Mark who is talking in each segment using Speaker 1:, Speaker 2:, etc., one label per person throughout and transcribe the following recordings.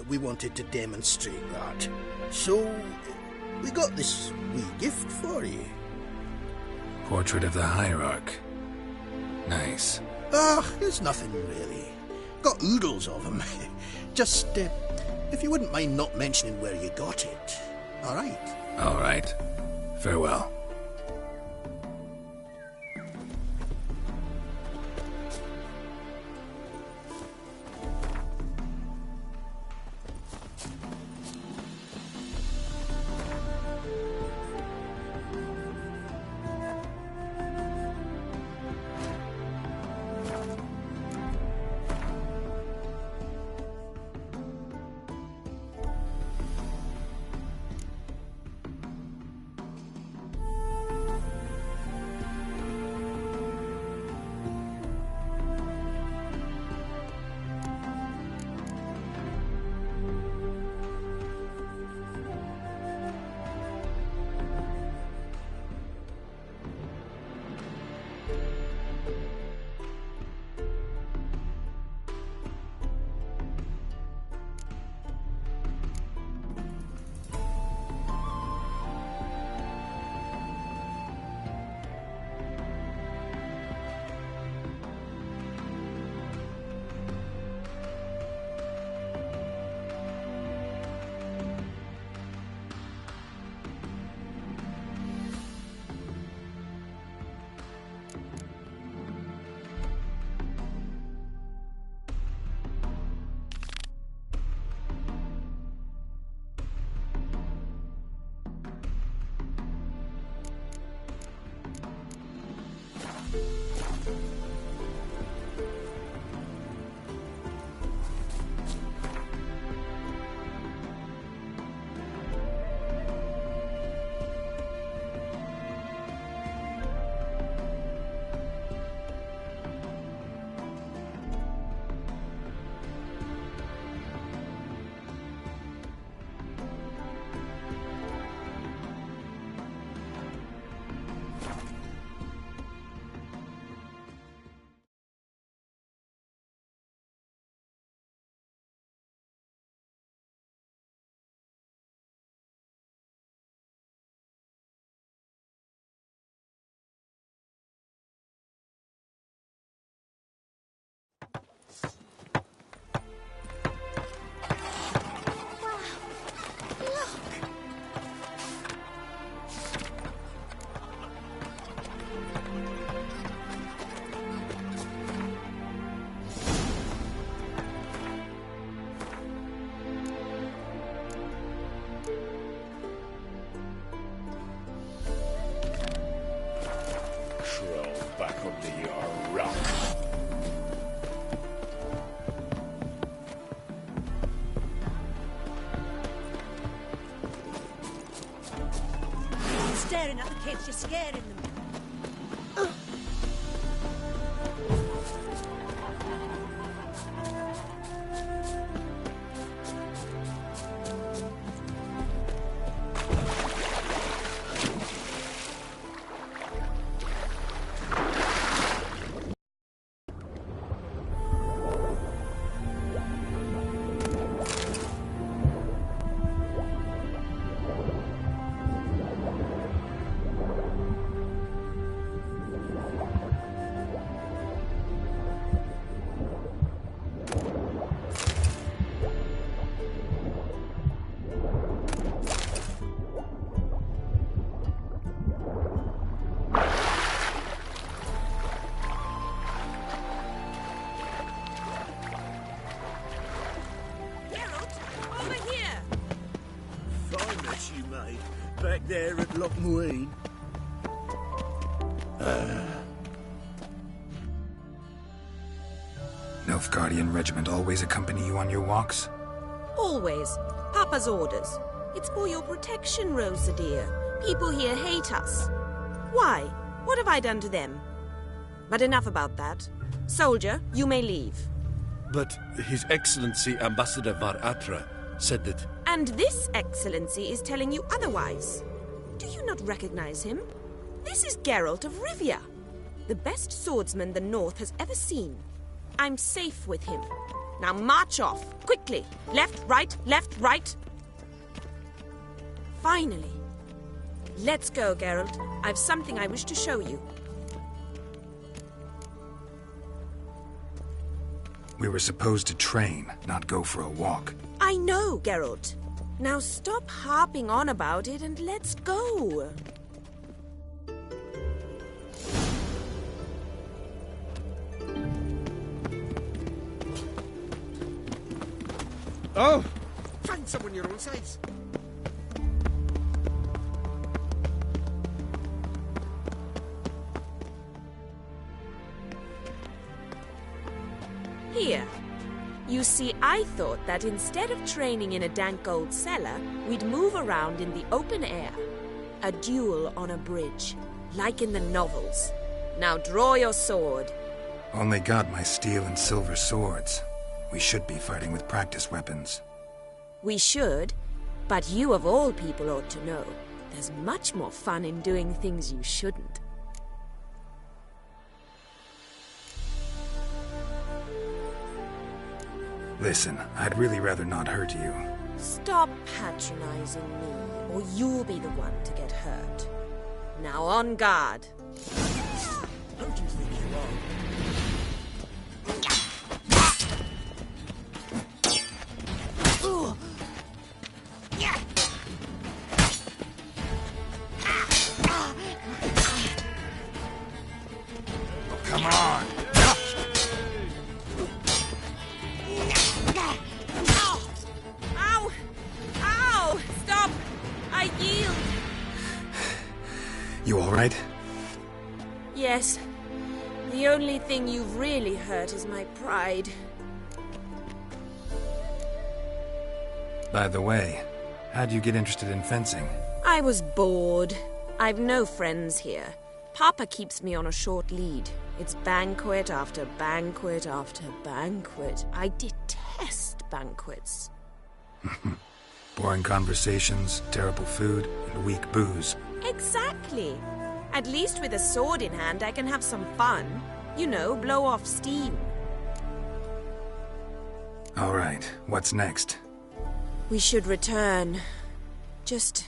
Speaker 1: we wanted to demonstrate that. So, we got this wee gift for you.
Speaker 2: Portrait of the Hierarch. Nice.
Speaker 1: It's nothing really. Got oodles of them. Just, if you wouldn't mind not mentioning where you got it. Alright?
Speaker 2: Alright. Farewell.
Speaker 3: Staring at the kids, you're scaring them.
Speaker 1: Back there at Lochmuine.
Speaker 2: Nilfgaardian regiment always accompany you on your walks?
Speaker 4: Always. Papa's orders. It's for your protection, Rosa dear. People here hate us. Why? What have I done to them? But enough about that. Soldier, you may leave.
Speaker 5: But His Excellency Ambassador Var Atra said that...
Speaker 4: And this Excellency is telling you otherwise. Do you not recognize him? This is Geralt of Rivia, the best swordsman the North has ever seen. I'm safe with him. Now march off, quickly. Left, right. Finally. Let's go, Geralt. I've something I wish to show you.
Speaker 2: We were supposed to train, not go for a walk.
Speaker 4: I know, Geralt. Now stop harping on about it and let's go.
Speaker 6: Oh! Find someone your own size.
Speaker 4: Here. You see, I thought that instead of training in a dank old cellar, we'd move around in the open air. A duel on a bridge, like in the novels. Now draw your sword.
Speaker 2: Only got my steel and silver swords. We should be fighting with practice weapons.
Speaker 4: We should, but you of all people ought to know. There's much more fun in doing things you shouldn't.
Speaker 2: Listen, I'd really rather not hurt you.
Speaker 4: Stop patronizing me, or you'll be the one to get hurt. Now on guard.
Speaker 6: Who do you think you are?
Speaker 2: Come on!
Speaker 4: Ow! Ow! Stop! I yield!
Speaker 2: You alright?
Speaker 4: Yes. The only thing you've really hurt is my pride.
Speaker 2: By the way, how'd you get interested in fencing?
Speaker 4: I was bored. I've no friends here. Papa keeps me on a short lead. It's banquet after banquet after banquet. I detest banquets.
Speaker 2: Boring conversations, terrible food, and weak booze.
Speaker 4: Exactly. At least with a sword in hand, I can have some fun. You know, blow off steam.
Speaker 2: Alright, what's next?
Speaker 4: We should return. Just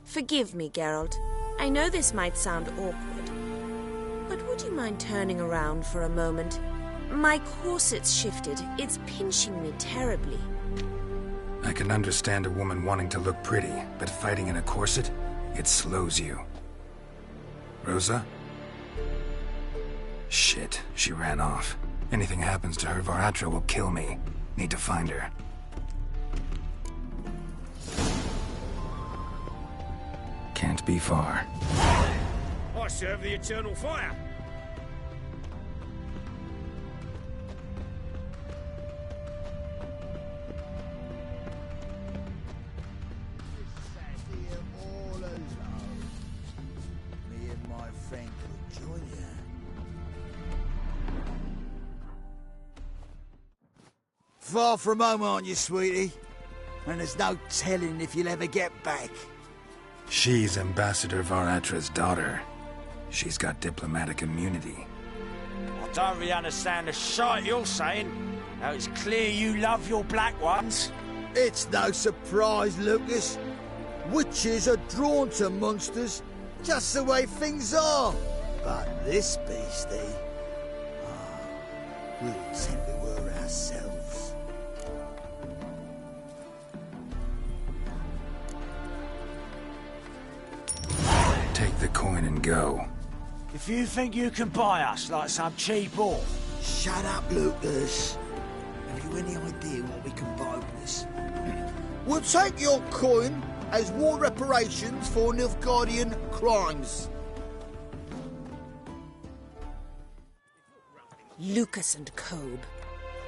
Speaker 4: forgive me, Geralt. I know this might sound awkward, but would you mind turning around for a moment? My corset's shifted. It's pinching me terribly.
Speaker 2: I can understand a woman wanting to look pretty, but fighting in a corset? It slows you. Rosa? Shit, she ran off. Anything happens to her, Var Atro will kill me. Need to find her. Can't be far.
Speaker 6: I serve the eternal fire.
Speaker 7: Me and my friend could join you. Far from home, aren't you, sweetie? And there's no telling if you'll ever get back.
Speaker 2: She's Ambassador Var Atra's daughter. She's got diplomatic immunity.
Speaker 8: I don't really understand the shite you're saying. Now it's clear you love your black ones.
Speaker 7: It's no surprise, Lucas. Witches are drawn to monsters, just the way things are. But this beastie, we'll pretend we were ourselves.
Speaker 2: Take the coin and go.
Speaker 8: If you think you can buy us like some cheap whore,
Speaker 7: Shut up, Lucas. Have you any idea what we can buy with this? We'll take your coin as war reparations for Nilfgaardian crimes.
Speaker 4: Lucas and Kobe.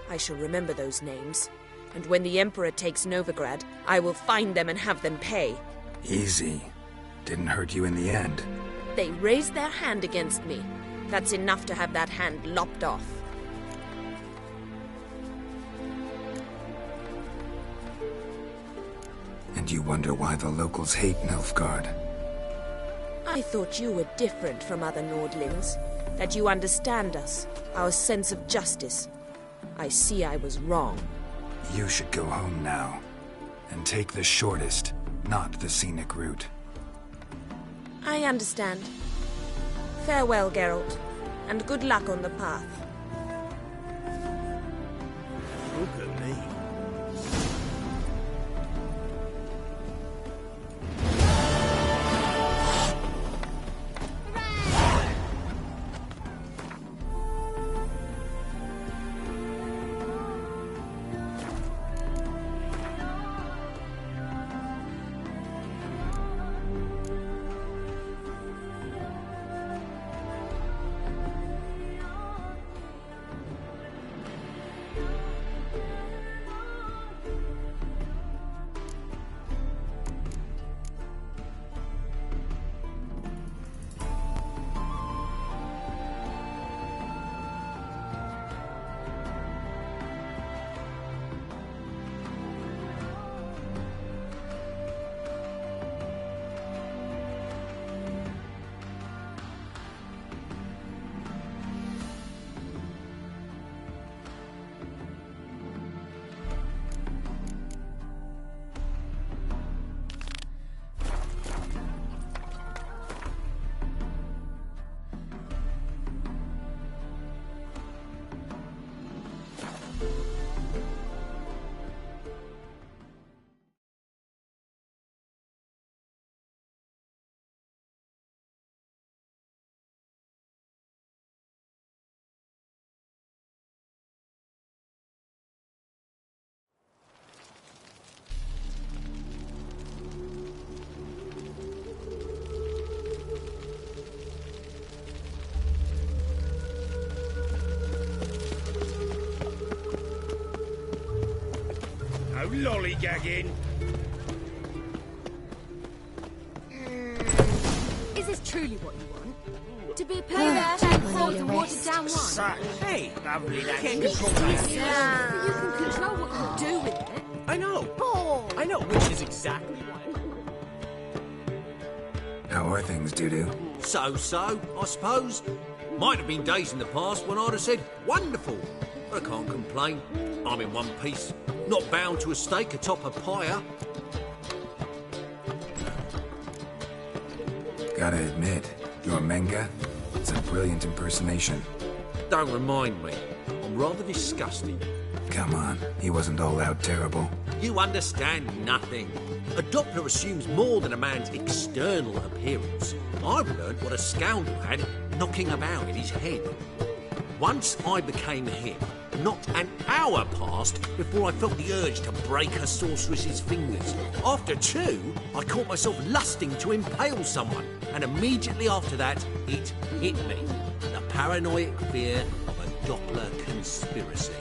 Speaker 4: I shall remember those names. And when the Emperor takes Novigrad, I will find them and have them pay.
Speaker 2: Easy. Didn't hurt you in the end.
Speaker 4: They raised their hand against me. That's enough to have that hand lopped off.
Speaker 2: And you wonder why the locals hate Nilfgaard.
Speaker 4: I thought you were different from other Nordlings. That you understand us, our sense of justice. I see I was wrong.
Speaker 2: You should go home now. And take the shortest, not the scenic route.
Speaker 4: I understand. Farewell, Geralt, and good luck on the path.
Speaker 1: Look at me.
Speaker 8: Lollygagging.
Speaker 9: Is this truly what you want? To be a player hold the watered down one?
Speaker 8: Hey, lovely that you
Speaker 9: Yeah. You can control what you do with it.
Speaker 6: I know.
Speaker 9: Oh.
Speaker 6: I know, which is exactly why.
Speaker 2: How are things, Dudu?
Speaker 10: So, I suppose. Might have been days in the past when I'd have said, wonderful. But I can't complain. I'm in one piece. Not bound to a stake atop a pyre.
Speaker 2: Gotta admit, your Menga, it's a brilliant impersonation.
Speaker 10: Don't remind me. I'm rather disgusting.
Speaker 2: Come on, he wasn't all out terrible.
Speaker 10: You understand nothing. A Doppler assumes more than a man's external appearance. I've learned what a scoundrel had knocking about in his head. Once I became him, not an hour passed before I felt the urge to break a sorceress's fingers. After 2, I caught myself lusting to impale someone, and immediately after that, it hit me. The paranoid fear of a Doppler conspiracy.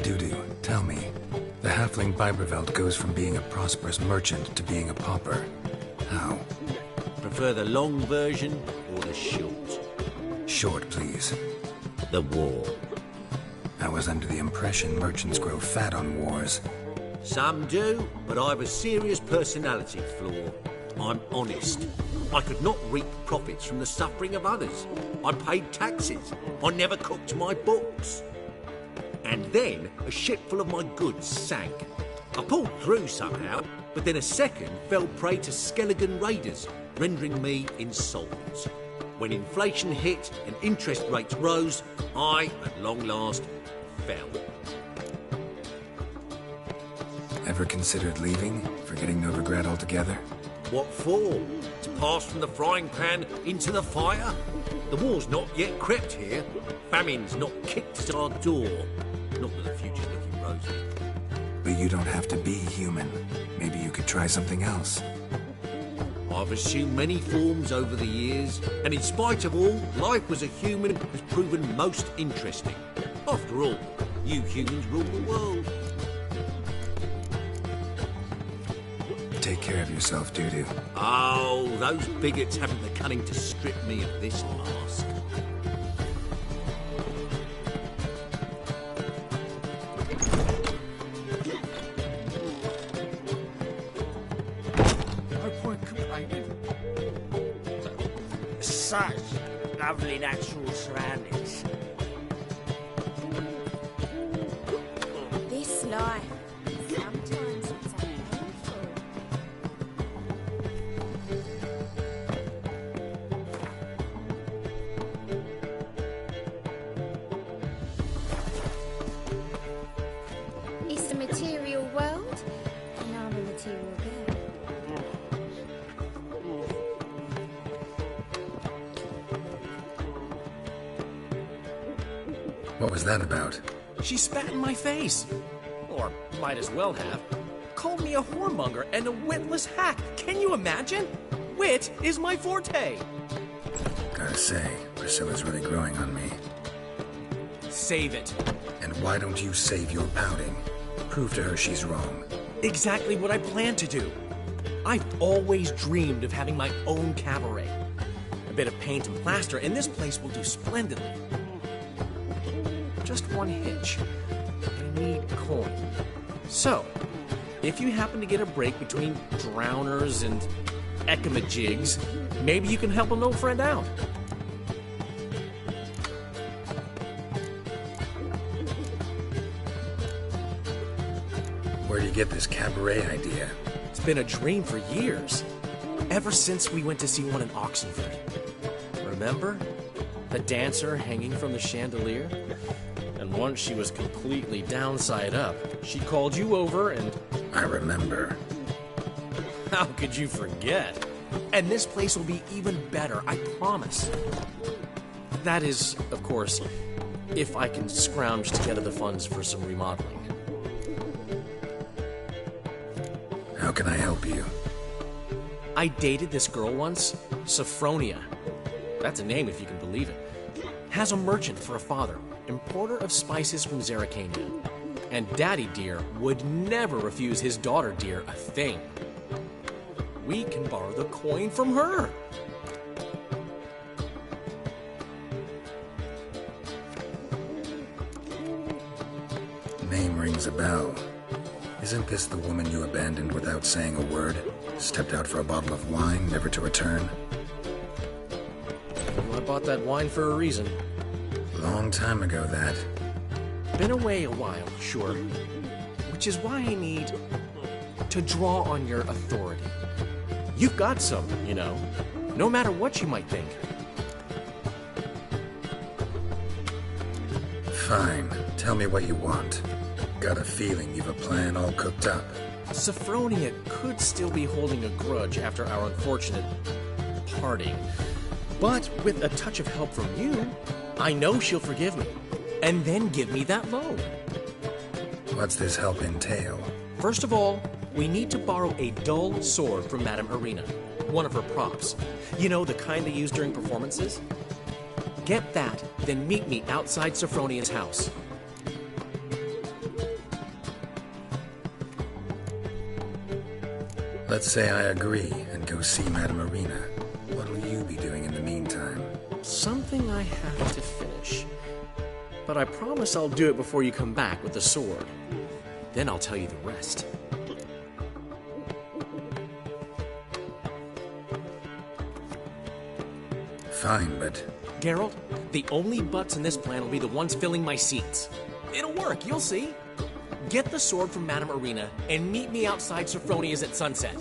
Speaker 2: Dudu, tell me. The halfling Biberveld goes from being a prosperous merchant to being a pauper. How?
Speaker 10: Prefer the long version or the short?
Speaker 2: Short, please.
Speaker 10: The war.
Speaker 2: I was under the impression merchants grow fat on wars.
Speaker 10: Some do, but I've a serious personality flaw. I'm honest. I could not reap profits from the suffering of others. I paid taxes. I never cooked my books. And then a ship full of my goods sank. I pulled through somehow, but then a second fell prey to Skelligan raiders, rendering me insolvent. When inflation hit and interest rates rose, I, at long last, fell.
Speaker 2: Ever considered leaving? Forgetting Novigrad altogether?
Speaker 10: What for? To pass from the frying pan into the fire? The war's not yet crept here. Famine's not kicked at our door. Not that the future's looking rosy.
Speaker 2: But you don't have to be human. Maybe you could try something else.
Speaker 10: I've assumed many forms over the years, and in spite of all, life as a human has proven most interesting. After all, you humans rule the world.
Speaker 2: Take care of yourself, Dudu.
Speaker 10: Oh, those bigots haven't the cunning to strip me of this mask.
Speaker 6: No point complaining.
Speaker 8: such lovely natural surroundings.
Speaker 9: This life, sometimes it's a painful. It's a material world, and I'm a material girl.
Speaker 2: What was that about?
Speaker 11: She spat in my face. Or might as well have. Called me a whoremonger and a witless hack. Can you imagine? Wit is my forte.
Speaker 2: Gotta say, Priscilla's really growing on me.
Speaker 11: Save it.
Speaker 2: And why don't you save your pouting? Prove to her she's wrong.
Speaker 11: Exactly what I plan to do. I've always dreamed of having my own cabaret. A bit of paint and plaster, and this place will do splendidly. Just one hitch. I need coin. So, if you happen to get a break between drowners and ekamajigs, maybe you can help an old friend out.
Speaker 2: Where'd you get this cabaret idea?
Speaker 11: It's been a dream for years. Ever since we went to see one in Oxenford. Remember? The dancer hanging from the chandelier? And once she was completely downside up, she called you over and...
Speaker 2: I remember.
Speaker 11: How could you forget? And this place will be even better, I promise. That is, of course, if I can scrounge together the funds for some remodeling.
Speaker 2: How can I help you?
Speaker 11: I dated this girl once, Sophronia. That's a name if you can believe it. Has a merchant for a father, importer of spices from Zerrikania. And Daddy Dear would never refuse his daughter Dear a thing. We can borrow the coin from her.
Speaker 2: Name rings a bell. Isn't this the woman you abandoned without saying a word? Stepped out for a bottle of wine, never to return?
Speaker 11: Well, I bought that wine for a reason.
Speaker 2: Long time ago, that.
Speaker 11: Been away a while, sure. Which is why I need to draw on your authority. You've got some, you know, no matter what you might think.
Speaker 2: Fine. Tell me what you want. Got a feeling you've a plan all cooked up.
Speaker 11: Sophronia could still be holding a grudge after our unfortunate parting. But with a touch of help from you, I know she'll forgive me. And then give me that loan.
Speaker 2: What's this help entail?
Speaker 11: First of all, we need to borrow a dull sword from Madame Irina. One of her props. You know, the kind they use during performances? Get that, then meet me outside Sophronia's house.
Speaker 2: Let's say I agree and go see Madame Irina. What will you be doing in the meantime?
Speaker 11: Something I have to finish. But I promise I'll do it before you come back with the sword. Then I'll tell you the rest.
Speaker 2: Fine, but...
Speaker 11: Geralt, the only butts in this plan will be the ones filling my seats. It'll work, you'll see. Get the sword from Madame Irina and meet me outside Sophronia's at sunset.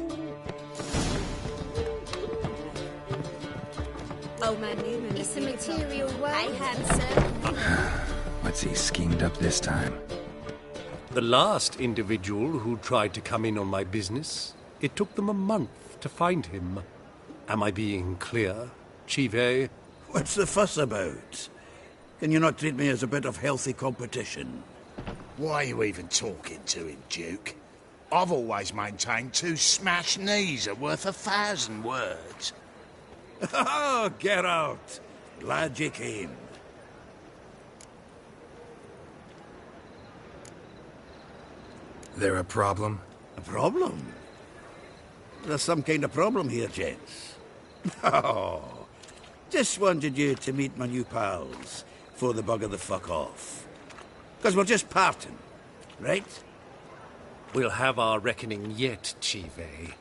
Speaker 3: Oh, my Newman.
Speaker 9: It's a material world.
Speaker 3: I had, sir.
Speaker 2: What's he schemed up this time?
Speaker 5: The last individual who tried to come in on my business, it took them a month to find him. Am I being clear, Chive?
Speaker 1: What's the fuss about? Can you not treat me as a bit of healthy competition?
Speaker 12: Why are you even talking to him, Duke? I've always maintained 2 smashed knees are worth 1,000 words.
Speaker 1: Oh, Geralt. Glad you came.
Speaker 2: There a problem?
Speaker 1: A problem? There's some kind of problem here, gents. Oh, just wanted you to meet my new pals before they bugger the fuck off. Because we're just parting, right?
Speaker 5: We'll have our reckoning yet, Chive.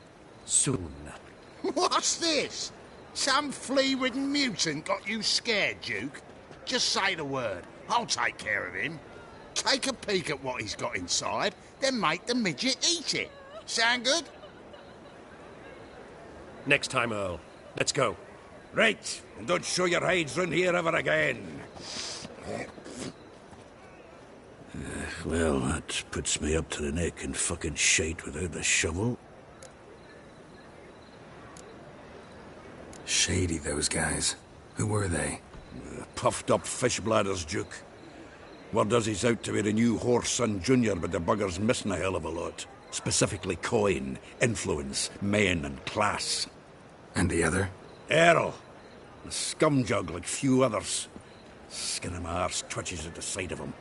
Speaker 5: Soon.
Speaker 12: What's this? Some flea-ridden mutant got you scared, Duke? Just say the word. I'll take care of him. Take a peek at what he's got inside, then make the midget eat it. Sound good?
Speaker 5: Next time, Earl. Let's go.
Speaker 1: Right, and don't show your hides round here ever again. Well, that puts me up to the neck in fucking shite without the shovel.
Speaker 2: Shady, those guys. Who were they?
Speaker 1: Puffed up fish bladders, Duke. Word does he's out to be the new Horse Son Jr., but the bugger's missing a hell of a lot. Specifically coin, influence, men, and class.
Speaker 2: And the other?
Speaker 1: Earl. A scumjug like few others. Skin of my arse twitches at the sight of him.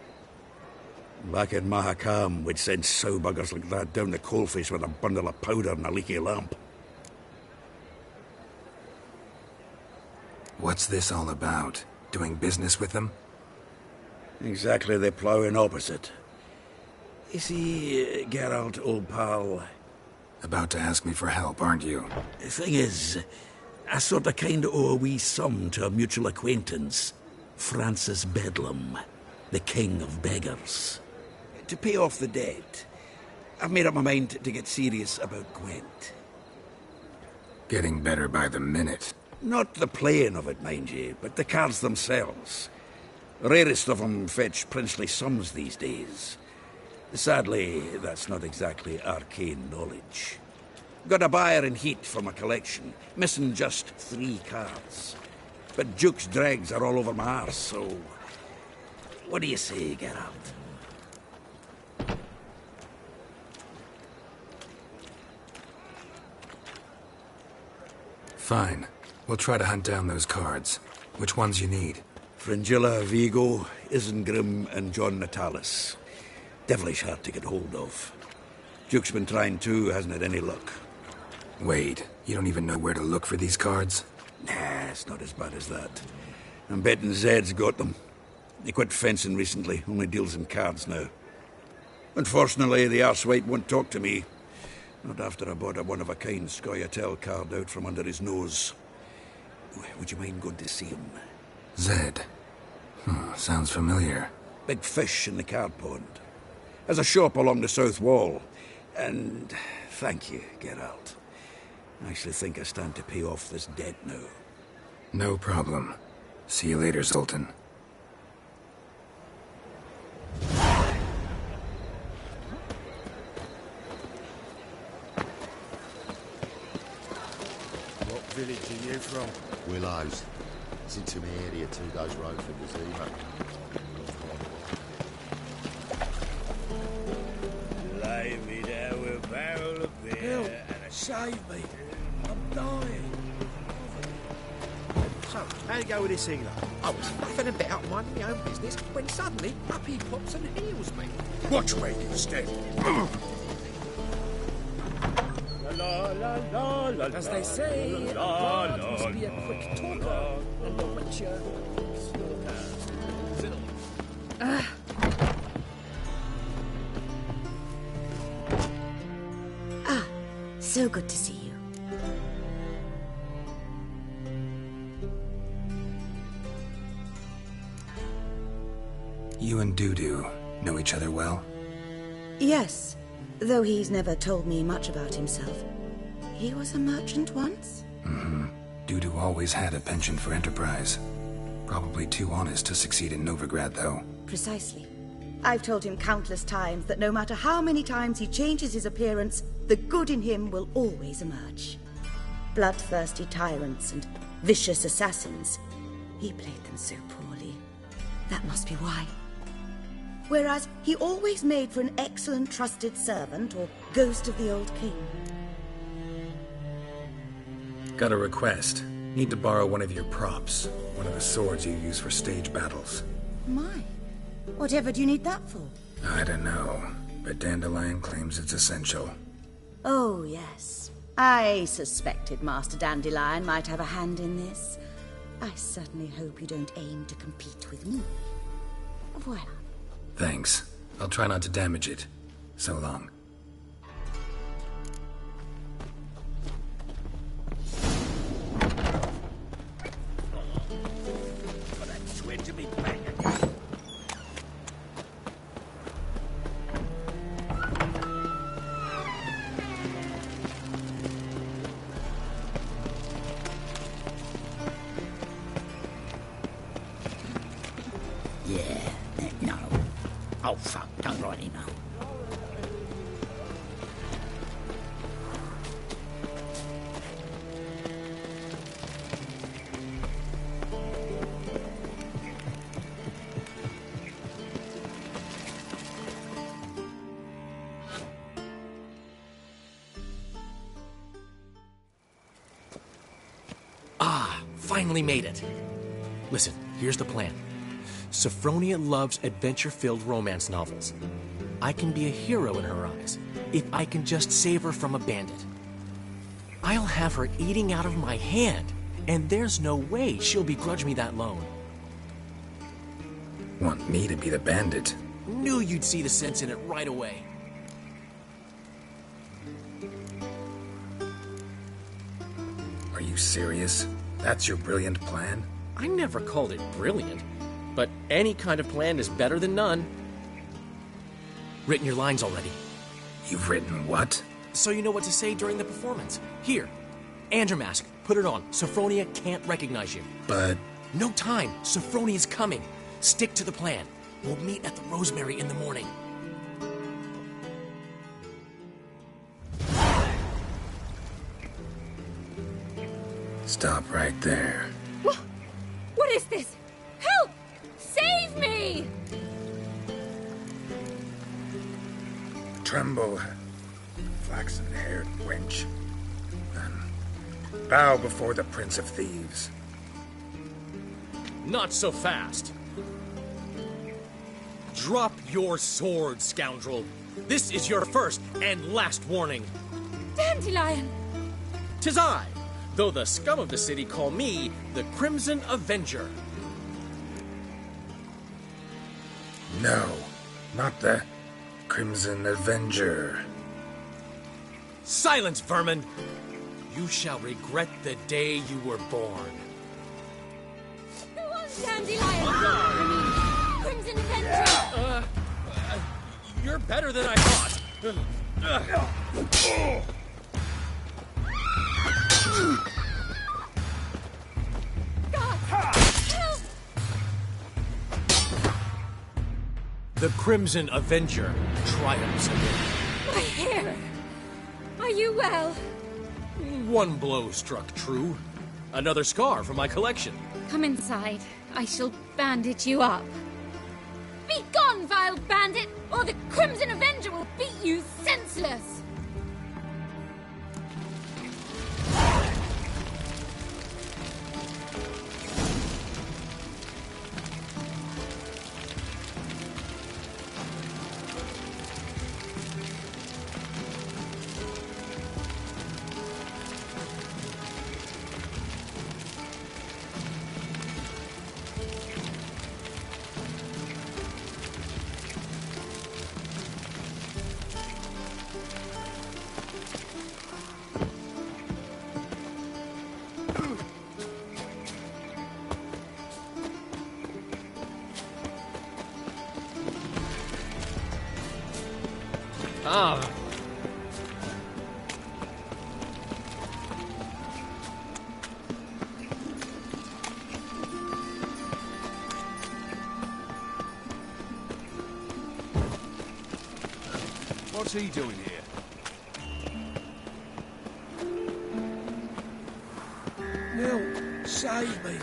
Speaker 1: Back in Mahakam, we'd send sow buggers like that down the coalface with a bundle of powder and a leaky lamp.
Speaker 2: What's this all about? Doing business with them?
Speaker 1: Exactly the ploughing opposite. You see, Geralt, old pal...
Speaker 2: About to ask me for help, aren't you?
Speaker 1: The thing is, I sort of kinda owe a wee sum to a mutual acquaintance. Francis Bedlam, the king of beggars. To pay off the debt, I've made up my mind to get serious about Gwent.
Speaker 2: Getting better by the minute.
Speaker 1: Not the playing of it, mind you, but the cards themselves. Rarest of them fetch princely sums these days. Sadly, that's not exactly arcane knowledge. Got a buyer in heat for my collection, missing just 3 cards. But Duke's dregs are all over my arse, so... What do you say, Geralt?
Speaker 2: Fine. We'll try to hunt down those cards. Which ones you need?
Speaker 1: Fringilla, Vigo, Isengrim, and John Natalis. Devilish hard to get hold of. Duke's been trying too, hasn't had any luck.
Speaker 2: Wait, you don't even know where to look for these cards?
Speaker 1: Nah, it's not as bad as that. I'm betting Zed's got them. He quit fencing recently, only deals in cards now. Unfortunately, the arsewite won't talk to me. Not after I bought a one-of-a-kind Scoia'tael card out from under his nose. Would you mind going to see him?
Speaker 2: Zed. Sounds familiar.
Speaker 1: Big fish in the card pond. Has a shop along the south wall. And thank you, Geralt. I actually think I stand to pay off this debt now.
Speaker 2: No problem. See you later, Zoltan.
Speaker 6: What village are you from?
Speaker 13: Willows. It's into my area, 2 days' road from the Zima.
Speaker 8: Lay me down with a barrel of beer and a
Speaker 6: Save me. I'm dying. So, how'd it go with this healer?
Speaker 11: I was faffing about minding my own business when suddenly up he pops and heals me.
Speaker 12: Watch where you step.
Speaker 9: As they say, a bard must be a quick talker, and the witcher
Speaker 4: So good to see you.
Speaker 2: You and Dudu know each other well?
Speaker 4: Yes, though he's never told me much about himself. He was a merchant once?
Speaker 2: Dudu always had a penchant for enterprise. Probably too honest to succeed in Novigrad, though.
Speaker 4: Precisely. I've told him countless times that no matter how many times he changes his appearance, the good in him will always emerge. Bloodthirsty tyrants and vicious assassins. He played them so poorly. That must be why. Whereas he always made for an excellent trusted servant or ghost of the old king.
Speaker 2: Got a request. Need to borrow one of your props. One of the swords you use for stage battles.
Speaker 4: My. Whatever do you need that for?
Speaker 2: I don't know, but Dandelion claims it's essential.
Speaker 4: Oh, yes. I suspected Master Dandelion might have a hand in this. I certainly hope you don't aim to compete with me. Voilà.
Speaker 2: Thanks. I'll try not to damage it. So long.
Speaker 14: Yeah, no. Oh, fuck, don't write email.
Speaker 11: Finally made it. Listen, here's the plan. Sophronia loves adventure-filled romance novels. I can be a hero in her eyes if I can just save her from a bandit. I'll have her eating out of my hand, and there's no way she'll begrudge me that loan.
Speaker 2: Want me to be the bandit?
Speaker 11: Knew you'd see the sense in it right away.
Speaker 2: Are you serious? That's your brilliant plan?
Speaker 11: I never called it brilliant, but any kind of plan is better than none. Written your lines already.
Speaker 2: You've written what?
Speaker 11: So you know what to say during the performance. Here, Andrew Mask, put it on. Sophronia can't recognize you.
Speaker 2: But...
Speaker 11: No time. Sophronia's coming. Stick to the plan. We'll meet at the Rosemary in the morning.
Speaker 2: Stop right there.
Speaker 9: What is this? Help! Save me!
Speaker 2: Tremble, flaxen-haired wench. And bow before the Prince of Thieves.
Speaker 11: Not so fast. Drop your sword, scoundrel. This is your first and last warning.
Speaker 9: Dandelion!
Speaker 11: 'Tis I, though the scum of the city call me the Crimson Avenger.
Speaker 2: No, not the Crimson Avenger.
Speaker 11: Silence, vermin! You shall regret the day you were born.
Speaker 9: Who owns Dandelion? I mean, Crimson Avenger!
Speaker 11: You're better than I thought. The Crimson Avenger triumphs again.
Speaker 9: My hair! Are you well?
Speaker 11: One blow struck true. Another scar from my collection.
Speaker 9: Come inside. I shall bandage you up. Be gone, vile bandit, or the Crimson Avenger will beat you senseless!
Speaker 6: What's he doing here?
Speaker 7: Now, save me.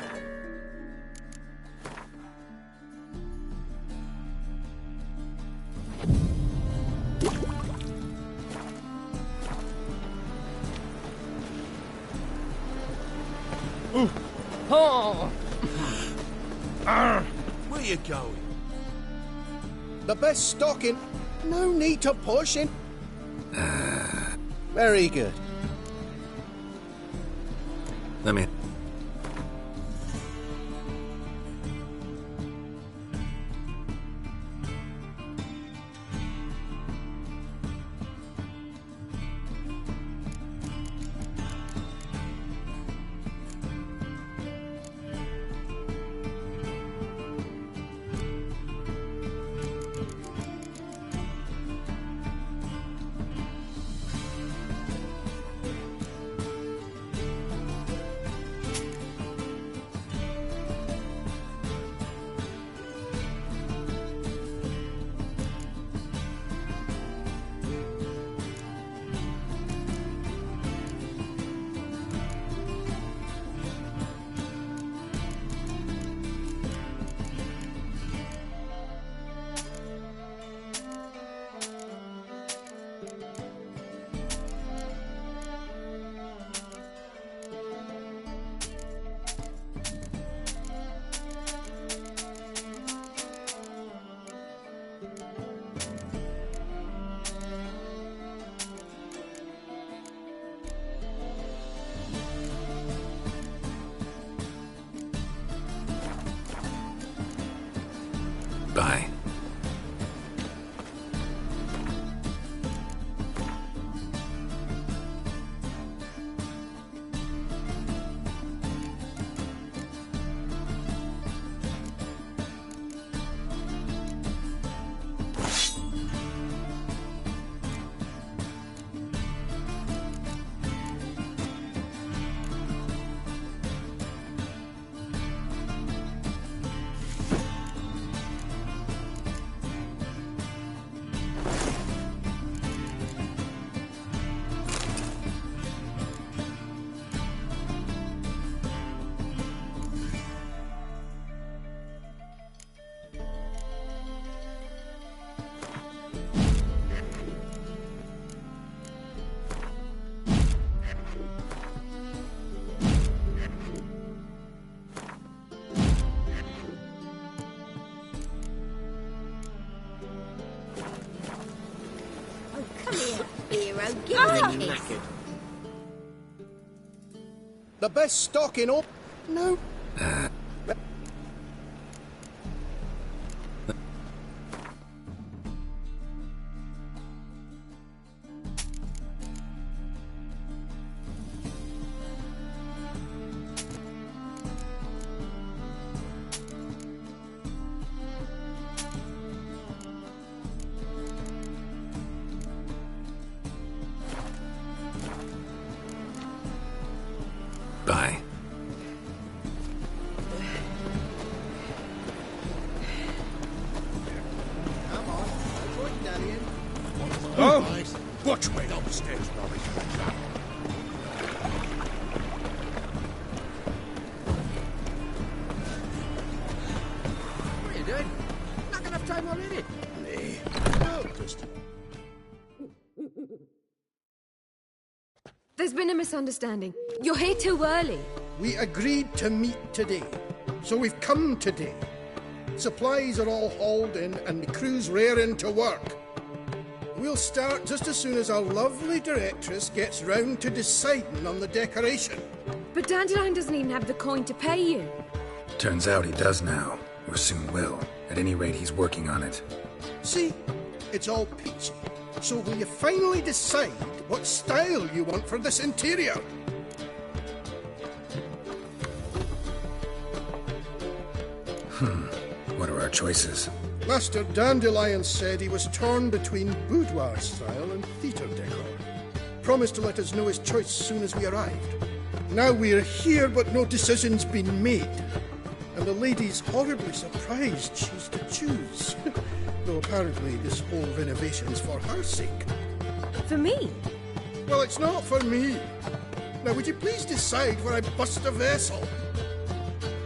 Speaker 6: Oh! Where you going?
Speaker 7: The best stocking. No need to push in. Very good.
Speaker 2: Let me... Bye.
Speaker 3: Hero, give us a kiss.
Speaker 6: The best stock in all... No.
Speaker 2: Bye.
Speaker 6: Come on. Put Danny in.
Speaker 12: Oh! Watch way upstairs, Robbie.
Speaker 6: What are you doing? Not enough time already. No, just...
Speaker 15: There's been a misunderstanding. You're here too early.
Speaker 6: We agreed to meet today, so we've come today. Supplies are all hauled in and the crew's raring to work. We'll start just as soon as our lovely directress gets round to deciding on the decoration.
Speaker 15: But Dandelion doesn't even have the coin to pay you.
Speaker 2: Turns out he does now, or soon will. At any rate, he's working on it.
Speaker 6: See? It's all peachy. So will you finally decide what style you want for this interior?
Speaker 2: What are our choices?
Speaker 6: Master Dandelion said he was torn between boudoir style and theatre decor. Promised to let us know his choice as soon as we arrived. Now we're here, but no decision's been made. And the lady's horribly surprised she's to choose. Though apparently this whole renovation's for her sake.
Speaker 15: For me?
Speaker 6: Well, it's not for me. Now, would you please decide where I bust a vessel?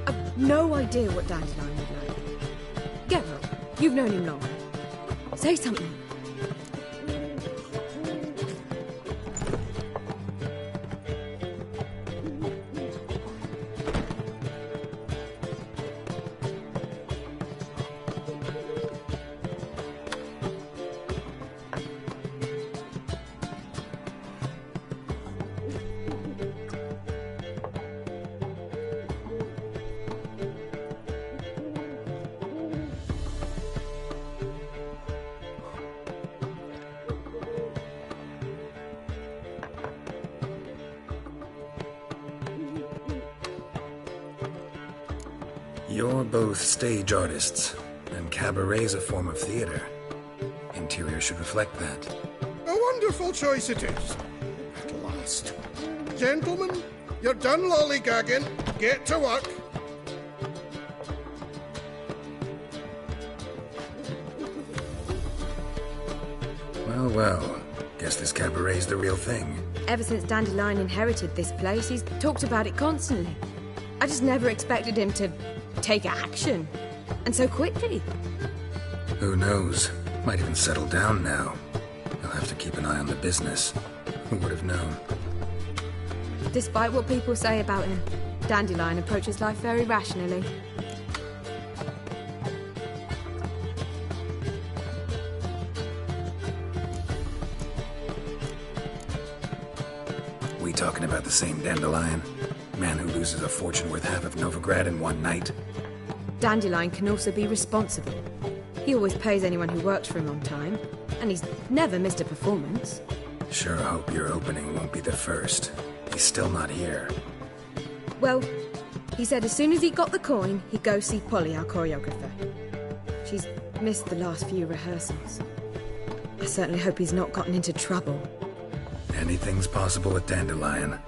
Speaker 15: I've no idea what Dandelion would like. Get up. You've known him longer. Say something.
Speaker 2: You're both stage artists, and cabaret's a form of theater. Interior should reflect that.
Speaker 6: A wonderful choice it is. At last. Gentlemen, you're done lollygagging. Get to work.
Speaker 2: Well, well. Guess this cabaret's the real thing.
Speaker 15: Ever since Dandelion inherited this place, he's talked about it constantly. I just never expected him to take action. And so quickly.
Speaker 2: Who knows? Might even settle down now. I'll have to keep an eye on the business. Who would have known?
Speaker 15: Despite what people say about him, Dandelion approaches life very rationally.
Speaker 2: We talking about the same Dandelion? Man who loses a fortune worth half of Novigrad in one night?
Speaker 15: Dandelion can also be responsible. He always pays anyone who works for him on time, and he's never missed a performance.
Speaker 2: Sure hope your opening won't be the first. He's still not here.
Speaker 15: Well, he said as soon as he got the coin, he'd go see Polly, our choreographer. She's missed the last few rehearsals. I certainly hope he's not gotten into trouble.
Speaker 2: Anything's possible with Dandelion.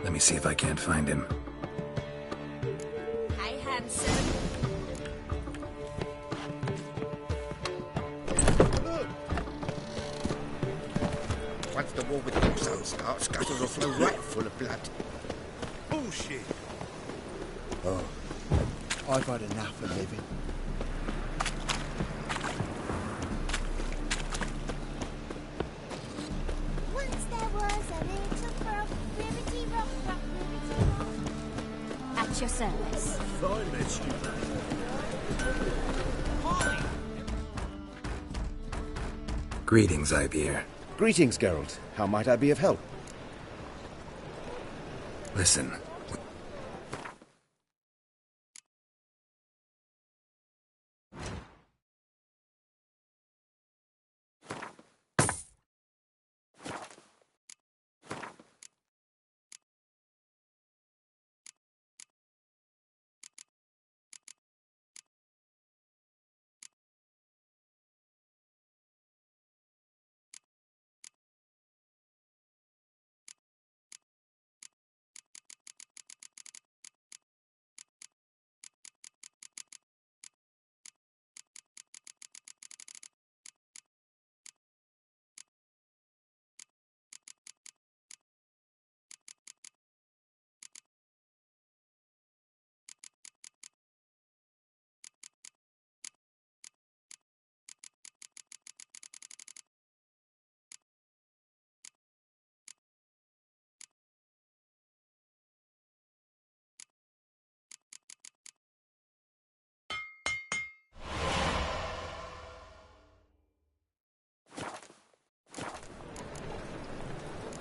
Speaker 2: Let me see if I can't find him.
Speaker 3: Hey, handsome.
Speaker 7: Once the war with the sun starts, gutters will flow right full of blood.
Speaker 1: Bullshit.
Speaker 7: Oh, I've had enough of living.
Speaker 3: Once there was a little frog, ribbity rock, rock, ribbity rock. At your service.
Speaker 10: I miss you,
Speaker 2: Greetings, Ibeer.
Speaker 16: Greetings, Geralt. How might I be of help?
Speaker 2: Listen.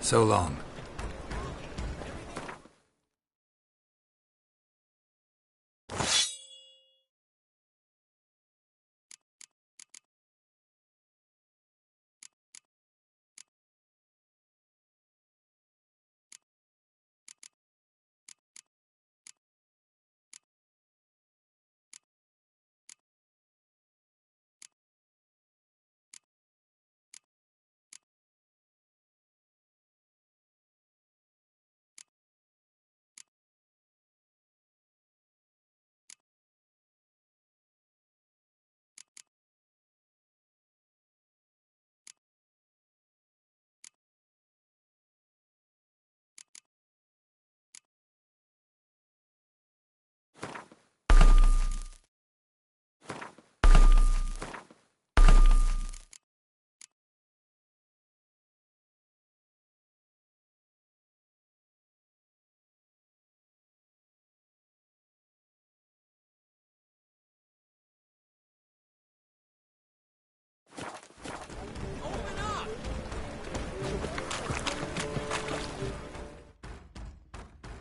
Speaker 2: So long.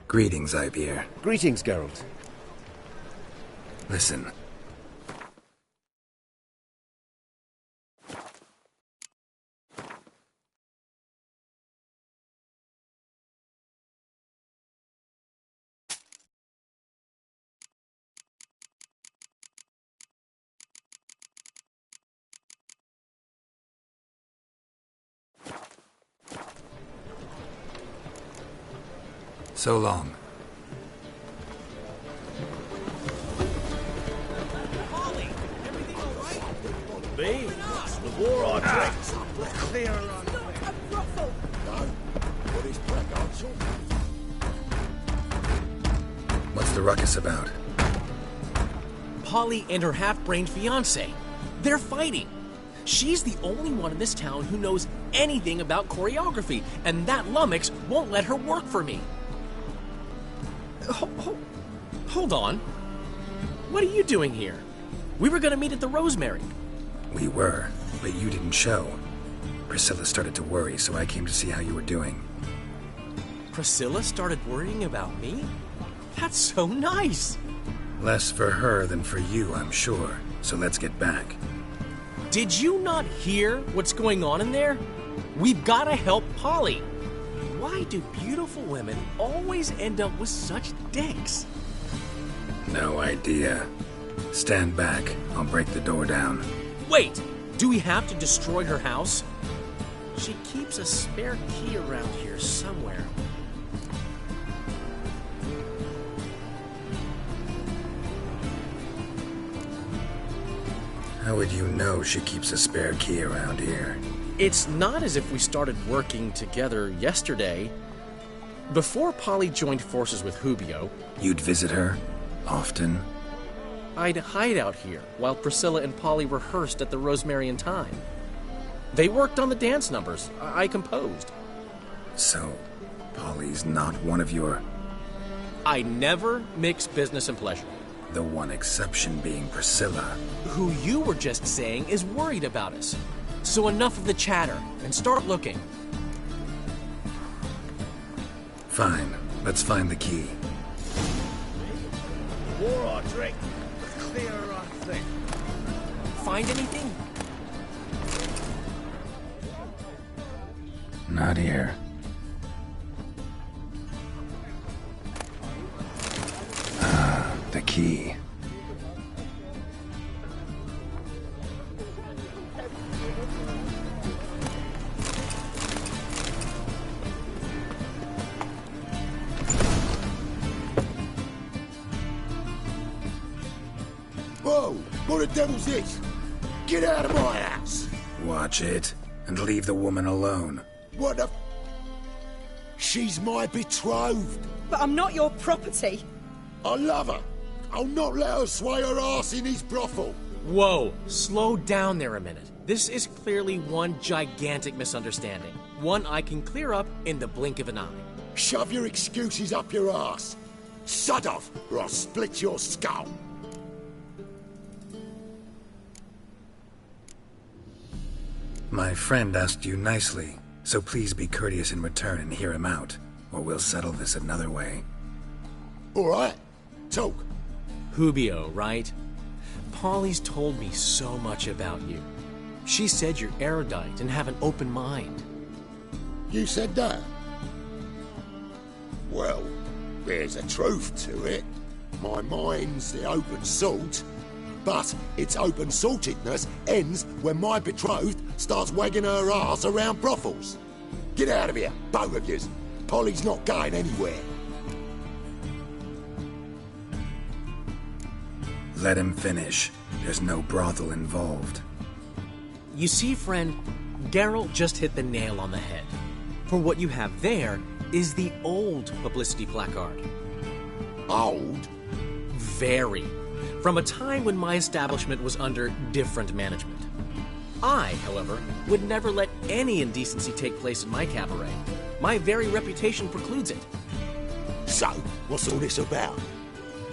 Speaker 2: Greetings, Ibeer.
Speaker 16: Greetings, Geralt.
Speaker 2: Listen. So long.
Speaker 10: Me? The war I dread.
Speaker 7: Clear on.
Speaker 2: What's the ruckus about?
Speaker 11: Polly and her half-brained fiancé. They're fighting. She's the only one in this town who knows anything about choreography, and that lummox won't let her work for me. Hold on. What are you doing here? We were gonna meet at the Rosemary.
Speaker 2: We were, but you didn't show. Priscilla started to worry, so I came to see how you were doing.
Speaker 11: Priscilla started worrying about me? That's so nice!
Speaker 2: Less for her than for you, I'm sure. So let's get back.
Speaker 11: Did you not hear what's going on in there? We've got to help Polly. Why do beautiful women always end up with such dicks?
Speaker 2: No idea. Stand back. I'll break the door down.
Speaker 11: Wait! Do we have to destroy her house? She keeps a spare key around here somewhere.
Speaker 2: How would you know she keeps a spare key around here?
Speaker 11: It's not as if we started working together yesterday. Before Polly joined forces with Hubio...
Speaker 2: You'd visit her? Often?
Speaker 11: I'd hide out here while Priscilla and Polly rehearsed at the Rosemary and Thyme. They worked on the dance numbers I composed.
Speaker 2: So, Polly's not one of your...
Speaker 11: I never mix business and pleasure.
Speaker 2: The one exception being Priscilla.
Speaker 11: Who you were just saying is worried about us. So enough of the chatter, and start looking.
Speaker 2: Fine. Let's find the key.
Speaker 10: War I drink, the clearer I think.
Speaker 11: Find anything?
Speaker 2: Not here. The key.
Speaker 7: Whoa! What the devil's this? Get out of my house!
Speaker 2: Watch it, and leave the woman alone.
Speaker 7: What the... She's my betrothed.
Speaker 17: But I'm not your property.
Speaker 7: I love her. I'll not let her sway her ass in his brothel.
Speaker 11: Whoa, slow down there a minute. This is clearly one gigantic misunderstanding. One I can clear up in the blink of an eye.
Speaker 7: Shove your excuses up your ass. Sod off, or I'll split your skull.
Speaker 2: My friend asked you nicely, so please be courteous in return and hear him out, or we'll settle this another way.
Speaker 7: All right. Talk.
Speaker 11: Hubio, right? Polly's told me so much about you. She said you're erudite and have an open mind.
Speaker 7: You said that? Well, there's a truth to it. My mind's the open salt, but its open saltedness ends when my betrothed starts wagging her ass around brothels. Get out of here, both of yous. Polly's not going anywhere.
Speaker 2: Let him finish. There's no brothel involved.
Speaker 11: You see, friend, Geralt just hit the nail on the head. For what you have there is the old publicity placard.
Speaker 7: Old?
Speaker 11: Very. From a time when my establishment was under different management. I, however, would never let any indecency take place in my cabaret. My very reputation precludes it.
Speaker 7: So, what's all this about?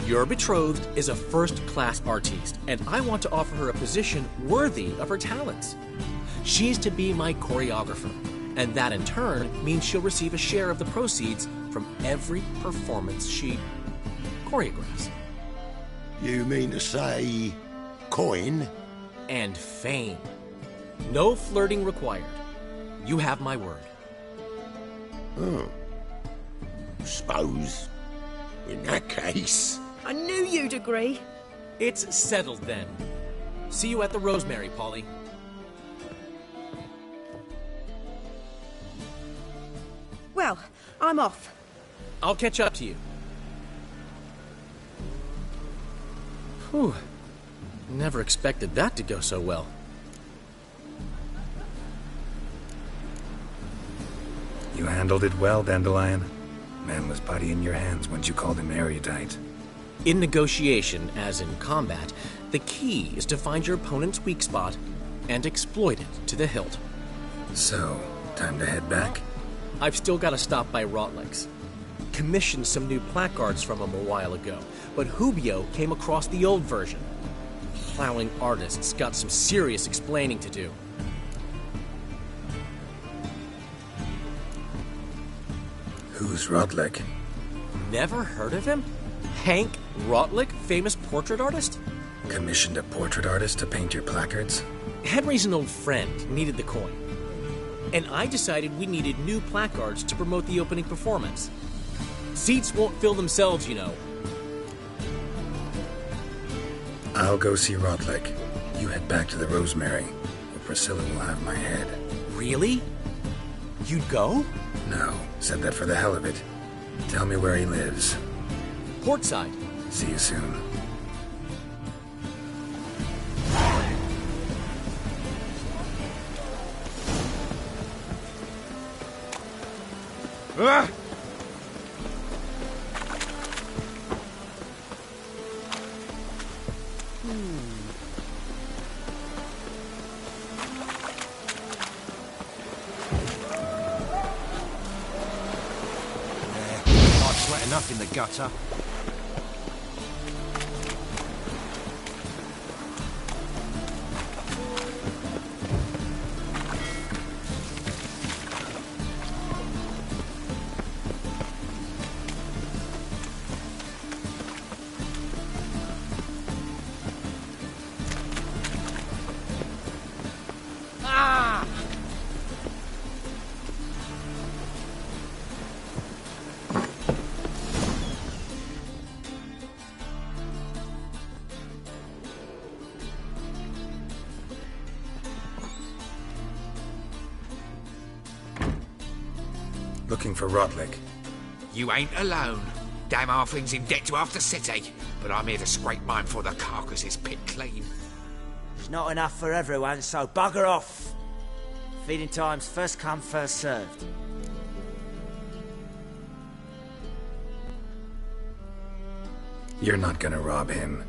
Speaker 11: Your betrothed is a first-class artiste, and I want to offer her a position worthy of her talents. She's to be my choreographer, and that in turn means she'll receive a share of the proceeds from every performance she choreographs.
Speaker 7: You mean to say... coin?
Speaker 11: And fame. No flirting required. You have my word.
Speaker 7: Oh. Suppose... in that case...
Speaker 17: I knew you'd agree.
Speaker 11: It's settled then. See you at the Rosemary, Polly.
Speaker 17: Well, I'm off.
Speaker 11: I'll catch up to you. Whew. Never expected that to go so well.
Speaker 2: You handled it well, Dandelion. Man was putty in your hands once you called him erudite.
Speaker 11: In negotiation, as in combat, the key is to find your opponent's weak spot and exploit it to the hilt.
Speaker 2: So, time to head back?
Speaker 11: I've still got to stop by Rotlegs. Commissioned some new placards from him a while ago, but Hubio came across the old version. Plowing artists got some serious explaining to do.
Speaker 2: Who's Rotleg?
Speaker 11: Never heard of him? Hank Rotleg, famous portrait artist?
Speaker 2: Commissioned a portrait artist to paint your placards?
Speaker 11: Henry's an old friend, needed the coin. And I decided we needed new placards to promote the opening performance. Seats won't fill themselves, you know.
Speaker 2: I'll go see Rotlick. You head back to the Rosemary, or Priscilla will have my head.
Speaker 11: Really? You'd go?
Speaker 2: No, said that for the hell of it. Tell me where he lives.
Speaker 11: Portside.
Speaker 2: See you soon.
Speaker 8: Ah!
Speaker 10: I've sweat enough in the gutter.
Speaker 2: Looking for Rotlick.
Speaker 18: You ain't alone. Damn halfling's in debt to half the city, but I'm here to scrape mine for the carcass is picked clean.
Speaker 8: There's not enough for everyone, so bugger off. Feeding time's first come, first served.
Speaker 2: You're not gonna rob him.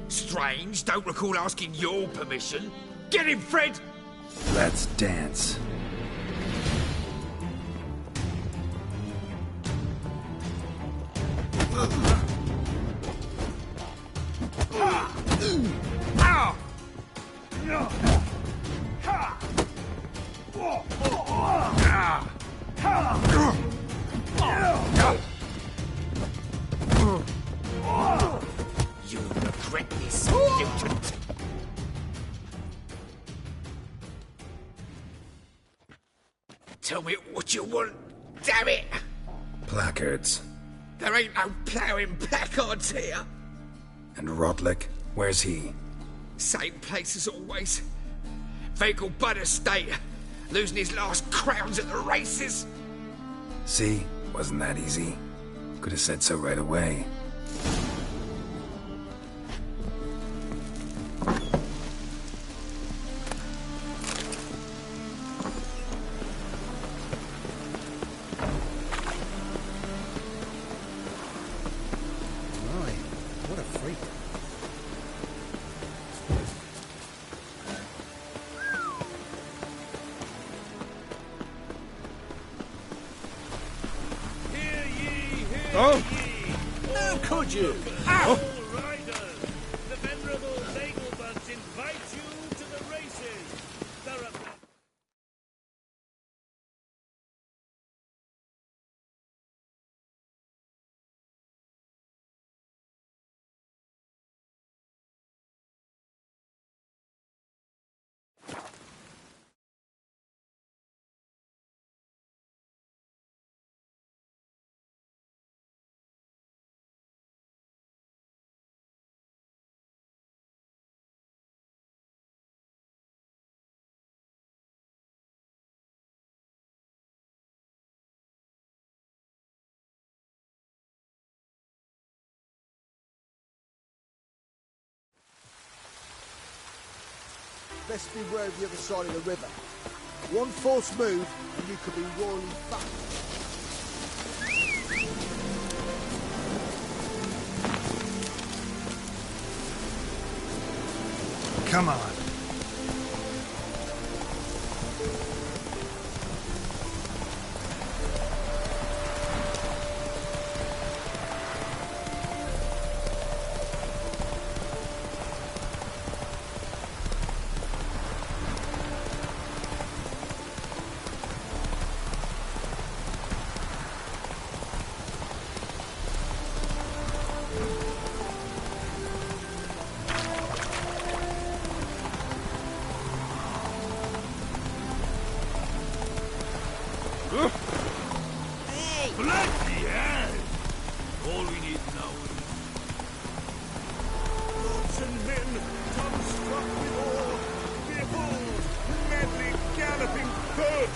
Speaker 18: Strange, don't recall asking your permission. Get him, Fred!
Speaker 2: Let's dance.
Speaker 18: You regret this, mutant. Tell me what you want, damn it!
Speaker 2: Placards.
Speaker 18: There ain't no ploughing placards here.
Speaker 2: And Rotlick? Where's he?
Speaker 18: Same place as always. Vehicle Bud Estate. Losing his last crowns at the races.
Speaker 2: See? Wasn't that easy? Could have said so right away.
Speaker 6: What a freak.
Speaker 5: Oh!
Speaker 11: How could you?
Speaker 5: Ow!
Speaker 19: Riders, the venerable Nagelbuds invite you to the races. Thoroughbred.
Speaker 20: Best beware of the other side of the river. One false move and you could be royally fucked.
Speaker 6: Come on.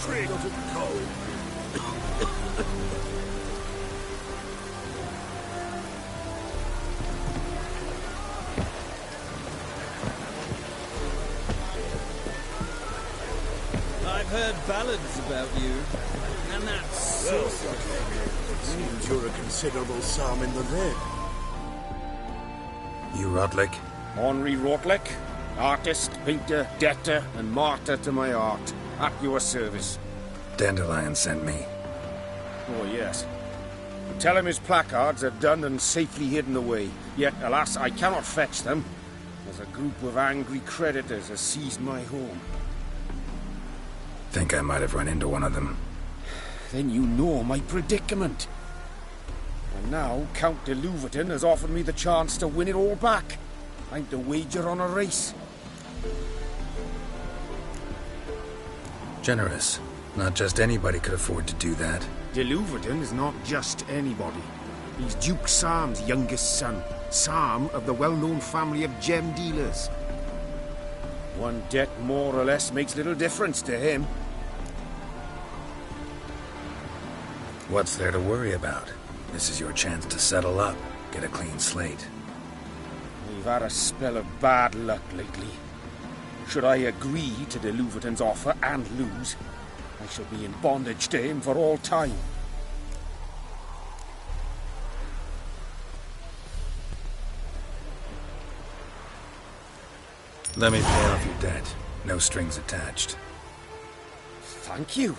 Speaker 7: Prick doesn't go.
Speaker 19: I've heard ballads about you, and that's
Speaker 7: Well, seems you're a considerable psalm in the red.
Speaker 2: You Rotlick?
Speaker 21: Henri Rotlick, artist, painter, debtor, and martyr to my art. At your service.
Speaker 2: Dandelion sent me.
Speaker 21: Oh, yes. Tell him his placards are done and safely hidden away. Yet, alas, I cannot fetch them, as a group of angry creditors has seized my home.
Speaker 2: Think I might have run into one of them.
Speaker 21: Then you know my predicament. And now Count de Louverton has offered me the chance to win it all back. I'm to wager on a race.
Speaker 2: Generous. Not just anybody could afford to do that.
Speaker 21: De Louverton is not just anybody. He's Duke Sam's youngest son. Sam of the well-known family of gem dealers. One debt more or less makes little difference to him.
Speaker 2: What's there to worry about? This is your chance to settle up, get a clean slate.
Speaker 21: We've had a spell of bad luck lately. Should I agree to de Louverton's offer and lose, I shall be in bondage to him for all time.
Speaker 2: Let me pay off your debt. No strings attached.
Speaker 21: Thank you.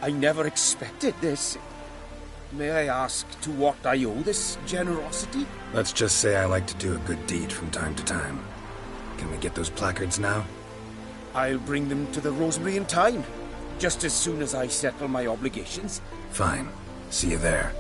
Speaker 21: I never expected this. May I ask to what I owe this generosity?
Speaker 2: Let's just say I like to do a good deed from time to time. Can we get those placards now?
Speaker 21: I'll bring them to the Rosemary in time, just as soon as I settle my obligations.
Speaker 2: Fine. See you there.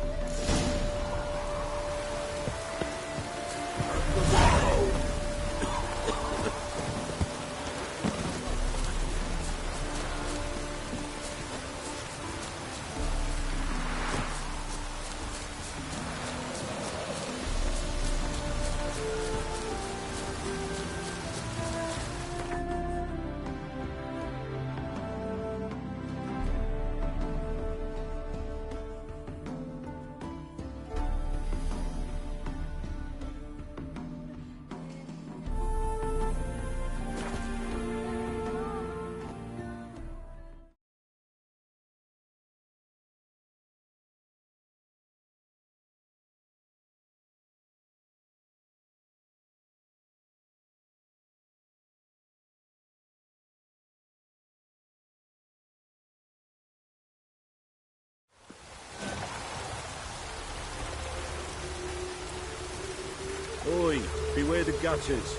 Speaker 19: Oi, beware the gutters.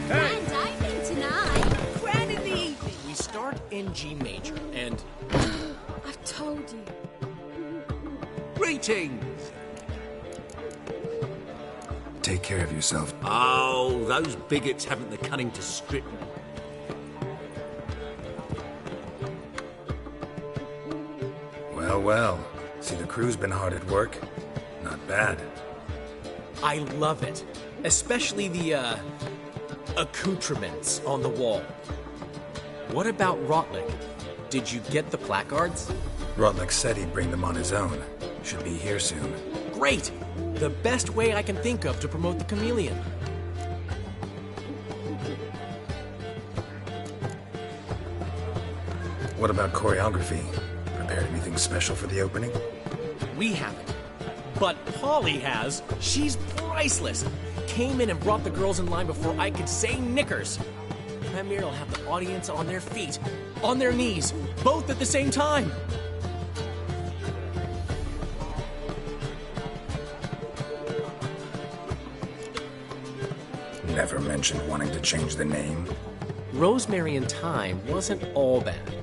Speaker 9: Grand opening tonight.
Speaker 17: Grand in the evening.
Speaker 11: We start in G major, and...
Speaker 15: I've told you.
Speaker 10: Greetings!
Speaker 2: Take care of yourself.
Speaker 10: Oh, those bigots haven't the cunning to strip me.
Speaker 2: Well, well. See, the crew's been hard at work. Not bad.
Speaker 11: I love it. Especially the, accoutrements on the wall. What about Rotlick? Did you get the placards?
Speaker 2: Rotlick said he'd bring them on his own. Should be here soon.
Speaker 11: Great! The best way I can think of to promote the Chameleon.
Speaker 2: What about choreography? Prepared anything special for the opening?
Speaker 11: We haven't. But Polly has. She's priceless. Came in and brought the girls in line before I could say knickers. Premier will have the audience on their feet, on their knees, both at the same time.
Speaker 2: Never mentioned wanting to change the name.
Speaker 11: Rosemary in Time wasn't all bad,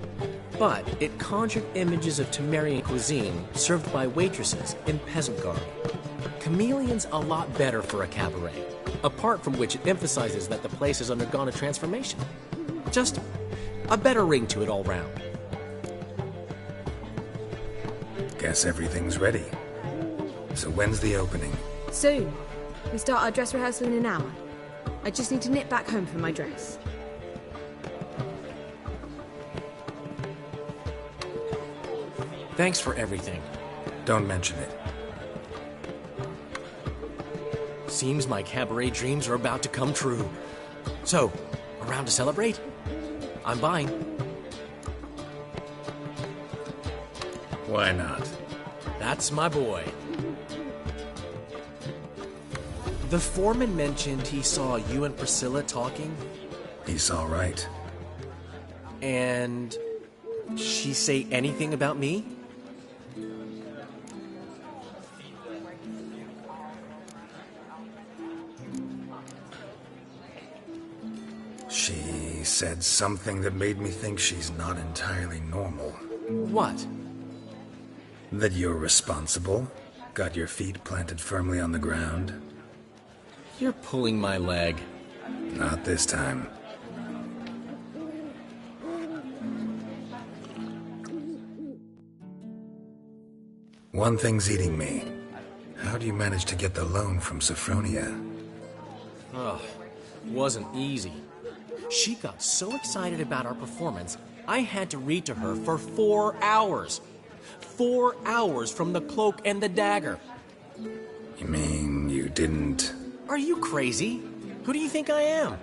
Speaker 11: but it conjured images of Temerian cuisine served by waitresses in peasant garb. Chameleon's a lot better for a cabaret, apart from which it emphasizes that the place has undergone a transformation. Just a better ring to it all round.
Speaker 2: Guess everything's ready. So when's the opening?
Speaker 15: Soon. We start our dress rehearsal in an hour. I just need to nip back home for my dress.
Speaker 11: Thanks for everything.
Speaker 2: Don't mention it.
Speaker 11: Seems my cabaret dreams are about to come true. So, around to celebrate? I'm buying.
Speaker 2: Why not?
Speaker 11: That's my boy. The foreman mentioned he saw you and Priscilla talking.
Speaker 2: He saw right.
Speaker 11: And she say anything about me?
Speaker 2: She said something that made me think she's not entirely normal.
Speaker 11: What?
Speaker 2: That you're responsible, got your feet planted firmly on the ground.
Speaker 11: You're pulling my leg.
Speaker 2: Not this time. One thing's eating me. How do you manage to get the loan from Sophronia?
Speaker 11: Ugh, wasn't easy. She got so excited about our performance, I had to read to her for 4 hours. 4 hours from the Cloak and the Dagger.
Speaker 2: You mean you didn't...
Speaker 11: Are you crazy? Who do you think I am?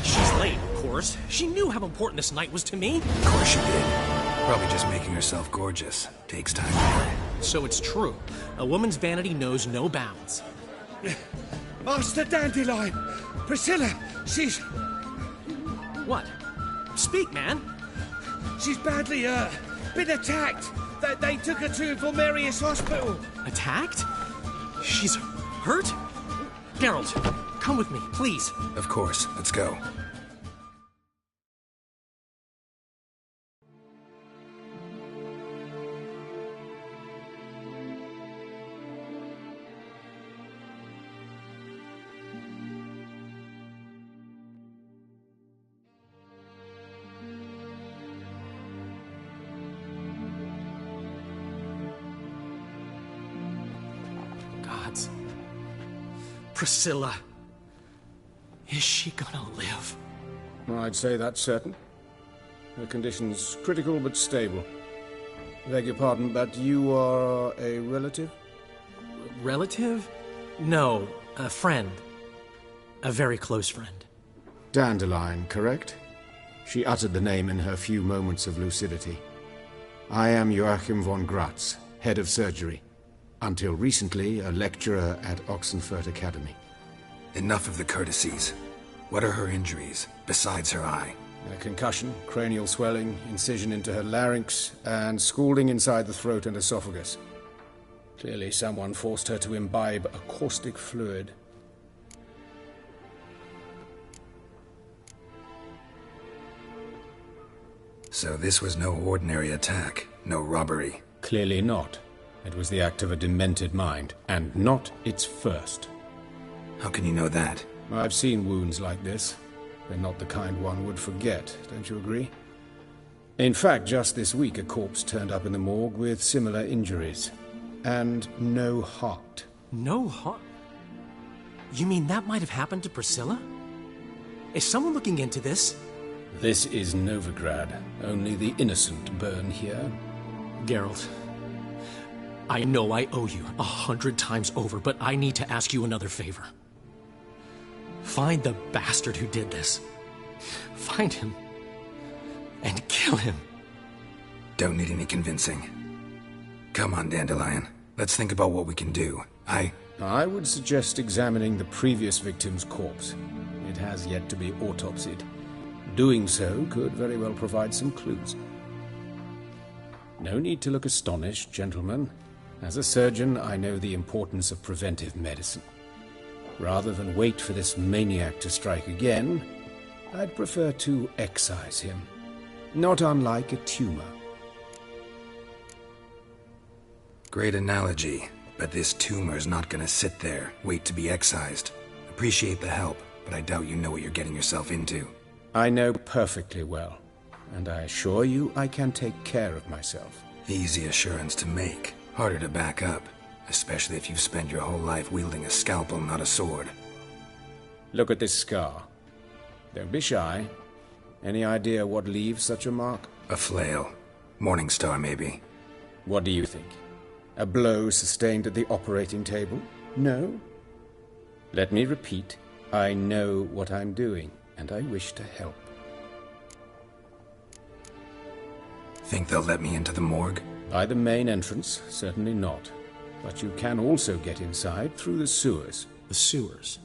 Speaker 11: She's late, of course. She knew how important this night was to me.
Speaker 2: Of course she did. Probably just making herself gorgeous. Takes time.
Speaker 11: So it's true. A woman's vanity knows no bounds.
Speaker 19: Master Dandelion! Priscilla, she's...
Speaker 11: What? Speak, man.
Speaker 19: She's badly, been attacked. They took her to Vulmerius Hospital.
Speaker 11: Attacked? She's hurt? Geralt, come with me, please.
Speaker 2: Of course. Let's go.
Speaker 11: Priscilla. Is she gonna live?
Speaker 21: I'd say that's certain. Her condition's critical but stable. Beg your pardon, but you are a relative?
Speaker 11: Relative? No, a friend. A very close friend.
Speaker 21: Dandelion, correct? She uttered the name in her few moments of lucidity. I am Joachim von Gratz, head of surgery. Until recently, a lecturer at Oxenfurt Academy.
Speaker 2: Enough of the courtesies. What are her injuries, besides her eye?
Speaker 21: A concussion, cranial swelling, incision into her larynx, and scalding inside the throat and esophagus. Clearly someone forced her to imbibe a caustic fluid.
Speaker 2: So this was no ordinary attack, no robbery.
Speaker 21: Clearly not. It was the act of a demented mind, and not its first.
Speaker 2: How can you know that?
Speaker 21: I've seen wounds like this. They're not the kind one would forget, don't you agree? In fact, just this week a corpse turned up in the morgue with similar injuries. And no heart.
Speaker 11: No heart? You mean that might have happened to Priscilla? Is someone looking into this?
Speaker 21: This is Novigrad. Only the innocent burn here.
Speaker 11: Geralt, I know I owe you 100 times over, but I need to ask you another favor. Find the bastard who did this. Find him. And kill him.
Speaker 2: Don't need any convincing. Come on, Dandelion. Let's think about what we can do.
Speaker 21: I would suggest examining the previous victim's corpse. It has yet to be autopsied. Doing so could very well provide some clues. No need to look astonished, gentlemen. As a surgeon, I know the importance of preventive medicine. Rather than wait for this maniac to strike again, I'd prefer to excise him. Not unlike a tumor.
Speaker 2: Great analogy, But this tumor's not gonna sit there, wait to be excised. Appreciate the help, but I doubt you know what you're getting yourself into.
Speaker 21: I know perfectly well, and I assure you I can take care of myself.
Speaker 2: Easy assurance to make, harder to back up, especially if you've spent your whole life wielding a scalpel, not a sword.
Speaker 21: Look at this scar. Don't be shy. Any idea what leaves such a mark?
Speaker 2: A flail. Morningstar, maybe.
Speaker 21: What do you think? A blow sustained at the operating table? No? Let me repeat. I know what I'm doing, and I wish to help.
Speaker 2: Think they'll let me into the morgue?
Speaker 21: By the main entrance, certainly not. But you can also get inside through the sewers.
Speaker 11: The sewers?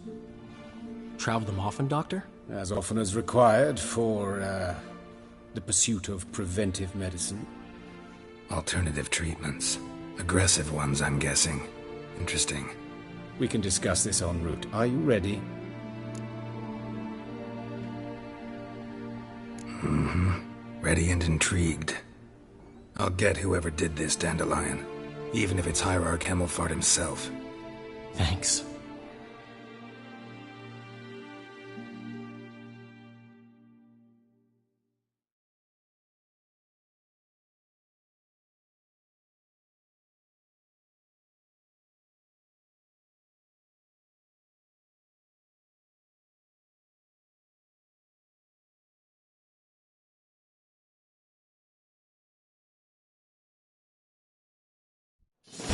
Speaker 11: Travel them often, Doctor?
Speaker 21: As often as required for, the pursuit of preventive medicine.
Speaker 2: Alternative treatments. Aggressive ones, I'm guessing. Interesting.
Speaker 21: We can discuss this en route. Are you ready?
Speaker 2: Mm-hmm. Ready and intrigued. I'll get whoever did this, Dandelion. Even if it's Hierarch Hemmelfart himself.
Speaker 11: Thanks.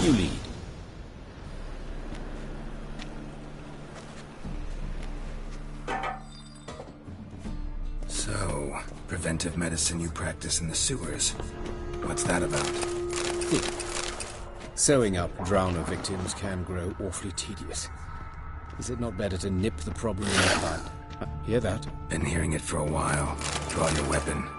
Speaker 11: You lead.
Speaker 2: So, preventive medicine you practice in the sewers. What's that about?
Speaker 21: Sewing up drowner victims can grow awfully tedious. Is it not better to nip the problem in the bud? Hear that?
Speaker 2: Been hearing it for a while. Draw your weapon.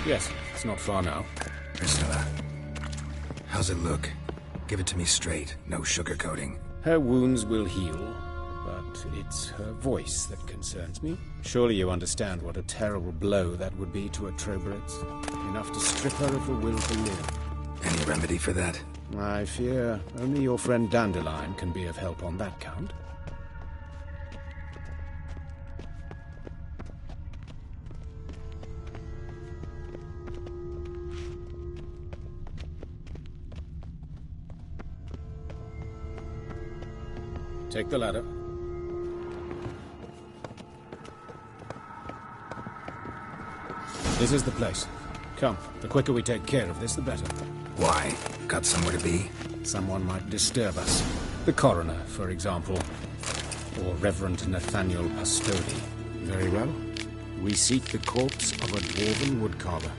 Speaker 21: Yes, it's not far now.
Speaker 2: Priscilla, how's it look? Give it to me straight, no sugarcoating.
Speaker 21: Her wounds will heal, but don't. It's her voice that concerns me. Surely you understand what a terrible blow that would be to a Trobreitz. Enough to strip her of the will to live.
Speaker 2: Any remedy for that?
Speaker 21: I fear only your friend Dandelion can be of help on that count. Take the ladder. This is the place. Come, the quicker we take care of this, the better.
Speaker 2: Why? Got somewhere to be?
Speaker 21: Someone might disturb us. The coroner, for example. Or Reverend Nathaniel Pastodi. Very well. We seek the corpse of a dwarven woodcarver.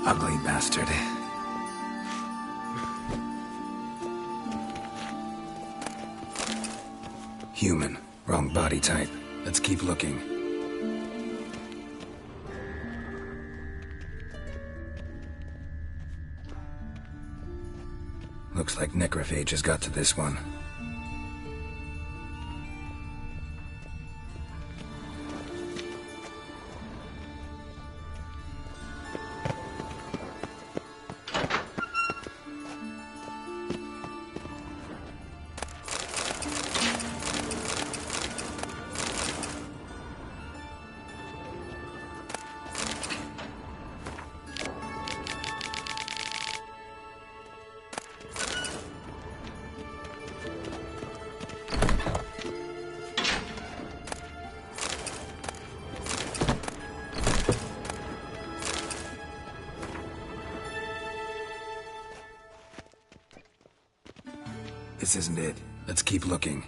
Speaker 2: Ugly bastard. Human. Wrong body type. Let's keep looking. Looks like necrophage has got to this one. This isn't it. Let's keep looking.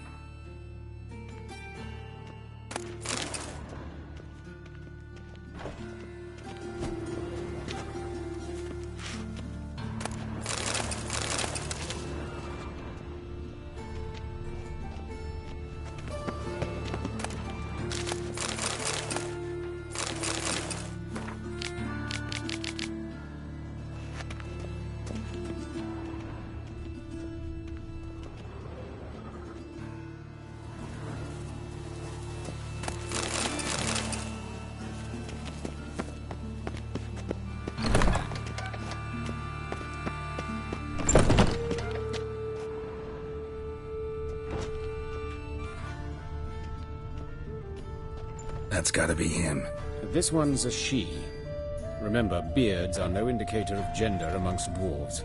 Speaker 2: That's gotta be him.
Speaker 21: This one's a she. Remember, beards are no indicator of gender amongst dwarves.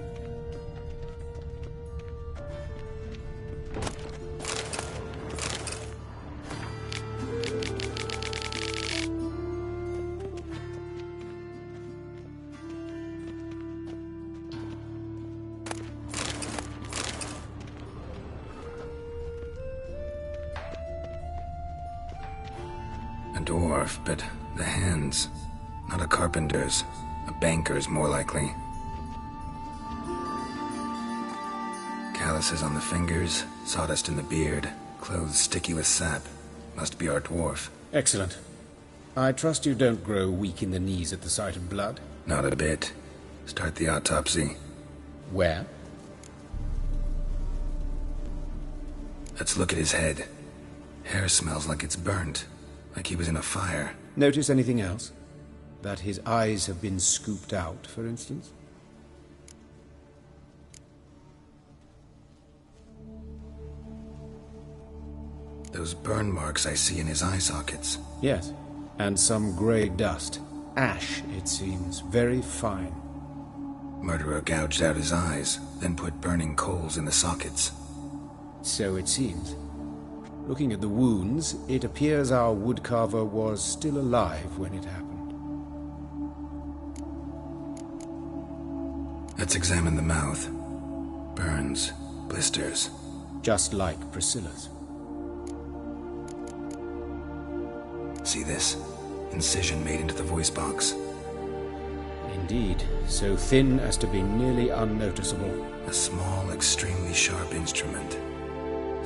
Speaker 2: A dwarf, but the hands. Not a carpenter's. A banker's, more likely. Calluses on the fingers, sawdust in the beard, clothes sticky with sap. Must be our dwarf.
Speaker 21: Excellent. I trust you don't grow weak in the knees at the sight of blood?
Speaker 2: Not a bit. Start the autopsy.
Speaker 21: Where?
Speaker 2: Let's look at his head. Hair smells like it's burnt. Like he was in a fire.
Speaker 21: Notice anything else? That his eyes have been scooped out, for instance?
Speaker 2: Those burn marks I see in his eye sockets.
Speaker 21: Yes, and some grey dust. Ash, it seems. Very fine.
Speaker 2: Murderer gouged out his eyes, then put burning coals in the sockets.
Speaker 21: So it seems. Looking at the wounds, it appears our woodcarver was still alive when it happened.
Speaker 2: Let's examine the mouth. Burns, blisters.
Speaker 21: Just like Priscilla's.
Speaker 2: See this? Incision made into the voice box.
Speaker 21: Indeed, so thin as to be nearly unnoticeable.
Speaker 2: A small, extremely sharp instrument.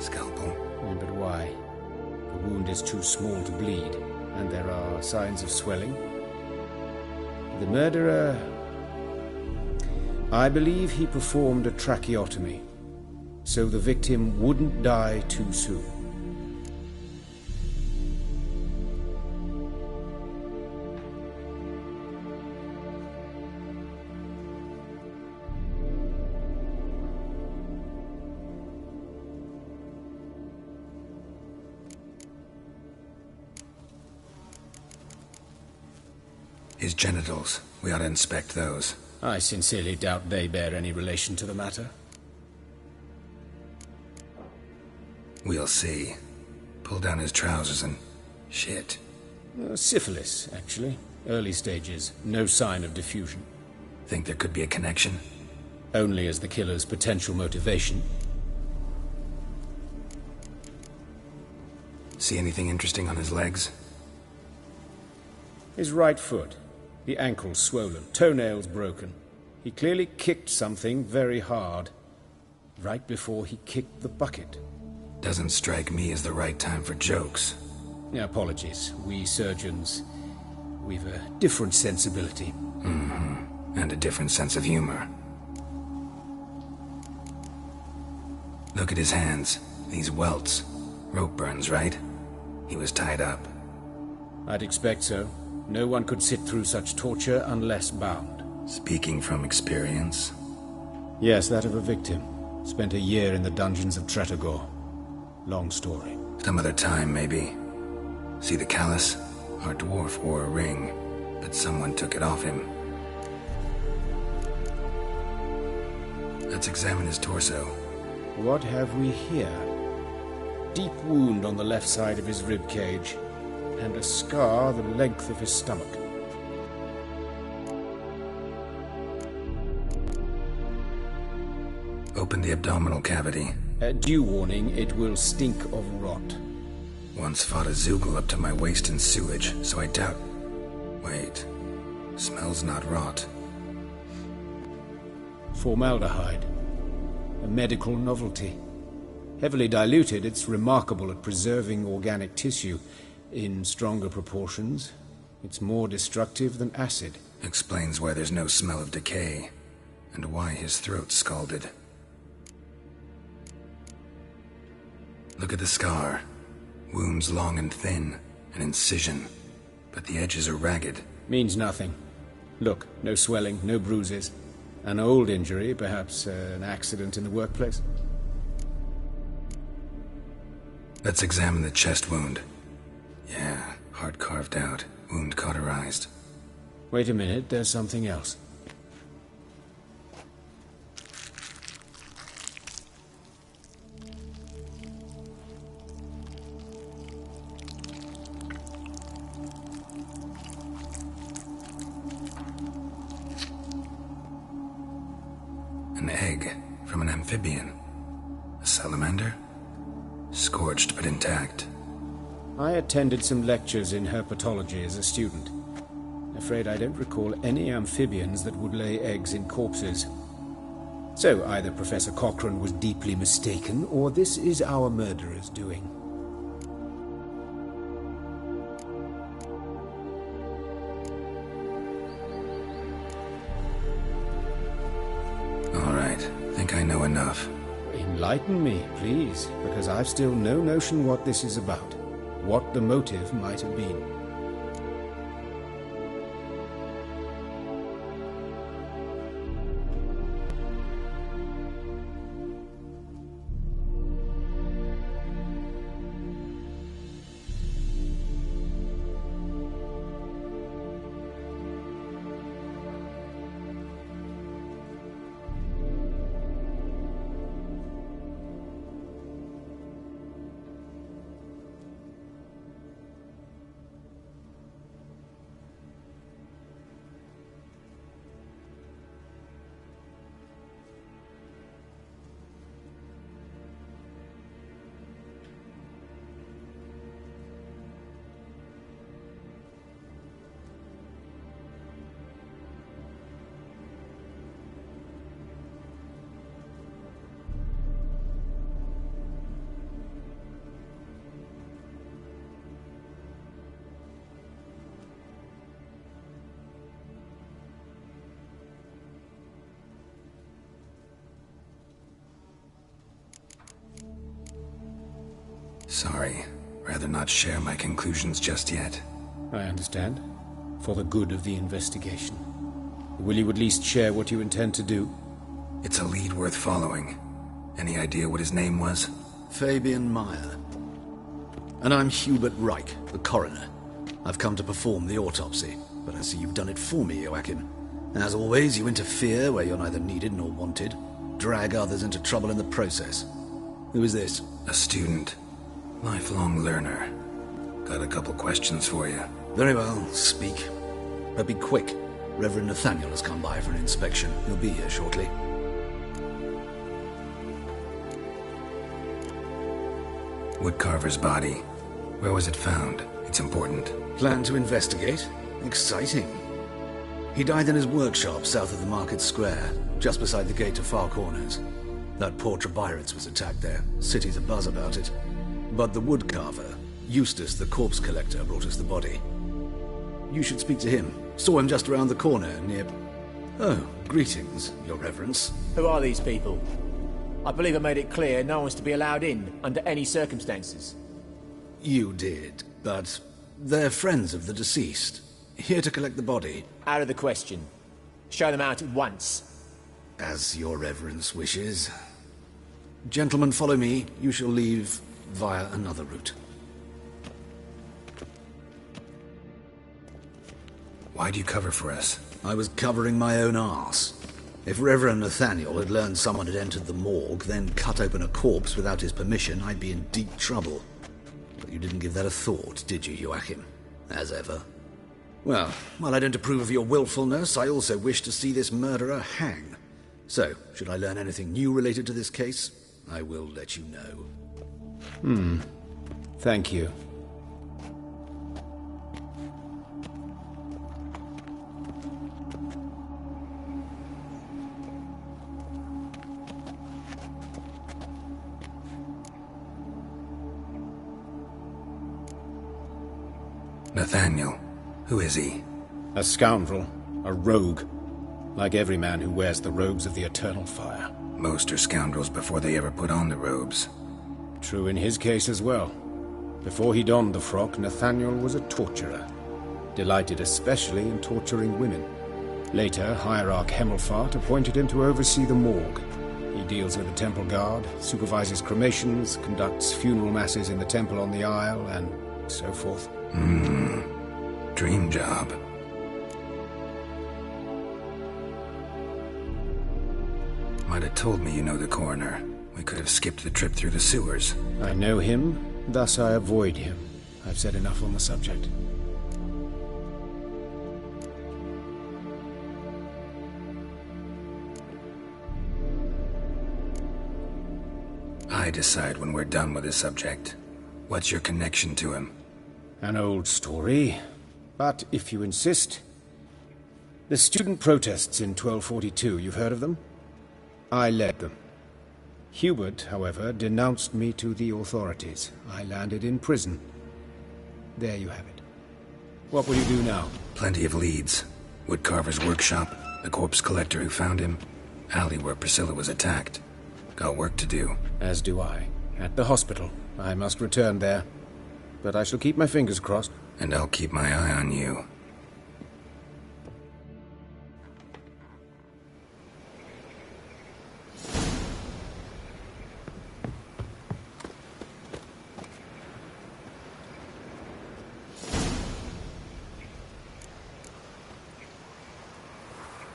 Speaker 2: Scalpel.
Speaker 21: But why? The wound is too small to bleed, and there are signs of swelling. The murderer... I believe he performed a tracheotomy, so the victim wouldn't die too soon.
Speaker 2: His genitals. We ought to inspect those.
Speaker 21: I sincerely doubt they bear any relation to the matter.
Speaker 2: We'll see. Pull down his trousers and... shit.
Speaker 21: Syphilis, actually. Early stages. No sign of diffusion.
Speaker 2: Think there could be a connection?
Speaker 21: Only as the killer's potential motivation.
Speaker 2: See anything interesting on his legs?
Speaker 21: His right foot. The ankle's swollen, toenails broken. He clearly kicked something very hard, right before he kicked the bucket.
Speaker 2: Doesn't strike me as the right time for jokes.
Speaker 21: Apologies. We surgeons, we've a different sensibility.
Speaker 2: Mm-hmm. And a different sense of humor. Look at his hands. These welts. Rope burns, right? He was tied up.
Speaker 21: I'd expect so. No one could sit through such torture unless bound.
Speaker 2: Speaking from experience?
Speaker 21: Yes, that of a victim. Spent a year in the dungeons of Tretogor. Long story.
Speaker 2: Some other time, maybe. See the callus? Our dwarf wore a ring, but someone took it off him. Let's examine his torso.
Speaker 21: What have we here? Deep wound on the left side of his rib cage, and a scar the length of his stomach.
Speaker 2: Open the abdominal cavity.
Speaker 21: Due warning, it will stink of rot.
Speaker 2: Once fought a Zoogle up to my waist in sewage, so I doubt... Wait. Smells not rot.
Speaker 21: Formaldehyde. A medical novelty. Heavily diluted, it's remarkable at preserving organic tissue. In stronger proportions, it's more destructive than acid.
Speaker 2: Explains why there's no smell of decay, and why his throat's scalded. Look at the scar. Wounds long and thin, an incision, but the edges are ragged.
Speaker 21: Means nothing. Look, no swelling, no bruises. An old injury, perhaps an accident in the workplace.
Speaker 2: Let's examine the chest wound. Yeah, heart carved out, wound cauterized.
Speaker 21: Wait a minute, there's something else.
Speaker 2: An egg from an amphibian. A salamander? Scorched but intact.
Speaker 21: I attended some lectures in herpetology as a student. Afraid I don't recall any amphibians that would lay eggs in corpses. So either Professor Cochrane was deeply mistaken, or this is our murderer's doing.
Speaker 2: All right, think I know enough.
Speaker 21: Enlighten me, please, because I've still no notion what this is about. What the motive might have been.
Speaker 2: Sorry. Rather not share my conclusions just yet.
Speaker 21: I understand. For the good of the investigation. Will you at least share what you intend to do?
Speaker 2: It's a lead worth following. Any idea what his name was?
Speaker 13: Fabian Meyer. And I'm Hubert Reich, the coroner. I've come to perform the autopsy, but I see you've done it for me, Joachim. As always, you interfere where you're neither needed nor wanted. Drag others into trouble in the process. Who is this?
Speaker 2: A student. Lifelong learner. Got a couple questions for you.
Speaker 13: Very well, speak. But be quick. Reverend Nathaniel has come by for an inspection. He'll be here shortly.
Speaker 2: Woodcarver's body. Where was it found? It's important.
Speaker 13: Plan to investigate? Exciting. He died in his workshop south of the market square, just beside the gate to Far Corners. That poor Trebirates was attacked there. City's abuzz about it. But the woodcarver, Eustace the corpse collector, brought us the body. You should speak to him. Saw him just around the corner near... Oh, greetings, Your Reverence.
Speaker 22: Who are these people? I believe I made it clear no one's to be allowed in, under any circumstances.
Speaker 13: You did, but they're friends of the deceased. Here to collect the body.
Speaker 22: Out of the question. Show them out at once.
Speaker 13: As Your Reverence wishes. Gentlemen, follow me. You shall leave via another route.
Speaker 2: Why'd you cover for us?
Speaker 13: I was covering my own arse. If Reverend Nathaniel had learned someone had entered the morgue, then cut open a corpse without his permission, I'd be in deep trouble. But you didn't give that a thought, did you, Joachim? As ever. Well, while I don't approve of your willfulness, I also wish to see this murderer hang. So, should I learn anything new related to this case, I will let you know.
Speaker 21: Thank you.
Speaker 2: Nathaniel. Who is he?
Speaker 21: A scoundrel. A rogue. Like every man who wears the robes of the Eternal Fire.
Speaker 2: Most are scoundrels before they ever put on the robes.
Speaker 21: True in his case as well. Before he donned the frock, Nathaniel was a torturer. Delighted especially in torturing women. Later, Hierarch Hemmelfart appointed him to oversee the morgue. He deals with the temple guard, supervises cremations, conducts funeral masses in the temple on the Isle, and so forth.
Speaker 2: Dream job. Might have told me you know the coroner. We could have skipped the trip through the sewers.
Speaker 21: I know him, thus I avoid him. I've said enough on the subject.
Speaker 2: I decide when we're done with this subject. What's your connection to him?
Speaker 21: An old story, but if you insist... The student protests in 1242, you've heard of them? I led them. Hubert, however, denounced me to the authorities. I landed in prison. There you have it. What will you do now?
Speaker 2: Plenty of leads. Woodcarver's workshop, the corpse collector who found him, alley where Priscilla was attacked. Got work to do.
Speaker 21: As do I. At the hospital. I must return there. But I shall keep my fingers crossed.
Speaker 2: And I'll keep my eye on you.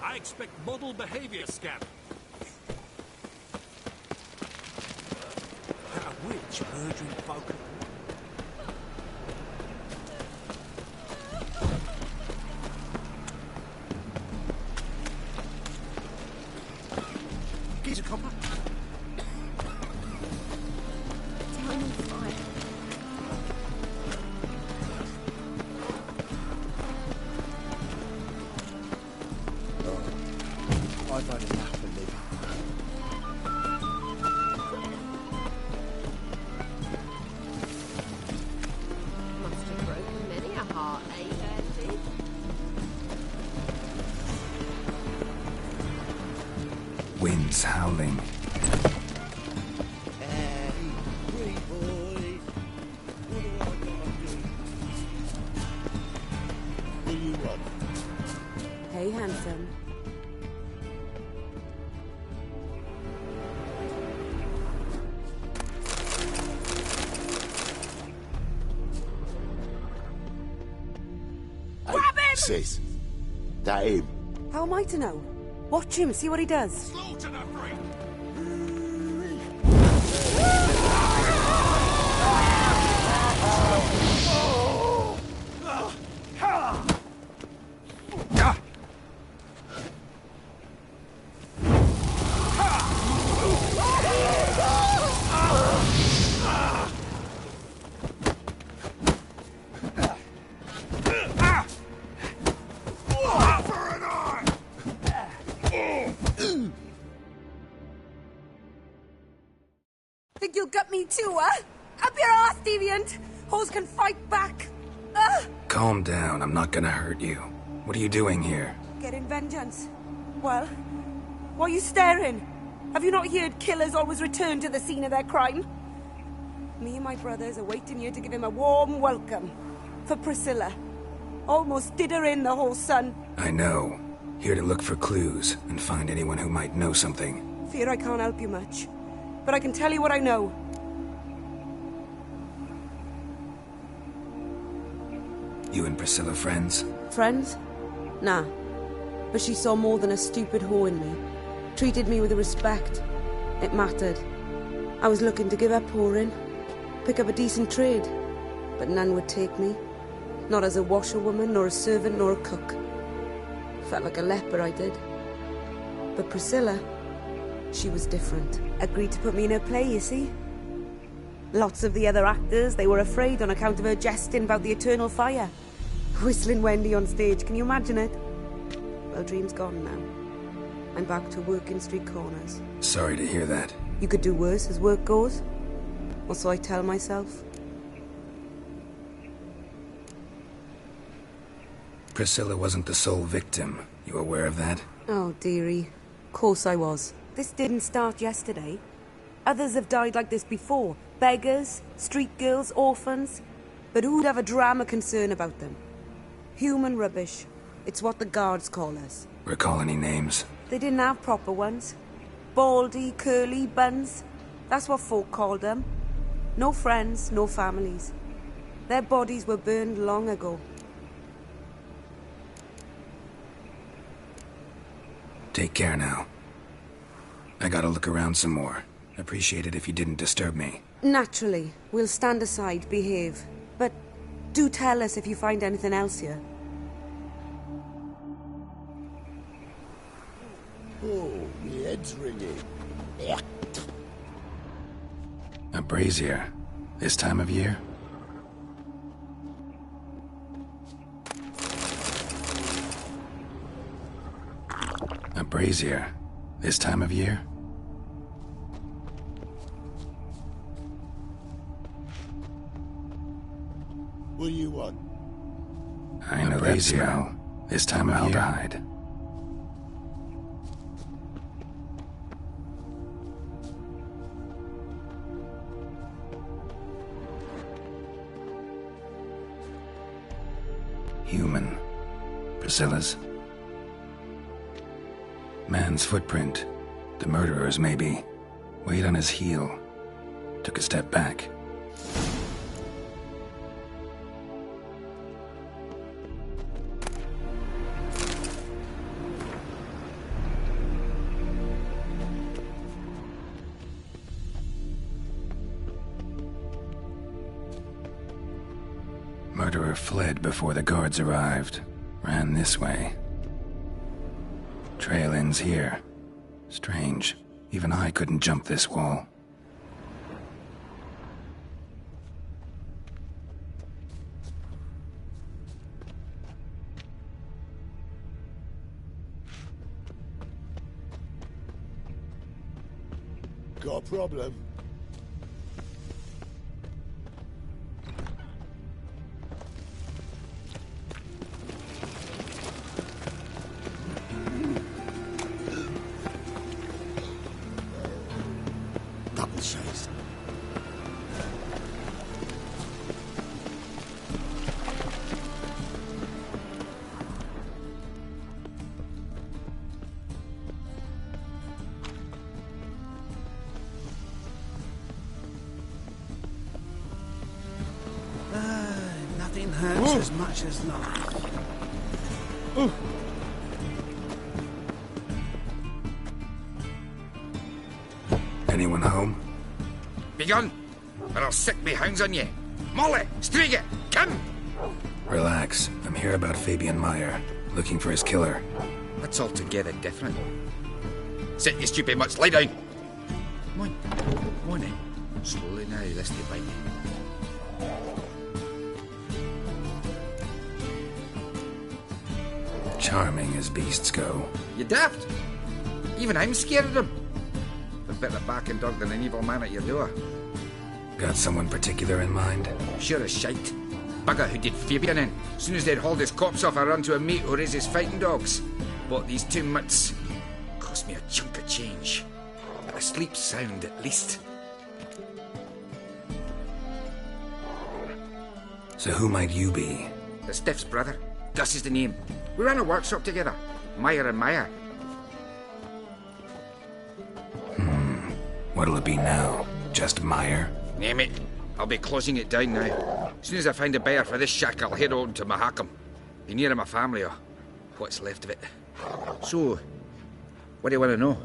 Speaker 5: I expect model behavior, Scab. A witch murdering folk.
Speaker 1: He's a copper.
Speaker 15: Tiny fire.
Speaker 20: I've had enough of living.
Speaker 23: Must have broken many a heart, eh, Andy?
Speaker 2: Wind's howling.
Speaker 8: Hey, pretty boy,
Speaker 7: Sis, that him?
Speaker 4: How am I to know? Watch him, see what he does.
Speaker 18: Slaughter the freak!
Speaker 4: Think you'll get me too, huh? Up your ass, deviant! Hoes can fight back!
Speaker 2: Calm down, I'm not gonna hurt you. What are you doing here?
Speaker 4: Getting vengeance. Well, why are you staring? Have you not heard killers always return to the scene of their crime? Me and my brothers are waiting here to give him a warm welcome. For Priscilla. Almost did her in, the whole son.
Speaker 2: I know. Here to look for clues and find anyone who might know something.
Speaker 4: Fear I can't help you much. But I can tell you what I know.
Speaker 2: You and Priscilla friends?
Speaker 4: Friends? Nah. But she saw more than a stupid whore in me. Treated me with respect. It mattered. I was looking to give up whoring. Pick up a decent trade. But none would take me. Not as a washerwoman, nor a servant, nor a cook. Felt like a leper, I did. But Priscilla... she was different. Agreed to put me in her play, you see? Lots of the other actors, they were afraid on account of her jesting about the eternal fire. Whistling Wendy on stage, can you imagine it? Well, dream's gone now. I'm back to working street corners.
Speaker 2: Sorry to hear that.
Speaker 4: You could do worse as work goes. Or so I tell myself.
Speaker 2: Priscilla wasn't the sole victim. You aware of that?
Speaker 4: Oh, dearie. Course I was. This didn't start yesterday. Others have died like this before. Beggars, street girls, orphans. But who'd have a drama concern about them? Human rubbish. It's what the guards call us.
Speaker 2: Recall any names?
Speaker 4: They didn't have proper ones. Baldy, curly, buns. That's what folk called them. No friends, no families. Their bodies were burned long ago.
Speaker 2: Take care now. I gotta look around some more. Appreciate it if you didn't disturb me.
Speaker 4: Naturally. We'll stand aside, behave. But do tell us if you find anything else here.
Speaker 7: Oh, my head's ringing.
Speaker 2: A brazier. This time of year? A brazier. This time of year?
Speaker 7: What do you want?
Speaker 2: I know that smell. This time of year. Aldehyde. Human. Priscilla's. Man's footprint. The murderer's, maybe. Weight on his heel. Took a step back. Murderer fled before the guards arrived. Ran this way. Trail ends here. Strange. Even I couldn't jump this wall.
Speaker 7: Got a problem?
Speaker 1: Nothing hurts as much as life.
Speaker 2: Anyone home?
Speaker 18: Begone, or I'll sick me hounds on ye. Molly, Striga, come!
Speaker 2: Relax. I'm here about Fabian Meyer, looking for his killer.
Speaker 18: That's altogether different. Sit, you stupid mutts, lie down. Come on, come on then. Slowly now, lest you bite me.
Speaker 2: Charming as beasts go.
Speaker 18: You daft? Even I'm scared of them. A better barking dog than an evil man at your door.
Speaker 2: Got someone particular in mind?
Speaker 18: Sure as shite. Bugger who did Fabian in. As soon as they'd hauled his corpse off, I run to a mate who raises fighting dogs. Bought these 2 mutts. Cost me a chunk of change. But I sleep sound at least.
Speaker 2: So who might you be?
Speaker 18: The Stiff's brother. Gus is the name. We ran a workshop together. Meyer and Meyer.
Speaker 2: What'll it be now? Just Meyer?
Speaker 18: Name it. I'll be closing it down now. As soon as I find a buyer for this shack, I'll head on to Mahakam. Be near my family, or what's left of it. So, what do you want to know?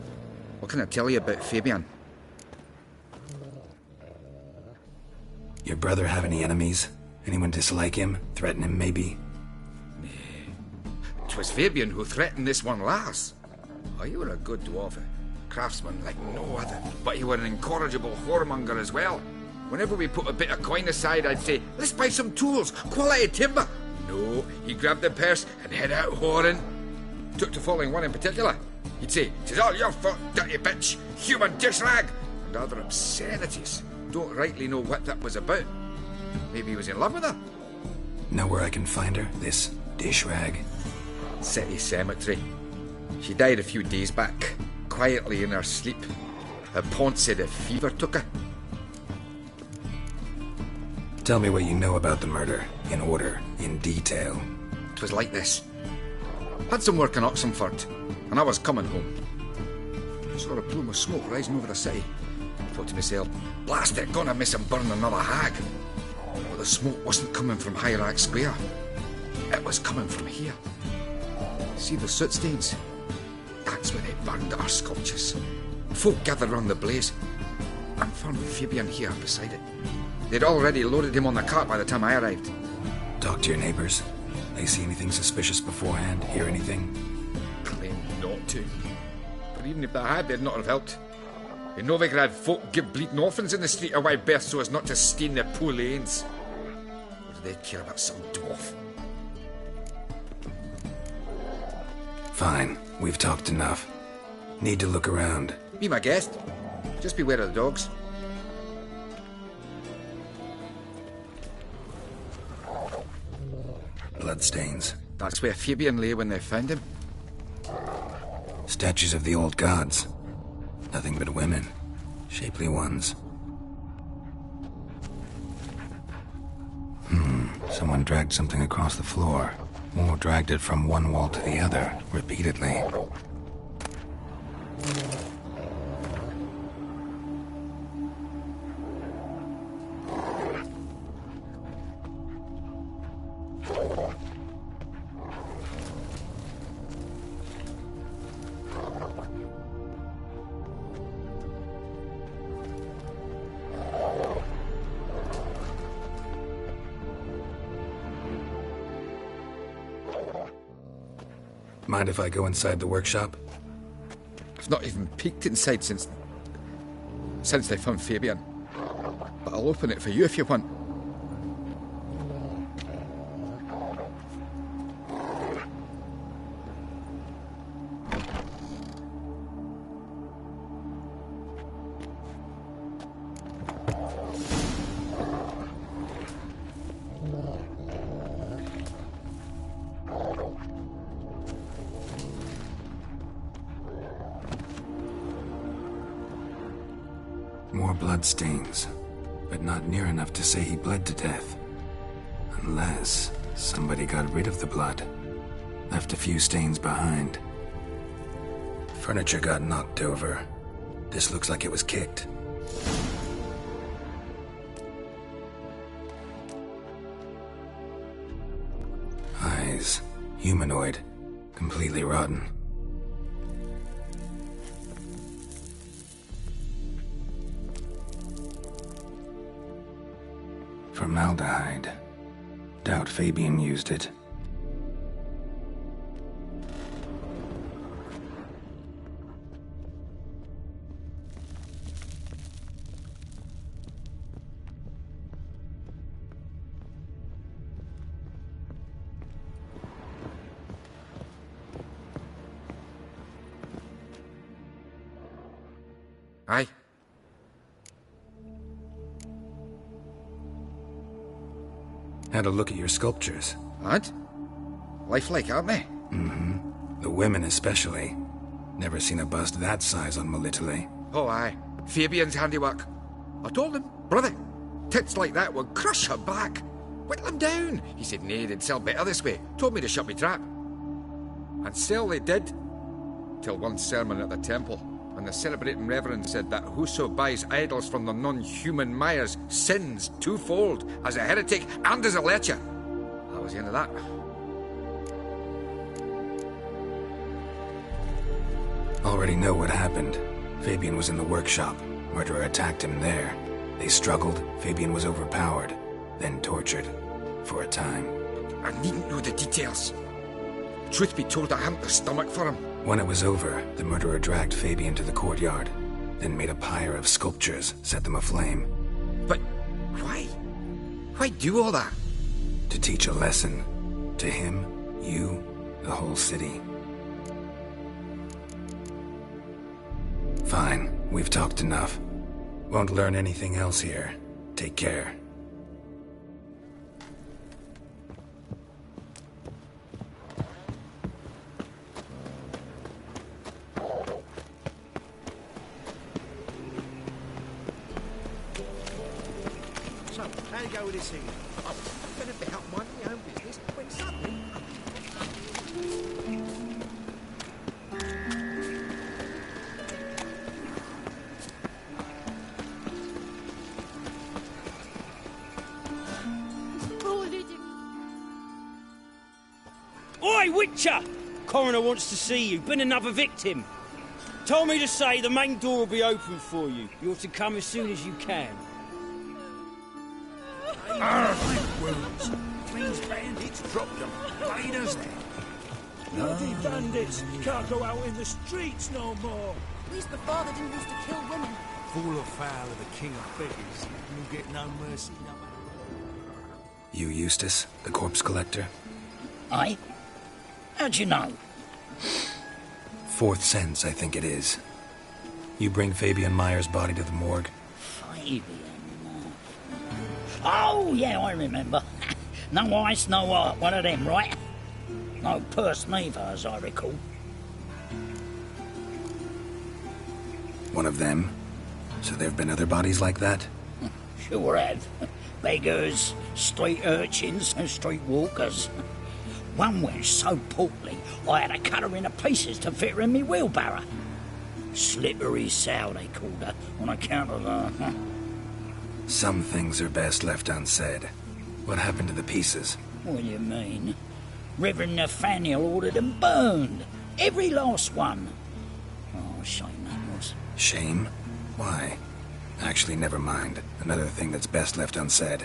Speaker 18: What can I tell you about Fabian?
Speaker 2: Your brother have any enemies? Anyone dislike him? Threaten him, maybe?
Speaker 18: 'Twas Fabian who threatened this one last. Oh, you were a good dwarf. Craftsman like no other. But you were an incorrigible whoremonger as well. Whenever we put a bit of coin aside, I'd say, let's buy some tools, quality timber. No, he grabbed the purse and head out whoring. Took to following one in particular. He'd say, "'Tis all your fault, dirty bitch, human dish rag," and other obscenities. Don't rightly know what that was about. Maybe he was in love with her.
Speaker 2: Know where I can find her, this dish rag?
Speaker 18: City Cemetery. She died a few days back, quietly in her sleep. Her pont said a fever took her.
Speaker 2: Tell me what you know about the murder, in order, in detail.
Speaker 18: 'Twas like this. Had some work in Oxenford, and I was coming home. Saw a plume of smoke rising over the city. Thought to myself, blast it, gonna miss and burn another hag. But the smoke wasn't coming from Hierarch Square. It was coming from here. See the soot stains? That's where they burned our sculptures. Folk gathered round the blaze, and found Fabian here beside it. They'd already loaded him on the cart by the time I arrived.
Speaker 2: Talk to your neighbors. They see anything suspicious beforehand? Hear anything?
Speaker 18: Claimed not to. But even if they had, they'd not have helped. In Novigrad, folk give bleeding orphans in the street a wide berth so as not to stain their poor lanes. What do they care about some dwarf?
Speaker 2: Fine. We've talked enough. Need to look around.
Speaker 18: Be my guest. Just beware of the dogs.
Speaker 2: Bloodstains.
Speaker 18: That's where Fabian lay when they found him.
Speaker 2: Statues of the old gods. Nothing but women. Shapely ones. Someone dragged something across the floor. Or dragged it from one wall to the other, repeatedly. Mind if I go inside the workshop?
Speaker 18: I've not even peeked inside since they found Fabian. But I'll open it for you if you want.
Speaker 2: More bloodstains, but not near enough to say he bled to death. Unless somebody got rid of the blood. Left a few stains behind. Furniture got knocked over. This looks like it was kicked. Eyes. Humanoid. Completely rotten. Formaldehyde. Doubt Fabian used it.
Speaker 18: Aye.
Speaker 2: Had a look at your sculptures.
Speaker 18: What? Lifelike, aren't they?
Speaker 2: Mm-hmm. The women especially. Never seen a bust that size on Melitele.
Speaker 18: Oh, aye. Fabian's handiwork. I told him, brother, tits like that would crush her back. Whittle him down. He said, nay, they'd sell better this way. Told me to shut me trap. And sell they did. Till one sermon at the temple, when the celebrating reverend said that whoso buys idols from the non-human Myers sins twofold, as a heretic and as a lecher. That was the end of that.
Speaker 2: Already know what happened. Fabian was in the workshop. Murderer attacked him there. They struggled. Fabian was overpowered, then tortured. For a time.
Speaker 18: I needn't know the details. Truth be told, I hadn't the stomach for him.
Speaker 2: When it was over, the murderer dragged Fabian to the courtyard, then made a pyre of sculptures, set them aflame.
Speaker 18: But why? Why do all that?
Speaker 2: To teach a lesson. To him, you, the whole city. Fine, we've talked enough. Won't learn anything else here. Take care.
Speaker 20: So, how do you go with this thing? I've been a bit up minding my own business when suddenly...
Speaker 8: Oi, Witcher! Coroner wants to see you. Been another victim. Told me to say the main door will be open for you. You're to come as soon as you can.
Speaker 1: Wounds. Means bandits dropped them. Why does that?
Speaker 19: Bloody bandits can't go out in the streets no more.
Speaker 3: At least the father didn't used to kill women.
Speaker 12: Fall afoul of the king of beggars, you get no mercy, no matter.
Speaker 2: You Eustace, the corpse collector?
Speaker 14: Aye? How'd you know?
Speaker 2: Fourth sense, I think it is. You bring Fabian Myers' body to the morgue?
Speaker 14: Fabian? Oh, yeah, I remember. No eyes, no heart, one of them, right? No purse neither, as I recall.
Speaker 2: One of them? So there have been other bodies like that?
Speaker 14: Sure have. Beggars, street urchins, and street walkers. One went so portly, I had to cut her into pieces to fit her in me wheelbarrow. Slippery sow, they called her, on account of her.
Speaker 2: Some things are best left unsaid. What happened to the pieces?
Speaker 14: What do you mean? Reverend Nathaniel ordered them burned. Every last one. Oh, shame that was.
Speaker 2: Shame? Why? Actually, never mind. Another thing that's best left unsaid.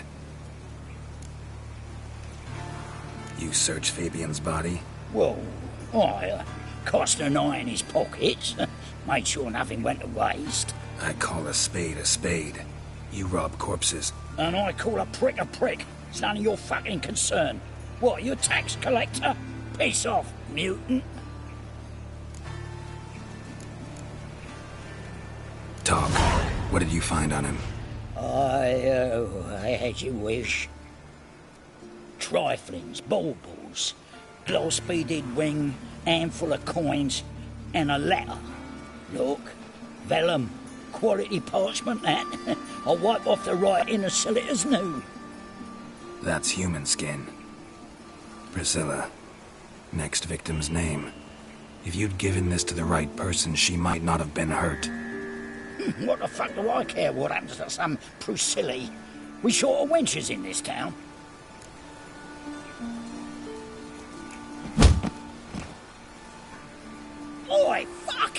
Speaker 2: You searched Fabian's body?
Speaker 14: Well, I cast an eye in his pockets. Made sure nothing went to waste.
Speaker 2: I call a spade a spade. You rob corpses.
Speaker 14: And I call a prick a prick. It's none of your fucking concern. What, you a tax collector? Piss off, mutant.
Speaker 2: Talk. What did you find on him?
Speaker 14: I had you wish. Triflings, baubles, gloss-beaded ring, handful of coins, and a letter. Look, vellum, quality parchment, that. I'll wipe off the writing and sell it as new.
Speaker 2: That's human skin. Priscilla. Next victim's name. If you'd given this to the right person, she might not have been hurt.
Speaker 14: What the fuck do I care what happens to some Priscilla? We short of wenches in this town.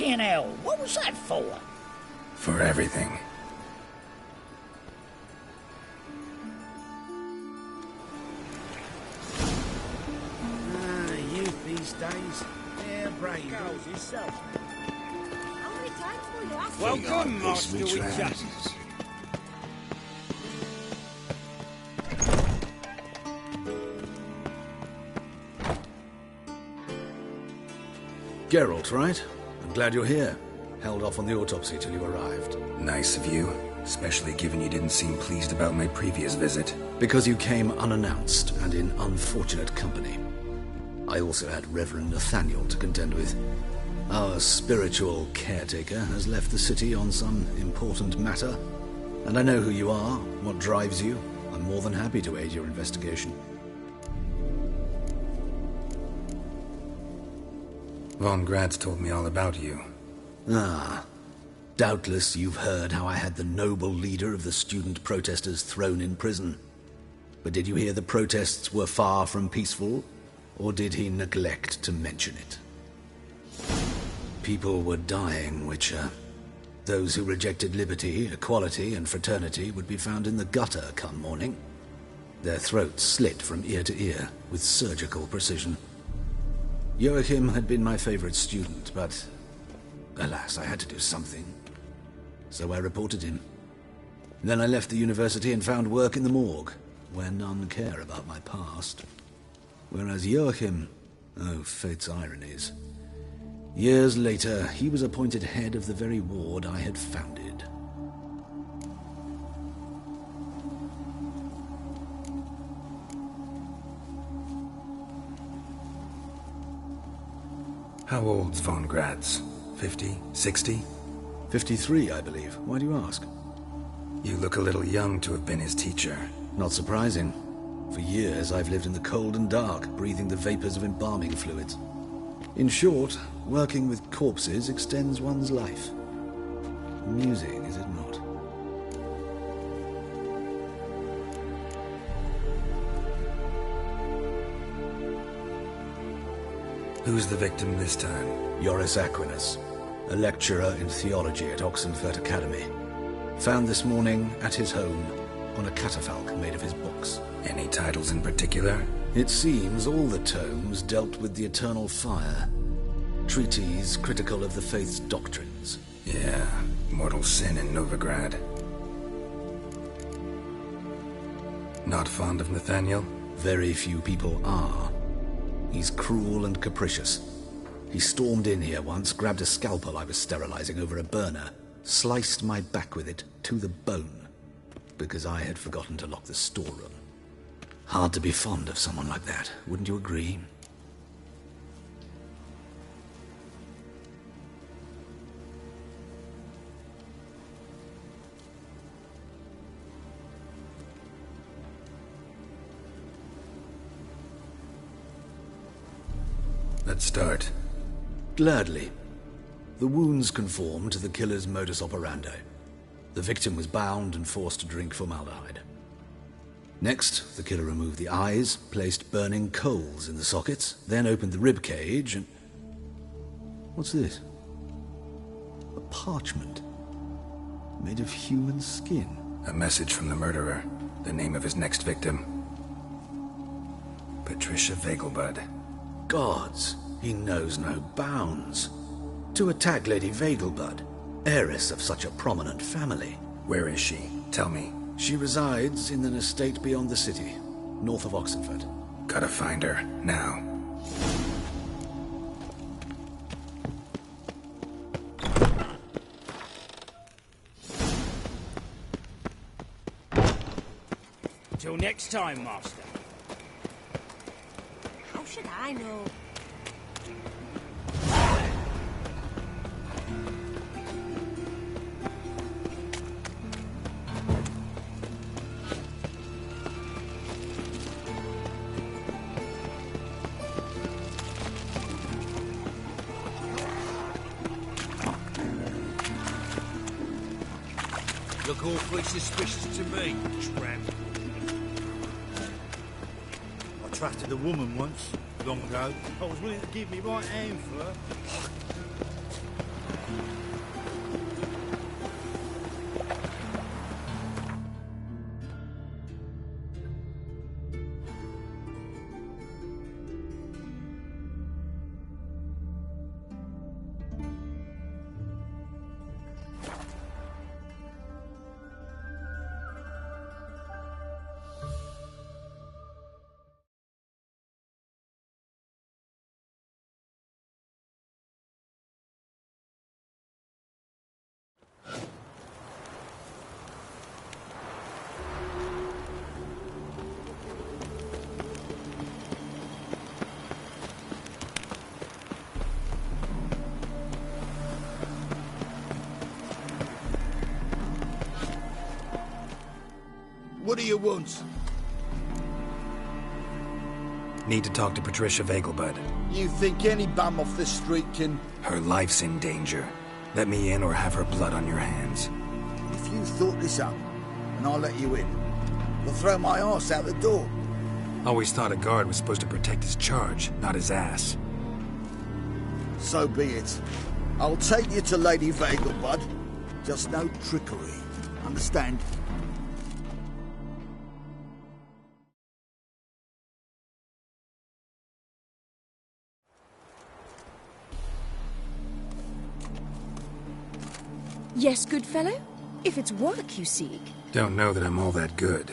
Speaker 14: Fucking hell, what was that for?
Speaker 2: For everything.
Speaker 12: Youth these days. Yeah, brave.
Speaker 8: Goes yourself.
Speaker 3: How many times will you ask?
Speaker 8: Welcome, Master
Speaker 12: me
Speaker 8: Witcher.
Speaker 12: trousers.
Speaker 13: Geralt, right? I'm glad you're here. Held off on the autopsy till you arrived.
Speaker 2: Nice of you, especially given you didn't seem pleased about my previous visit.
Speaker 13: Because you came unannounced and in unfortunate company. I also had Reverend Nathaniel to contend with. Our spiritual caretaker has left the city on some important matter, and I know who you are, what drives you. I'm more than happy to aid your investigation.
Speaker 2: Von Grad's told me all about you.
Speaker 13: Ah. Doubtless you've heard how I had the noble leader of the student protesters thrown in prison. But did you hear the protests were far from peaceful, or did he neglect to mention it? People were dying, Witcher. Those who rejected liberty, equality, and fraternity would be found in the gutter come morning. Their throats slit from ear to ear with surgical precision. Joachim had been my favorite student, but alas, I had to do something. So I reported him. Then I left the university and found work in the morgue, where none care about my past. Whereas Joachim, oh, fate's ironies. Years later, he was appointed head of the very ward I had founded.
Speaker 2: How old's Von Grad's? 50? 60?
Speaker 13: 53, I believe. Why do you ask?
Speaker 2: You look a little young to have been his teacher.
Speaker 13: Not surprising. For years, I've lived in the cold and dark, breathing the vapors of embalming fluids. In short, working with corpses extends one's life. Amusing, is it not?
Speaker 2: Who's the victim this time?
Speaker 13: Joris Aquinas, a lecturer in theology at Oxenfurt Academy. Found this morning at his home on a catafalque made of his books.
Speaker 2: Any titles in particular?
Speaker 13: It seems all the tomes dealt with the eternal fire. Treatises critical of the faith's doctrines.
Speaker 2: Yeah, mortal sin in Novigrad. Not fond of Nathaniel?
Speaker 13: Very few people are. He's cruel and capricious. He stormed in here once, grabbed a scalpel I was sterilizing over a burner, sliced my back with it to the bone, because I had forgotten to lock the storeroom. Hard to be fond of someone like that, wouldn't you agree?
Speaker 2: Let's start.
Speaker 13: Gladly. The wounds conform to the killer's modus operandi. The victim was bound and forced to drink formaldehyde. Next, the killer removed the eyes, placed burning coals in the sockets, then opened the rib cage and... What's this? A parchment. Made of human skin.
Speaker 2: A message from the murderer. The name of his next victim. Patricia Vegelbud.
Speaker 13: Gods, he knows no bounds. To attack Lady Vegelbud, heiress of such a prominent family.
Speaker 2: Where is she? Tell me.
Speaker 13: She resides in an estate beyond the city, north of Oxenfurt.
Speaker 2: Gotta find her, now.
Speaker 8: Till next time, Master.
Speaker 3: How should I know?
Speaker 12: Look awfully suspicious to me, tramp. I trusted a woman once, long ago. I was willing to give me right hand for her.
Speaker 20: What do you want?
Speaker 2: Need to talk to Patricia Vegelbud.
Speaker 20: You think any bum off the street can...
Speaker 2: Her life's in danger. Let me in or have her blood on your hands.
Speaker 20: If you thought this up, and I'll let you in, you'll throw my arse out the door.
Speaker 2: Always thought a guard was supposed to protect his charge, not his ass.
Speaker 20: So be it. I'll take you to Lady Vegelbud. Just no trickery. Understand?
Speaker 6: Yes, good fellow? If it's work you seek.
Speaker 2: Don't know that I'm all that good.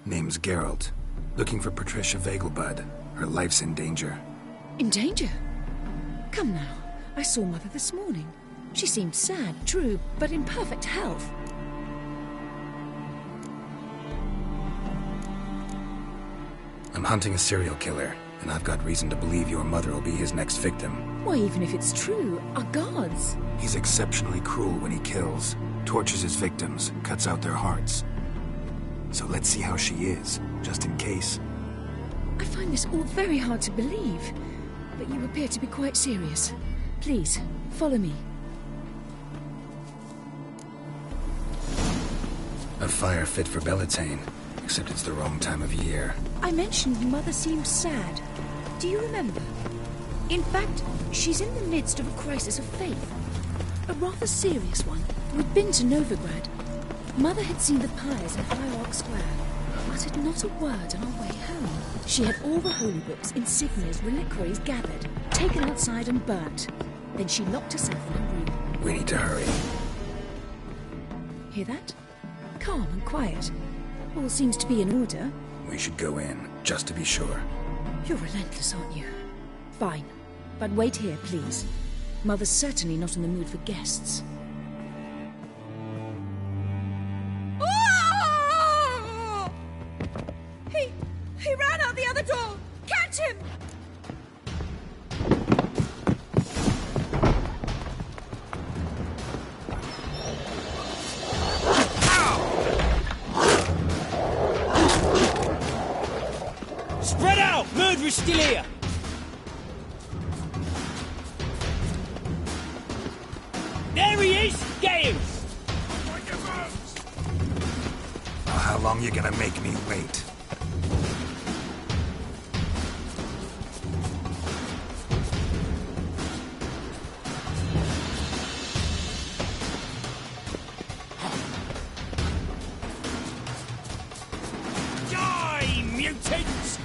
Speaker 2: Name's Geralt. Looking for Patricia Vegelbud. Her life's in danger.
Speaker 6: In danger? Come now. I saw Mother this morning. She seemed sad, true, but in perfect health.
Speaker 2: I'm hunting a serial killer, and I've got reason to believe your mother will be his next victim.
Speaker 6: Why, even if it's true, our gods.
Speaker 2: He's exceptionally cruel when he kills, tortures his victims, cuts out their hearts. So let's see how she is, just in case.
Speaker 6: I find this all very hard to believe, but you appear to be quite serious. Please, follow me.
Speaker 2: A fire fit for Bellatane, except it's the wrong time of year.
Speaker 6: I mentioned Mother seemed sad. Do you remember? In fact, she's in the midst of a crisis of faith. A rather serious one. We'd been to Novigrad. Mother had seen the pyres in Fireark Square, uttered not a word on our way home. She had all the holy books, insignias, reliquaries gathered, taken outside and burnt. Then she locked herself in her room.
Speaker 2: We need to hurry.
Speaker 6: Hear that? Calm and quiet. All seems to be in order.
Speaker 2: We should go in, just to be sure.
Speaker 6: You're relentless, aren't you? Fine. But wait here, please. Mother's certainly not in the mood for guests.
Speaker 3: He ran out the other door! Catch him!
Speaker 8: Spread out! Murderer's still here! There he is! Get him!
Speaker 2: How long you gonna make me wait?
Speaker 8: Die, mutants!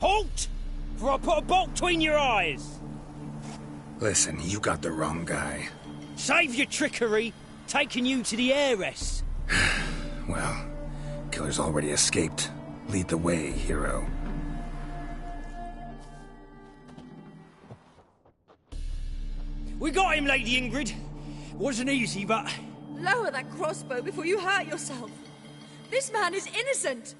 Speaker 8: Halt! For I put a bolt between your eyes!
Speaker 2: Listen, you got the wrong guy.
Speaker 8: Save your trickery! Taking you to the heiress!
Speaker 2: Well, killer's already escaped. Lead the way, hero.
Speaker 8: We got him, Lady Ingrid. Wasn't easy, but...
Speaker 3: Lower that crossbow before you hurt yourself. This man is innocent.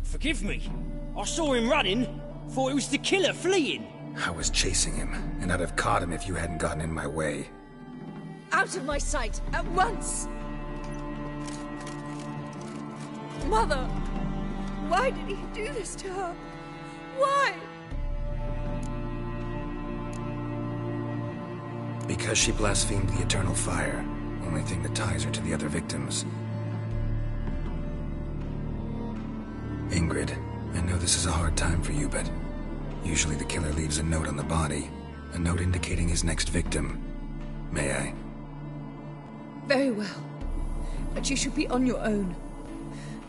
Speaker 8: Forgive me. I saw him running. Thought it was the killer fleeing.
Speaker 2: I was chasing him, and I'd have caught him if you hadn't gotten in my way.
Speaker 3: Out of my sight, at once! Mother! Why did he do this to her? Why?
Speaker 2: Because she blasphemed the eternal fire. Only thing that ties her to the other victims. Ingrid, I know this is a hard time for you, but usually the killer leaves a note on the body. A note indicating his next victim. May I?
Speaker 6: Very well. But you should be on your own.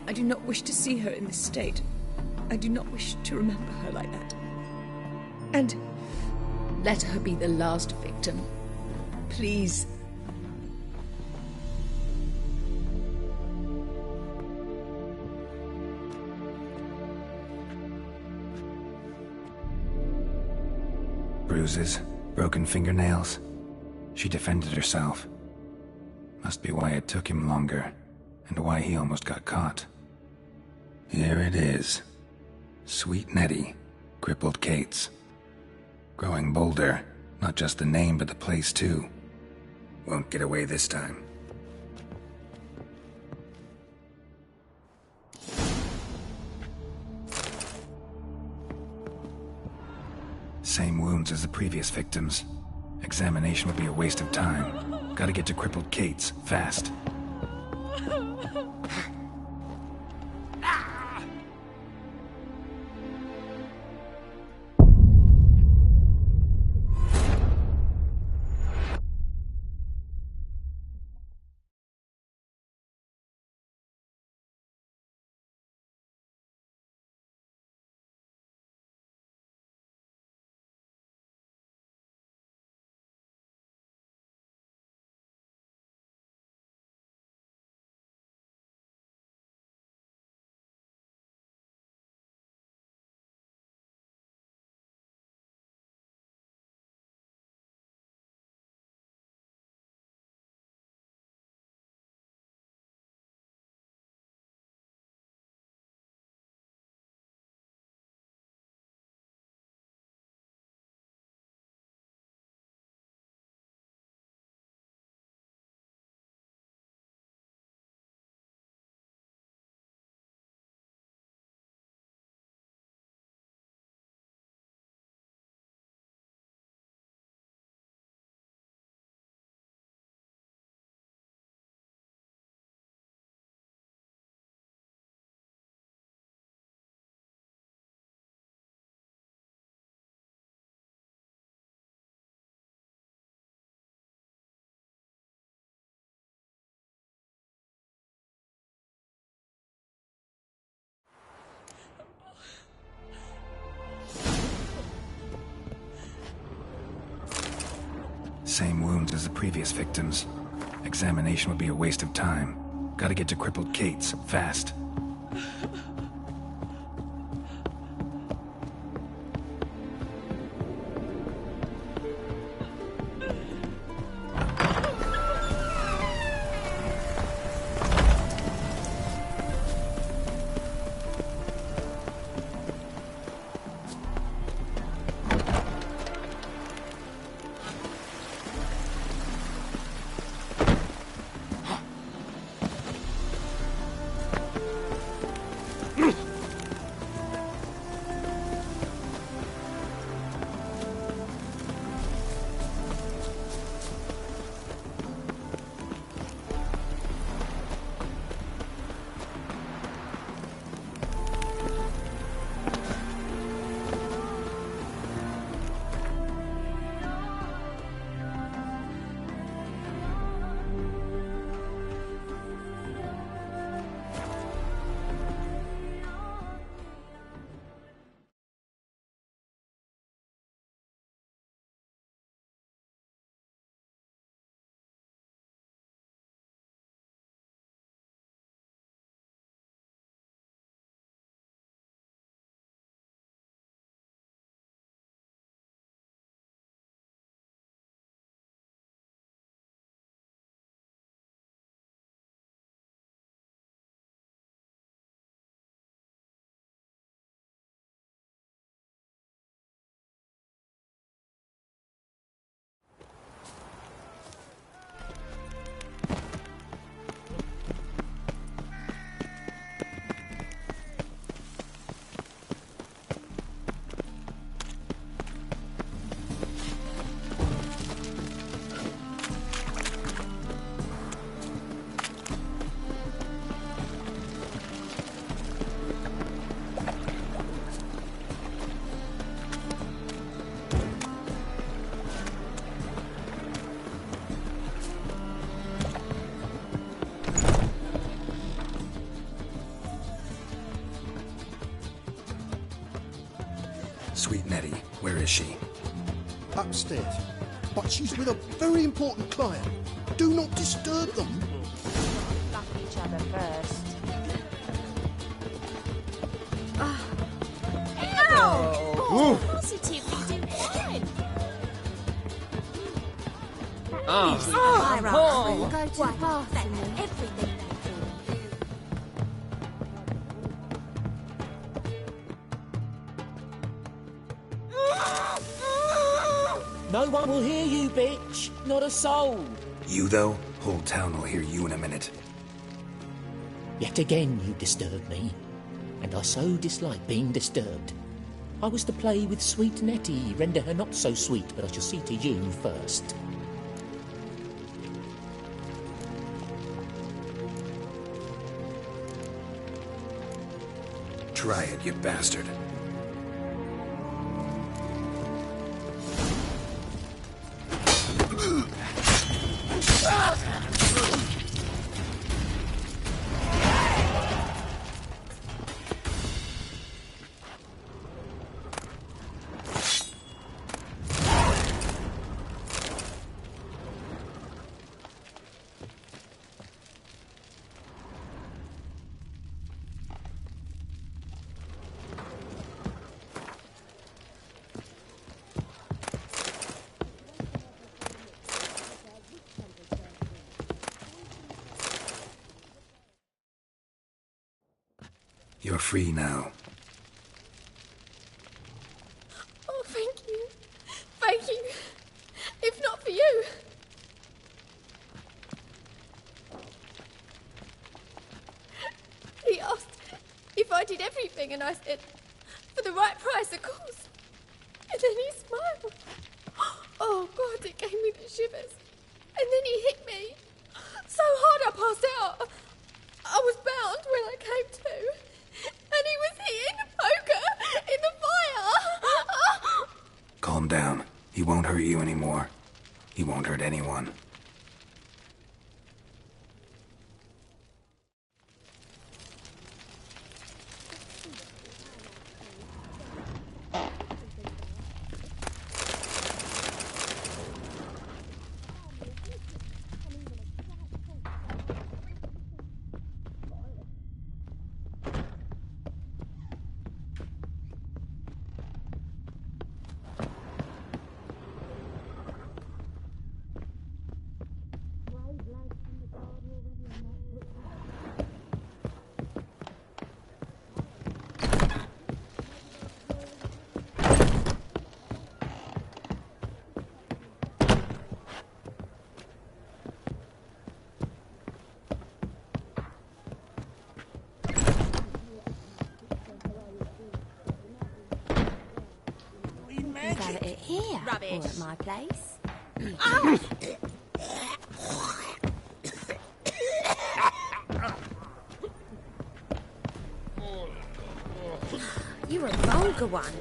Speaker 6: I do not wish to see her in this state. I do not wish to remember her like that. And let her be the last victim. Please.
Speaker 2: Bruises, broken fingernails. She defended herself. Must be why it took him longer, and why he almost got caught. Here it is. Sweet Nettie, Crippled Kate's. Growing bolder, not just the name but the place too. Won't get away this time. Same wounds as the previous victims. Examination would be a waste of time. Gotta get to Crippled Kate's, fast. Same wounds as the previous victims. Examination would be a waste of time. Gotta get to Crippled Kate's, fast. Sweet Nettie, where is she?
Speaker 20: Upstairs. But she's with a very important client. Do not disturb them.
Speaker 23: Love each other first.
Speaker 20: Oh.
Speaker 23: Positively different. That
Speaker 22: Oh.
Speaker 23: We'll go to the bathroom. Everything.
Speaker 11: No one will hear you, bitch. Not a soul.
Speaker 2: You, though? Whole town will hear you in a minute.
Speaker 11: Yet again you disturb me, and I so dislike being disturbed. I was to play with sweet Nettie, render her not so sweet, but I shall see to you first.
Speaker 2: Try it, you bastard. You're free now.
Speaker 3: Oh, thank you. Thank you. If not for you. He asked if I did everything, and I said, for the right price, of course. And then he smiled. Oh, God, it gave me the shivers. And then he hit me. So hard I passed out. I was bound when I came to. And he was hitting the poker in the fire.
Speaker 2: Calm down. He won't hurt you anymore. He won't hurt anyone.
Speaker 23: Is that it here?
Speaker 3: Rubbish.
Speaker 23: Or at my place?
Speaker 3: You're a vulgar one.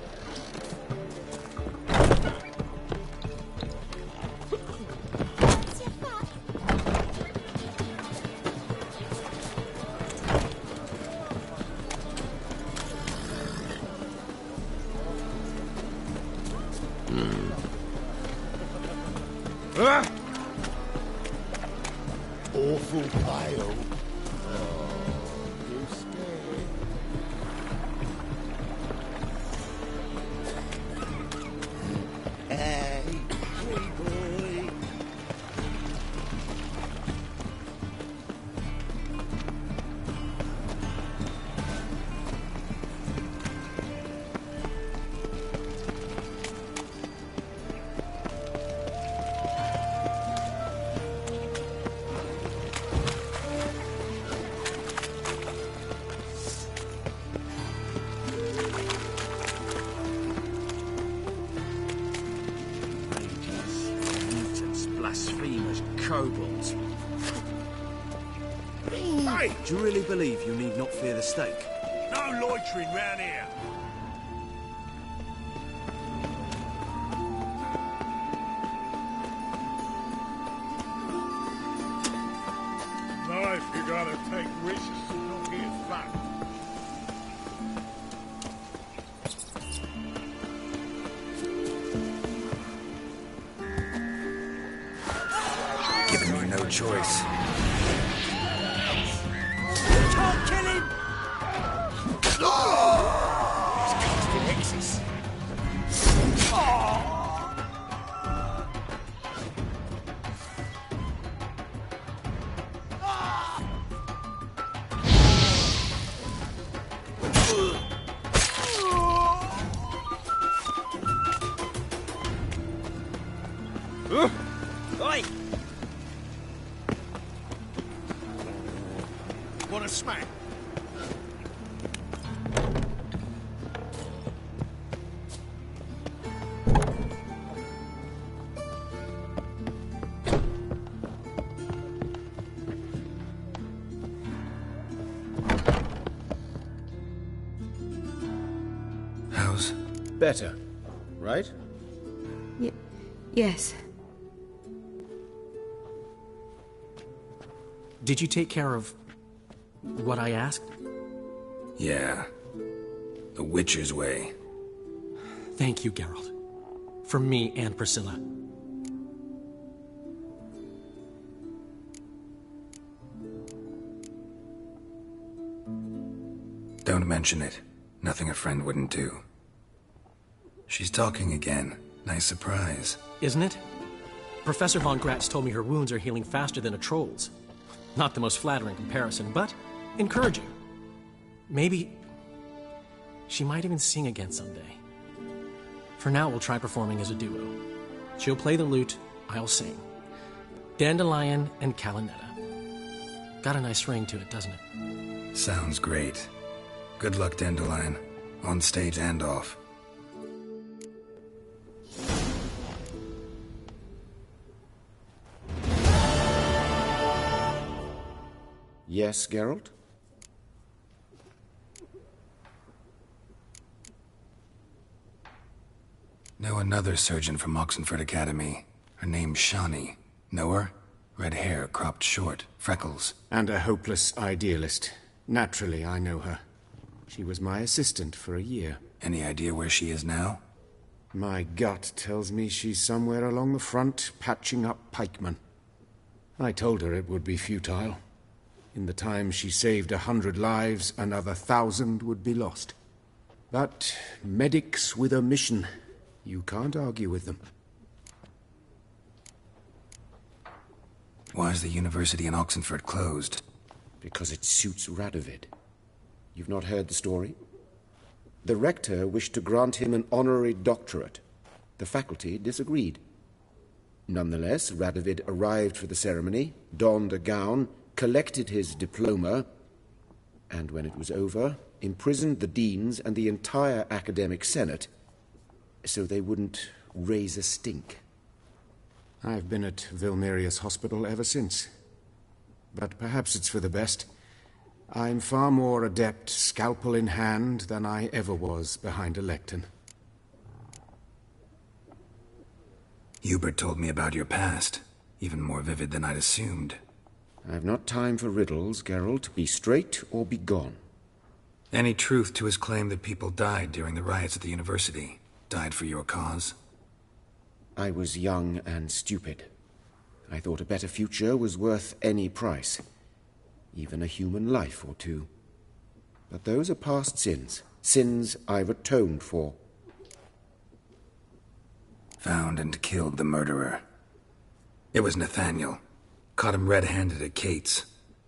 Speaker 7: Awful pale. Oh, you scared? Hey, pretty boy.
Speaker 21: Blasphemous kobolds. Hey! Do you really believe you need not fear the stake?
Speaker 19: No loitering round here. Life, you gotta take risks and not get fucked.
Speaker 2: Giving me no choice.
Speaker 19: Can't kill him!
Speaker 21: He's casting hexes.
Speaker 20: a smack.
Speaker 2: How's...
Speaker 22: Better, right?
Speaker 4: Yes.
Speaker 11: Did you take care of what I asked?
Speaker 2: Yeah. The Witcher's way.
Speaker 11: Thank you, Geralt. From me and Priscilla.
Speaker 2: Don't mention it. Nothing a friend wouldn't do. She's talking again. Nice surprise.
Speaker 11: Isn't it? Professor von Gratz told me her wounds are healing faster than a troll's. Not the most flattering comparison, but encouraging. Maybe she might even sing again someday. For now, we'll try performing as a duo. She'll play the lute, I'll sing. Dandelion and Calinetta. Got a nice ring to it, doesn't it?
Speaker 2: Sounds great. Good luck, Dandelion. On stage and off.
Speaker 21: Yes, Geralt?
Speaker 2: Know another surgeon from Oxenford Academy. Her name's Shani. Know her? Red hair, cropped short, freckles.
Speaker 21: And a hopeless idealist. Naturally, I know her. She was my assistant for a year.
Speaker 2: Any idea where she is now?
Speaker 21: My gut tells me she's somewhere along the front, patching up pikemen. I told her it would be futile. In the time she saved 100 lives, another 1,000 would be lost. But medics with a mission, you can't argue with them.
Speaker 2: Why is the university in Oxenford closed?
Speaker 21: Because it suits Radovid. You've not heard the story? The rector wished to grant him an honorary doctorate. The faculty disagreed. Nonetheless, Radovid arrived for the ceremony, donned a gown, collected his diploma, and when it was over, imprisoned the deans and the entire academic senate so they wouldn't raise a stink. I've been at Vilmerius Hospital ever since. But perhaps it's for the best. I'm far more adept, scalpel in hand, than I ever was behind a lectern.
Speaker 2: Hubert told me about your past, even more vivid than I'd assumed.
Speaker 21: I've not time for riddles, Geralt. Be straight or be gone.
Speaker 2: Any truth to his claim that people died during the riots at the university? Died for your cause?
Speaker 21: I was young and stupid. I thought a better future was worth any price. Even a human life or two. But those are past sins. Sins I've atoned for.
Speaker 2: Found and killed the murderer. It was Nathaniel. Caught him red-handed at Kate's.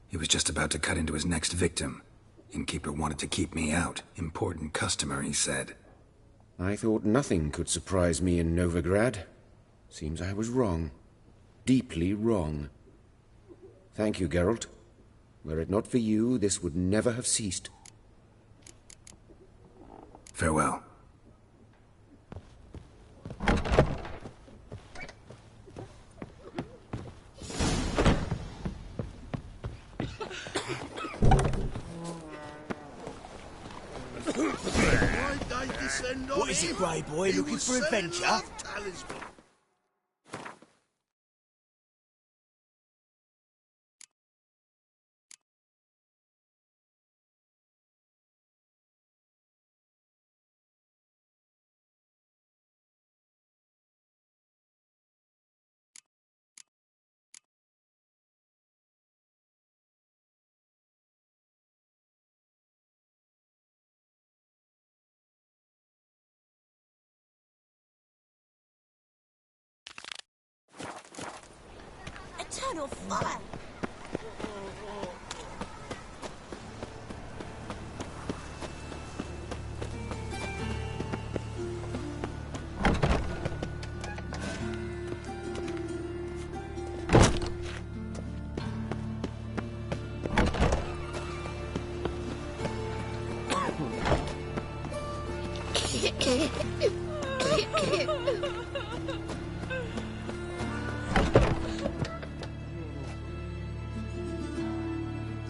Speaker 2: He was just about to cut into his next victim. Innkeeper wanted to keep me out. Important customer, he said.
Speaker 21: I thought nothing could surprise me in Novigrad. Seems I was wrong. Deeply wrong. Thank you, Geralt. Were it not for you, this would never have ceased.
Speaker 2: Farewell.
Speaker 12: What is it, Grey Boy? Looking for adventure?
Speaker 9: Eternal fire!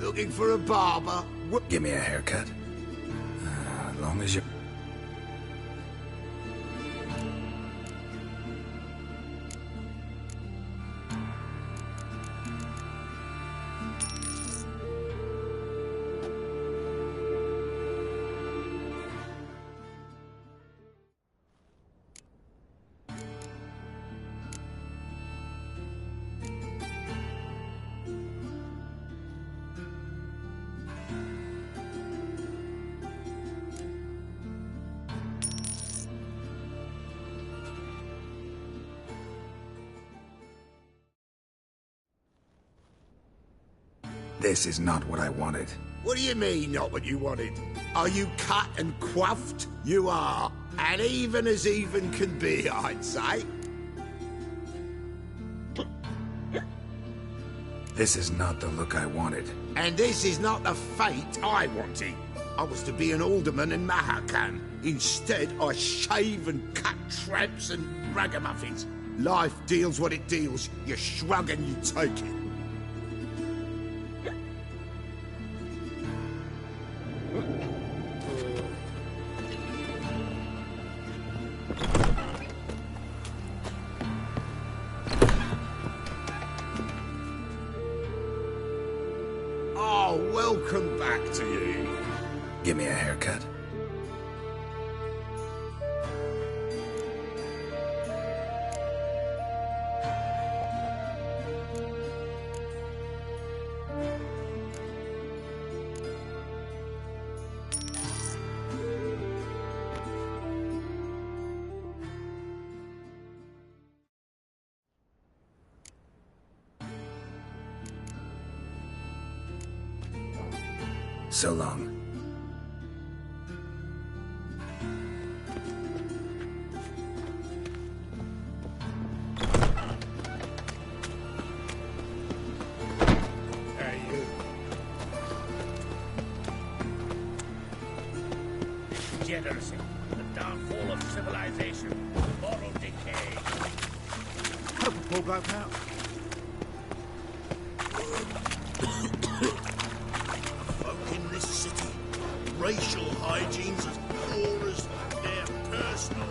Speaker 7: Looking for a barber?
Speaker 2: Give me a haircut. As long as you... This is not what I wanted.
Speaker 7: What do you mean, not what you wanted? Are you cut and coiffed? You are. And even as even can be, I'd say.
Speaker 2: This is not the look I wanted.
Speaker 7: And this is not the fate I wanted. I was to be an alderman in Mahakan. Instead, I shave and cut tramps and ragamuffins. Life deals what it deals. You shrug and you take it. Welcome back to you.
Speaker 2: Give me a haircut. So long.
Speaker 7: Hey, you.
Speaker 19: Degeneracy, the downfall of civilization, moral decay.
Speaker 12: Hope a poor bloke out.
Speaker 7: In this city, racial hygiene's as poor as their personal.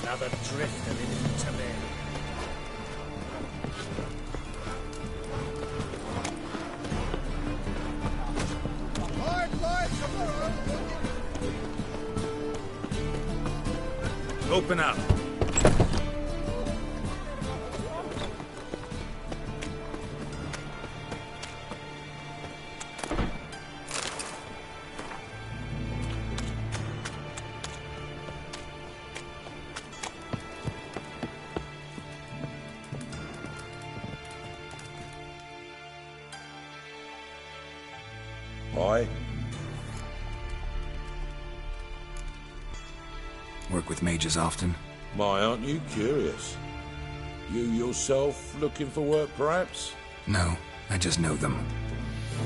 Speaker 19: Another drifter into Talir.
Speaker 12: Open up.
Speaker 7: Aye.
Speaker 2: Work with mages often?
Speaker 9: My, aren't you curious? You yourself looking for work, perhaps?
Speaker 2: No, I just know them.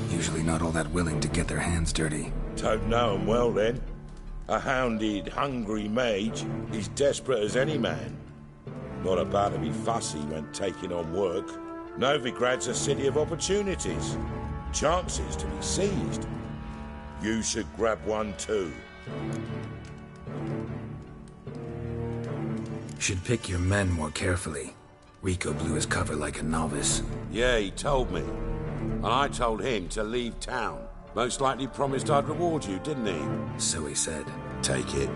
Speaker 2: Usually not all that willing to get their hands dirty.
Speaker 9: Don't know 'em well, then. A hounded, hungry mage is desperate as any man. Not about to be fussy when taking on work. Novigrad's a city of opportunities. Chances to be seized. You should grab one too.
Speaker 2: Should pick your men more carefully. Rico blew his cover like a novice.
Speaker 9: Yeah, he told me. And I told him to leave town. Most likely promised I'd reward you, didn't he?
Speaker 2: So he said.
Speaker 9: Take it.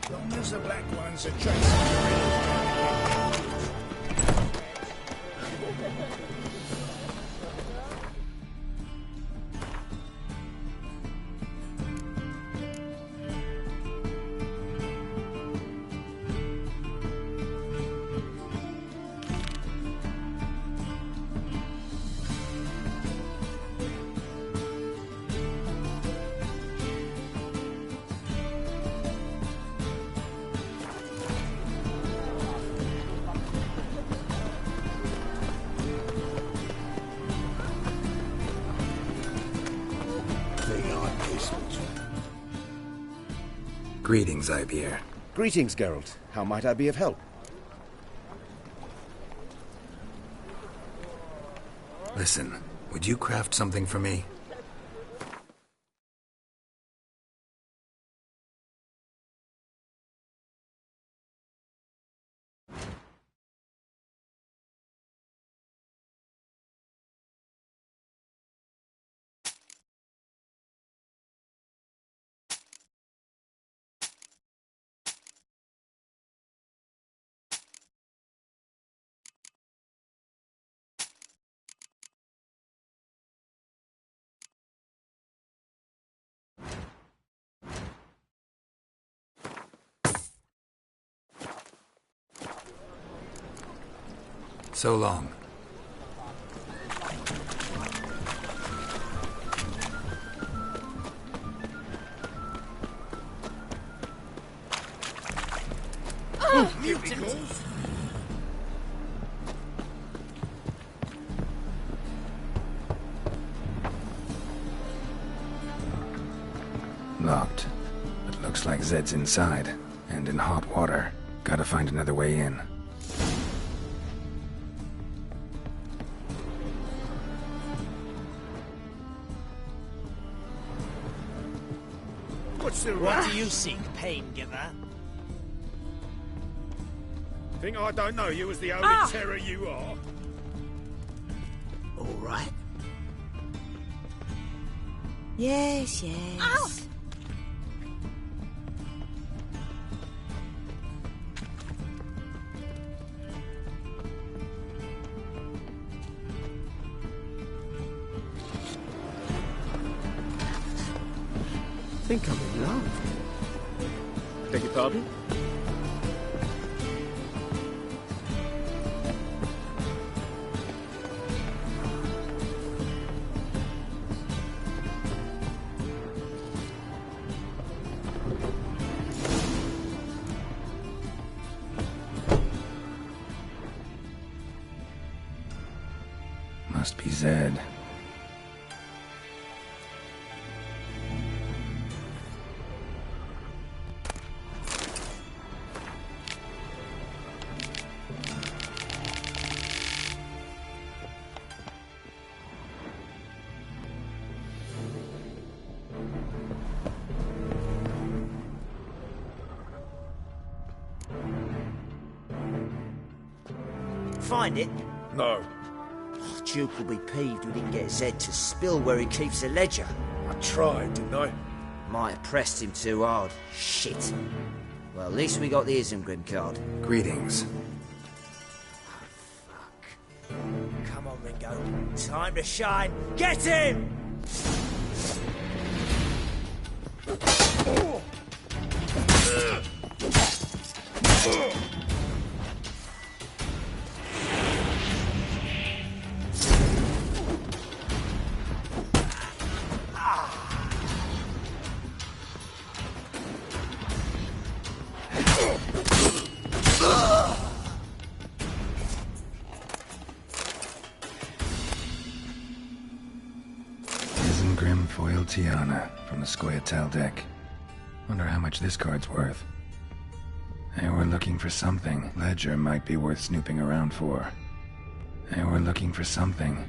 Speaker 12: Long as the black ones are chasing
Speaker 2: Greetings, Ivier.
Speaker 10: Greetings, Geralt. How might I be of help?
Speaker 2: Listen, would you craft something for me? So long.
Speaker 12: Oh, mutants!
Speaker 2: Locked. But looks like Zed's inside. And in hot water. Gotta find another way in.
Speaker 12: What do you seek, pain giver? Think I don't know you as the only terror you are?
Speaker 20: All right.
Speaker 4: Yes, yes.
Speaker 3: Ow!
Speaker 20: I think I'm in love.
Speaker 10: Beg your pardon?
Speaker 2: Must be Zed.
Speaker 5: Find it?
Speaker 9: No.
Speaker 5: Oh, Duke will be peeved we didn't get Zed to spill where he keeps the ledger.
Speaker 9: I tried, didn't I?
Speaker 5: Might have pressed him too hard. Shit. Well, at least we got the Isengrim card.
Speaker 2: Greetings.
Speaker 5: Come on, Ringo. Time to shine. Get him!
Speaker 2: Isengrim foil Tiana from the Scoia'tael deck. Wonder how much this card's worth. Hey, we're looking for something. Ledger might be worth snooping around for. Hey, we're looking for something.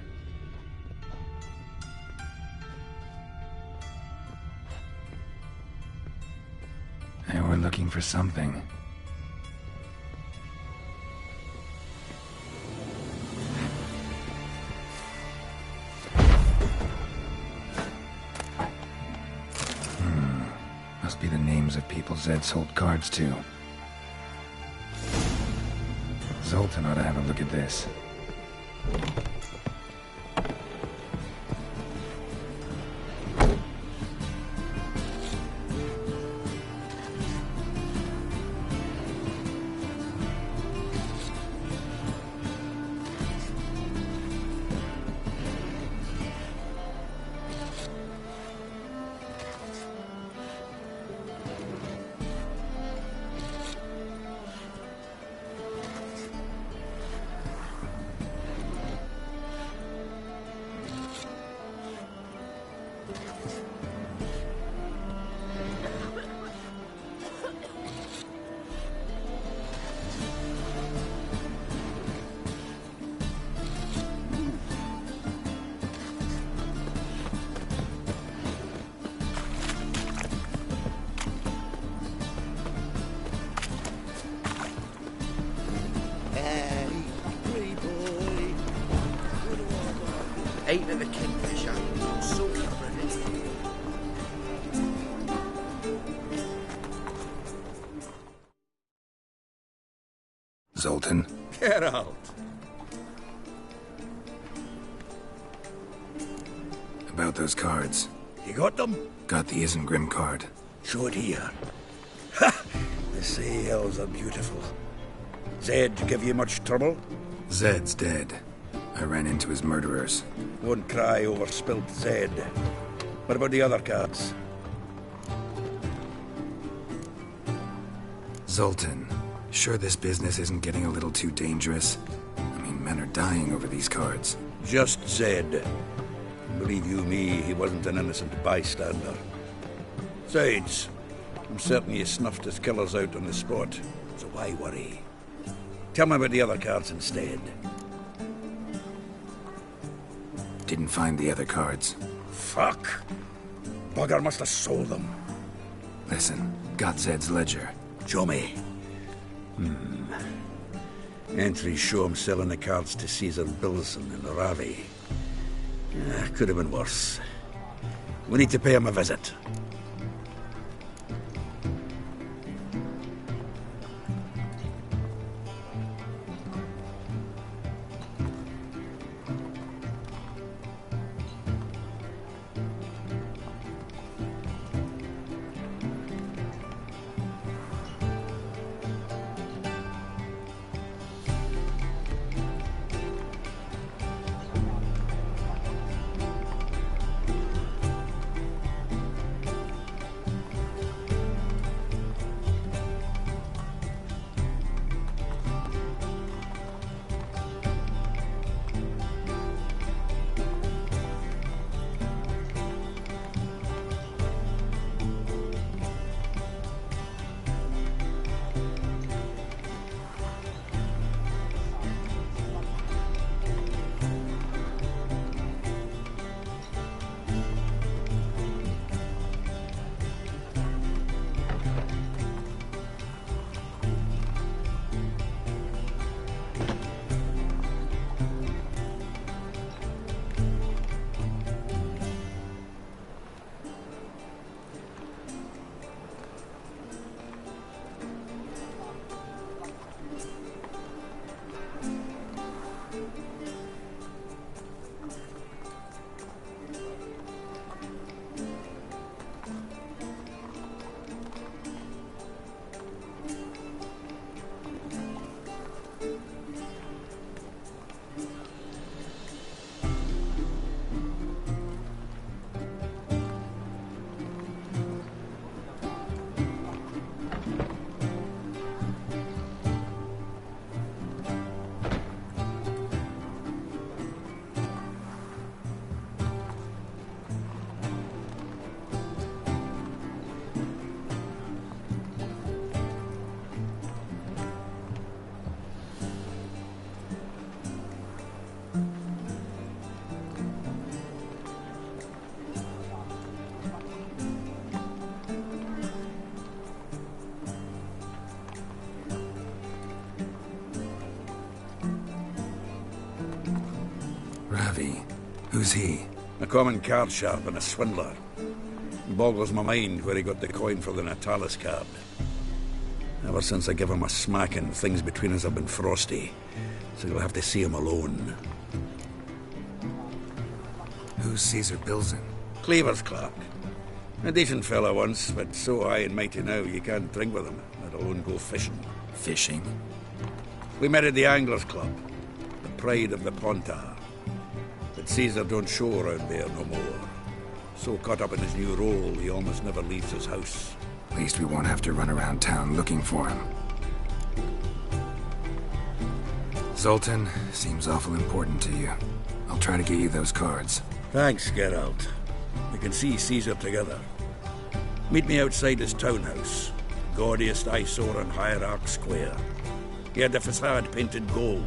Speaker 2: Hey, we're looking for something. Must be the names of people Zed sold cards to. Zoltan ought to have a look at this.
Speaker 5: Eight of the Kingfisher. Salt ready.
Speaker 2: Zoltan?
Speaker 1: Geralt.
Speaker 2: About those cards.
Speaker 1: You got them?
Speaker 2: Got the Isengrim card.
Speaker 1: Show it here. Ha! The sails are beautiful. Zed give you much trouble?
Speaker 2: Zed's dead. I ran into his murderers.
Speaker 1: Won't cry over spilt Zed. What about the other cards?
Speaker 2: Zoltan, sure this business isn't getting a little too dangerous? I mean, men are dying over these cards.
Speaker 1: Just Zed. Believe you me, he wasn't an innocent bystander. Besides, I'm certain he snuffed his killers out on the spot, so why worry? Tell me about the other cards instead.
Speaker 2: Didn't find the other cards.
Speaker 1: Fuck! Bugger must have sold them.
Speaker 2: Listen, got Zed's ledger.
Speaker 1: Show me. Entries show him selling the cards to Caesar Bilson in Ravi. Could have been worse. We need to pay him a visit.
Speaker 2: Ravi. Who's he?
Speaker 1: A common card sharp and a swindler. Boggles my mind where he got the coin for the Natalis card. Ever since I gave him a smacking, things between us have been frosty. So you'll have to see him alone.
Speaker 2: Who's Caesar Bilzen?
Speaker 1: Cleaver's clerk. A decent fellow once, but so high and mighty now you can't drink with him, let alone go fishing.
Speaker 2: Fishing?
Speaker 1: We met at the Anglers Club, the pride of the Pontar. But Caesar don't show around there no more. So caught up in his new role, he almost never leaves his house.
Speaker 2: At least we won't have to run around town looking for him. Zoltan, seems awful important to you. I'll try to get you those cards.
Speaker 1: Thanks, Geralt. We can see Caesar together. Meet me outside his townhouse. Gaudiest eyesore on Hierarch Square. He had the facade painted gold.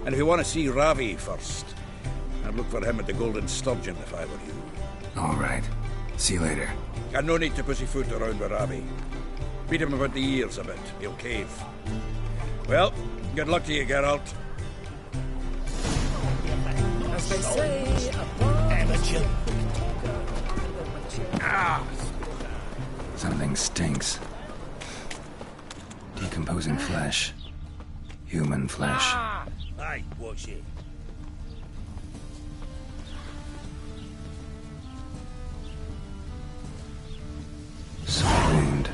Speaker 1: And if you want to see Ravi first, I'd look for him at the Golden Sturgeon if I were you.
Speaker 2: All right. See you later.
Speaker 1: And no need to pussyfoot around with Ravi. Beat him about the ears a bit. He'll cave. Well, good luck to you, Geralt.
Speaker 12: As they say,
Speaker 14: amateur.
Speaker 2: Something stinks. Decomposing flesh. Human flesh.
Speaker 19: Hey, watch it.
Speaker 2: Small wound.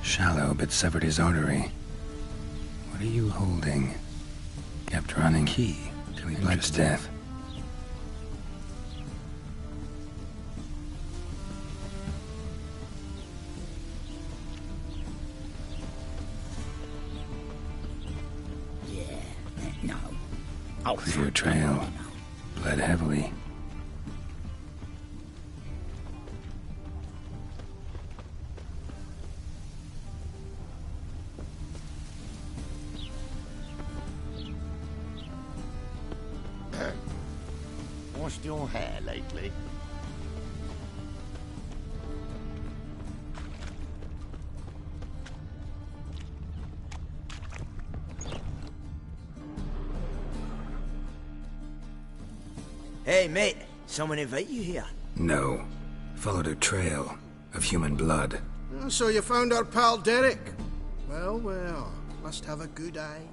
Speaker 2: Shallow, but severed his artery. What are you holding? Kept running. Key. Till he bled to death. Clear trail. Bled heavily.
Speaker 7: Washed your hair lately?
Speaker 5: Hey, mate. Someone invite you here?
Speaker 2: No. Followed a trail of human blood.
Speaker 20: So you found our pal Derek? Well, well, must have a good eye.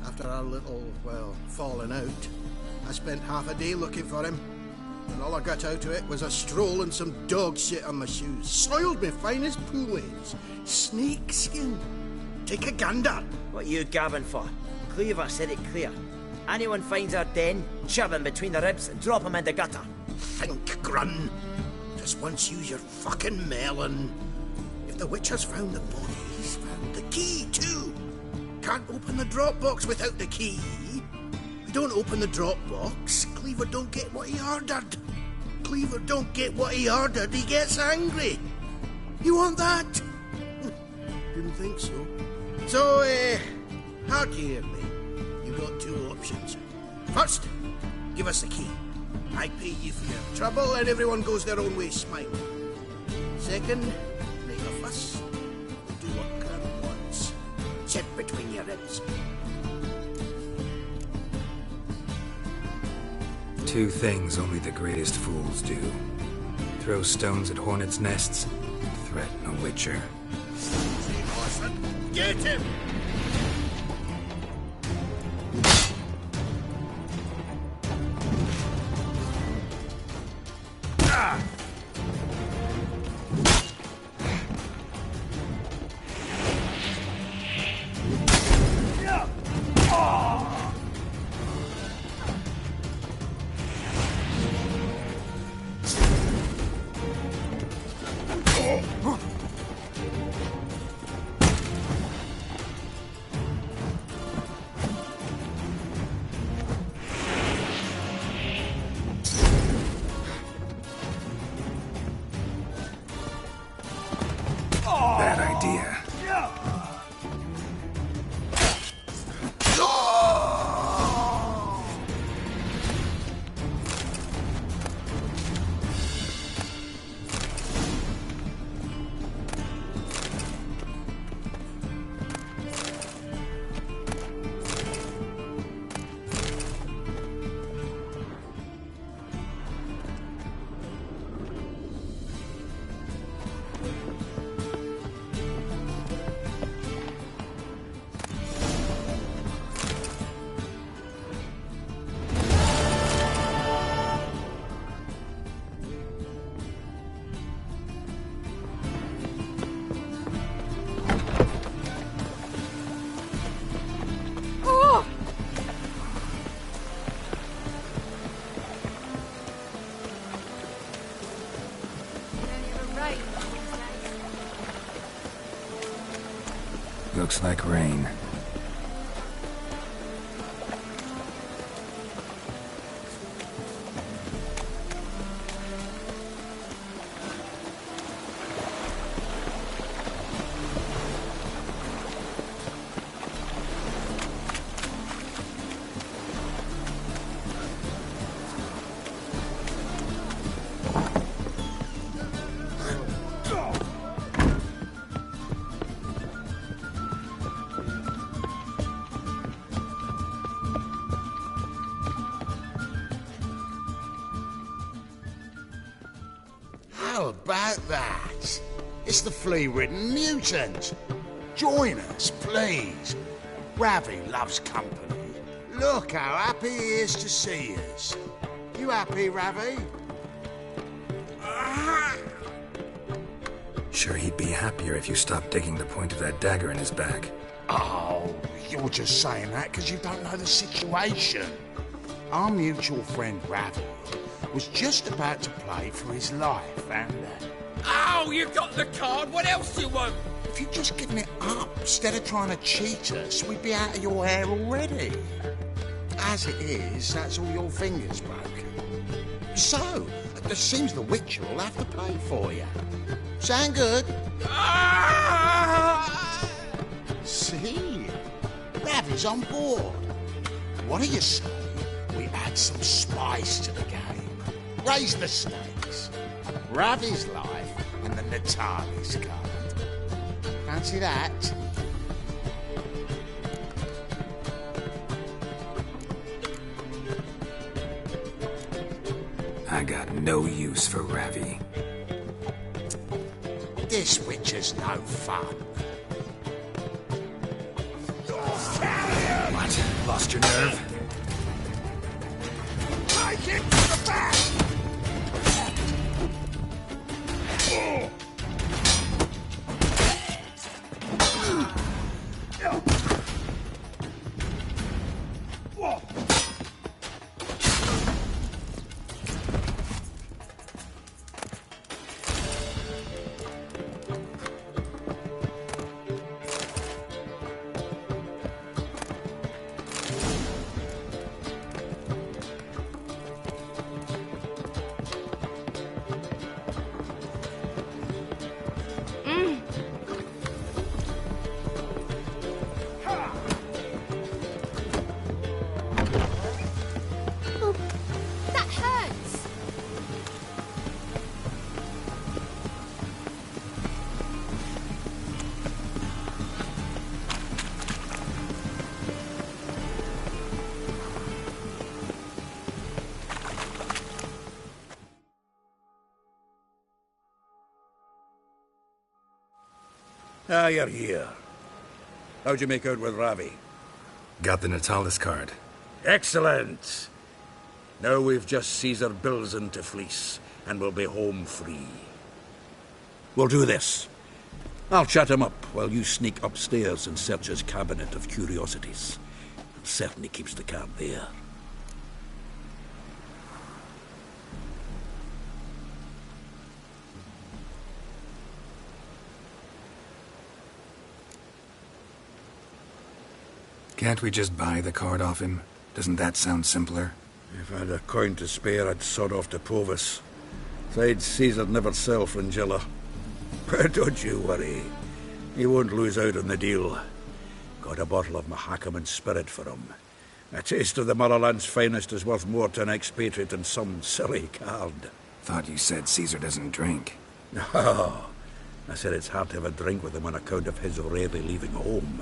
Speaker 20: After our little, well, falling out, I spent half a day looking for him. And all I got out of it was a stroll and some dog shit on my shoes. Soiled me finest poolings. Snake skin. Take a gander.
Speaker 5: What you gabbing for? Cleaver said it clear. Anyone finds our den, shove him between the ribs and drop him in the gutter.
Speaker 20: Think, Grun. Just once use your fucking melon. If the witch has found the body, he's found the key too. Can't open the drop box without the key. We don't open the drop box, Cleaver don't get what he ordered. Cleaver don't get what he ordered, he gets angry. You want that? Didn't think so. So, hard to hear me. You got two options. First, give us the key. I pay you for your trouble and everyone goes their own way smiling. Second, make a fuss. Do what Grun wants. Sit between your ribs.
Speaker 2: Two things only the greatest fools do. Throw stones at hornets' nests and threaten a witcher.
Speaker 20: Get him!
Speaker 2: Looks like rain.
Speaker 7: How about that? It's the flea-ridden mutant. Join us, please. Ravi loves company. Look how happy he is to see us. You happy, Ravi?
Speaker 2: Sure, he'd be happier if you stopped digging the point of that dagger in his back.
Speaker 7: Oh, you're just saying that because you don't know the situation. Our mutual friend Ravi was just about to play for his life, and...
Speaker 15: Oh, you got the card! What else do you want?
Speaker 7: If you'd just given it up instead of trying to cheat us, we'd be out of your hair already. As it is, that's all your fingers broken. So, it seems the Witcher will have to play for you. Sound good? See? Ravi's on board. What do you say we add some spice to the game? Raise the stakes. Ravi's life and the Natalis card. Fancy that?
Speaker 2: I got no use for Ravi.
Speaker 7: This Witcher's no fun.
Speaker 2: What? Lost your nerve?
Speaker 7: Take it to the back!
Speaker 1: Ah, you're here. How'd you make out with Ravi?
Speaker 2: Got the Natalis card.
Speaker 1: Excellent! Now we've just Caesar Bilzen to fleece, and we'll be home free. We'll do this. I'll chat him up while you sneak upstairs and search his cabinet of curiosities. It certainly keeps the card there.
Speaker 2: Can't we just buy the card off him? Doesn't that sound simpler?
Speaker 1: If I had a coin to spare, I'd sod off to Provis. Besides, Caesar'd never sell Fringilla. But don't you worry. He won't lose out on the deal. Got a bottle of Mahakaman spirit for him. A taste of the Motherland's finest is worth more to an expatriate than some silly card.
Speaker 2: Thought you said Caesar doesn't drink.
Speaker 1: No. I said it's hard to have a drink with him on account of his rarely leaving home.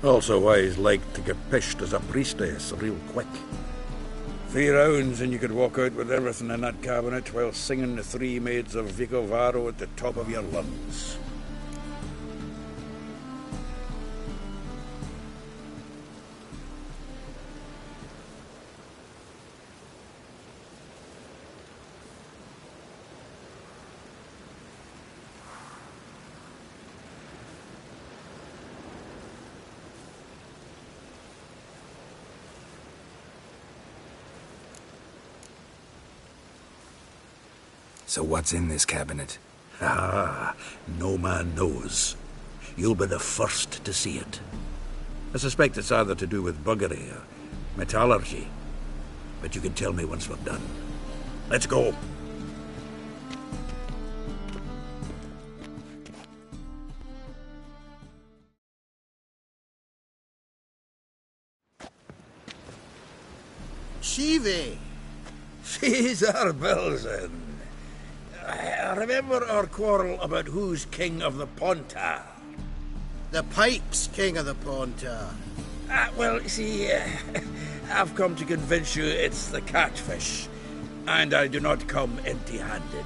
Speaker 1: Also why he's like to get pished as a priestess real quick. 3 rounds and you could walk out with everything in that cabinet while singing the 3 Maids of Vicovaro at the top of your lungs.
Speaker 2: So what's in this cabinet?
Speaker 1: Ah, no man knows. you'll be the first to see it. I suspect it's either to do with buggery or metallurgy. But you can tell me once we're done. Let's go.
Speaker 20: Sheevy!
Speaker 1: Caesar Belzen. I remember our quarrel about who's king of the Pontar.
Speaker 20: The Pike's king of the Pontar.
Speaker 1: Well, see, I've come to convince you it's the catfish, and I do not come empty-handed.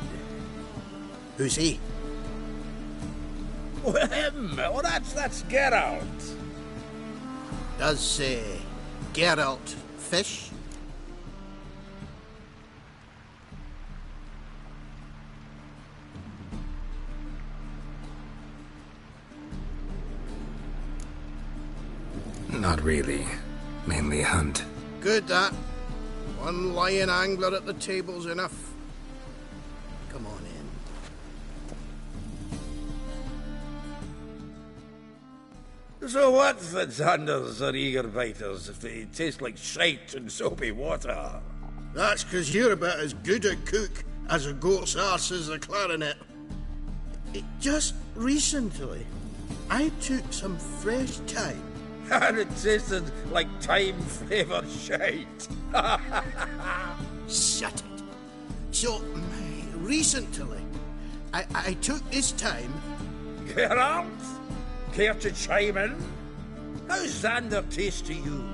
Speaker 20: Who's he?
Speaker 1: Well, him. Oh, that's Geralt.
Speaker 20: Does say Geralt fish?
Speaker 2: Not really. Mainly hunt.
Speaker 20: Good, that. One lion angler at the table's enough. Come on in.
Speaker 1: So what, Fitzhanders or eager biters, if they taste like shite and soapy water?
Speaker 20: That's 'cause you're about as good a cook as a goat's arse is a clarinet. Just recently, I took some fresh thyme.
Speaker 1: And it tasted like thyme-flavoured shite.
Speaker 20: Shut it. So, recently, I took this thyme.
Speaker 1: Geralt? Care to chime in? How's Xander taste to you?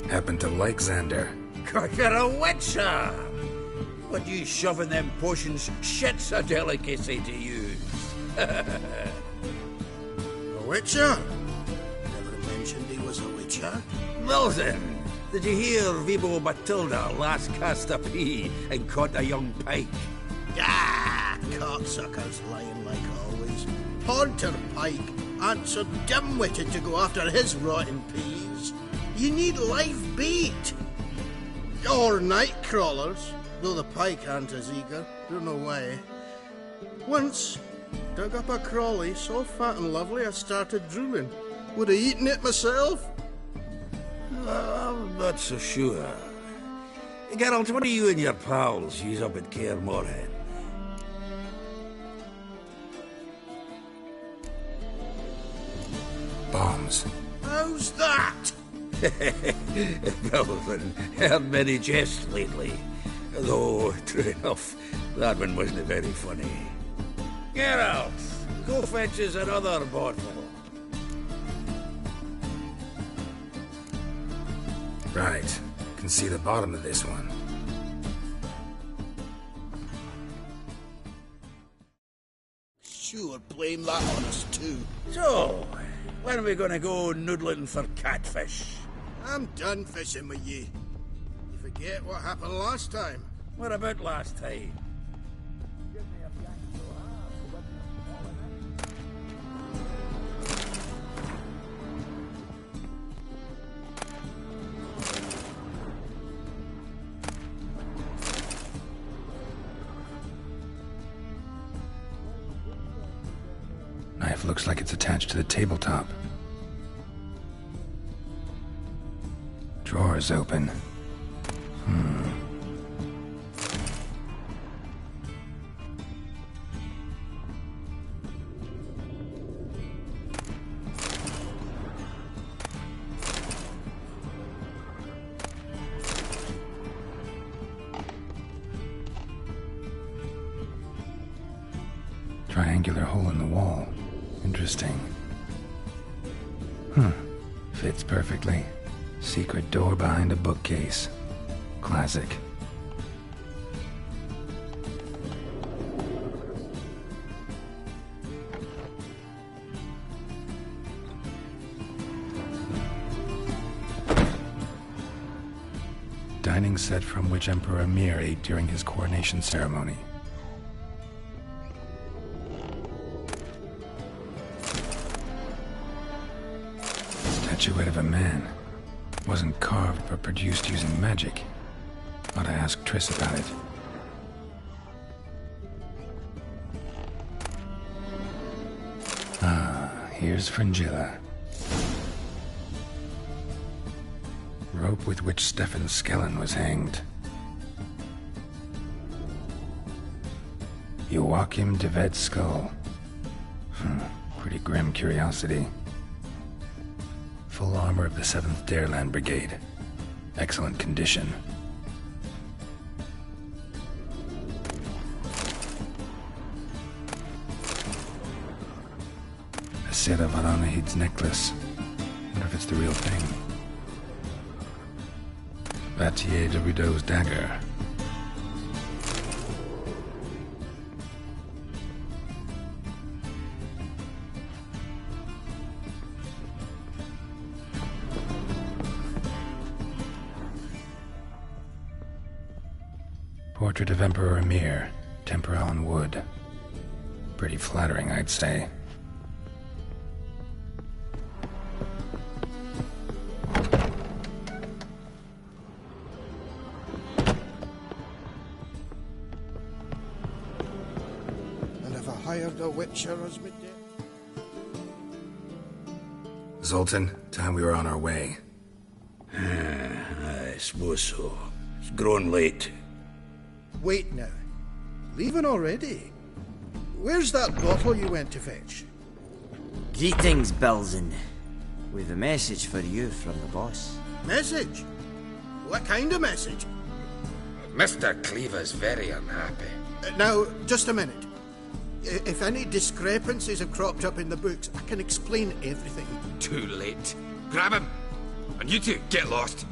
Speaker 2: Happen to like Xander.
Speaker 1: You're a witcher! What you shoving them potions shit's a delicacy to use.
Speaker 20: A witcher? Never mentioned he was a witcher.
Speaker 1: Wilson, did you hear Vibo Matilda last cast a pea and caught a young pike?
Speaker 20: Ah, cocksuckers lying like always. Haunter Pike aren't so dim-witted to go after his rotten peas. You need live bait. Or night crawlers, though the pike aren't as eager. Don't know why. Once, dug up a crawley so fat and lovely I started drooling. Would have eaten it myself.
Speaker 1: I'm not so sure. Geralt, what do you and your pals use up at Kaer Morhen?
Speaker 2: Bombs.
Speaker 20: How's that?
Speaker 1: Belvin, heard many jests lately. Though, true enough, that one wasn't very funny. Geralt, go fetch us another bottle.
Speaker 2: Right. Can see the bottom of this one.
Speaker 20: Sure, blame that on us too.
Speaker 1: So, when are we gonna go noodling for catfish?
Speaker 20: I'm done fishing with you. You forget what happened last time?
Speaker 1: What about last time?
Speaker 2: Knife looks like it's attached to the tabletop. Drawer's open. Triangular hole in the wall. Interesting. Fits perfectly. Secret door behind a bookcase. Classic. dining set from which Emperor Mir ate during his coronation ceremony. Statuette of a man. Wasn't carved, but produced using magic. Ought to ask Triss about it. Ah, here's Fringilla. Rope with which Stefan Skellen was hanged. Joachim de Ved's skull. Pretty grim curiosity. Full armor of the 7th Dareland Brigade. Excellent condition. A set of Aranahid's necklace. Wonder if it's the real thing. Vattier de Rideau's dagger. Portrait of Emperor Mir, tempera on wood. Pretty flattering, I'd say.
Speaker 20: And if I hired a witcher as me did.
Speaker 2: Zoltan, time we were on our way.
Speaker 1: I suppose so. It's grown late.
Speaker 20: Wait now. Leaving already? Where's that bottle you went to fetch?
Speaker 5: Greetings, Belzen. With a message for you from the boss.
Speaker 20: Message? What kind of message?
Speaker 15: Mr. Cleaver's very unhappy.
Speaker 20: Now, just a minute. If any discrepancies have cropped up in the books, I can explain everything.
Speaker 15: Too late. Grab him. And you two, get lost.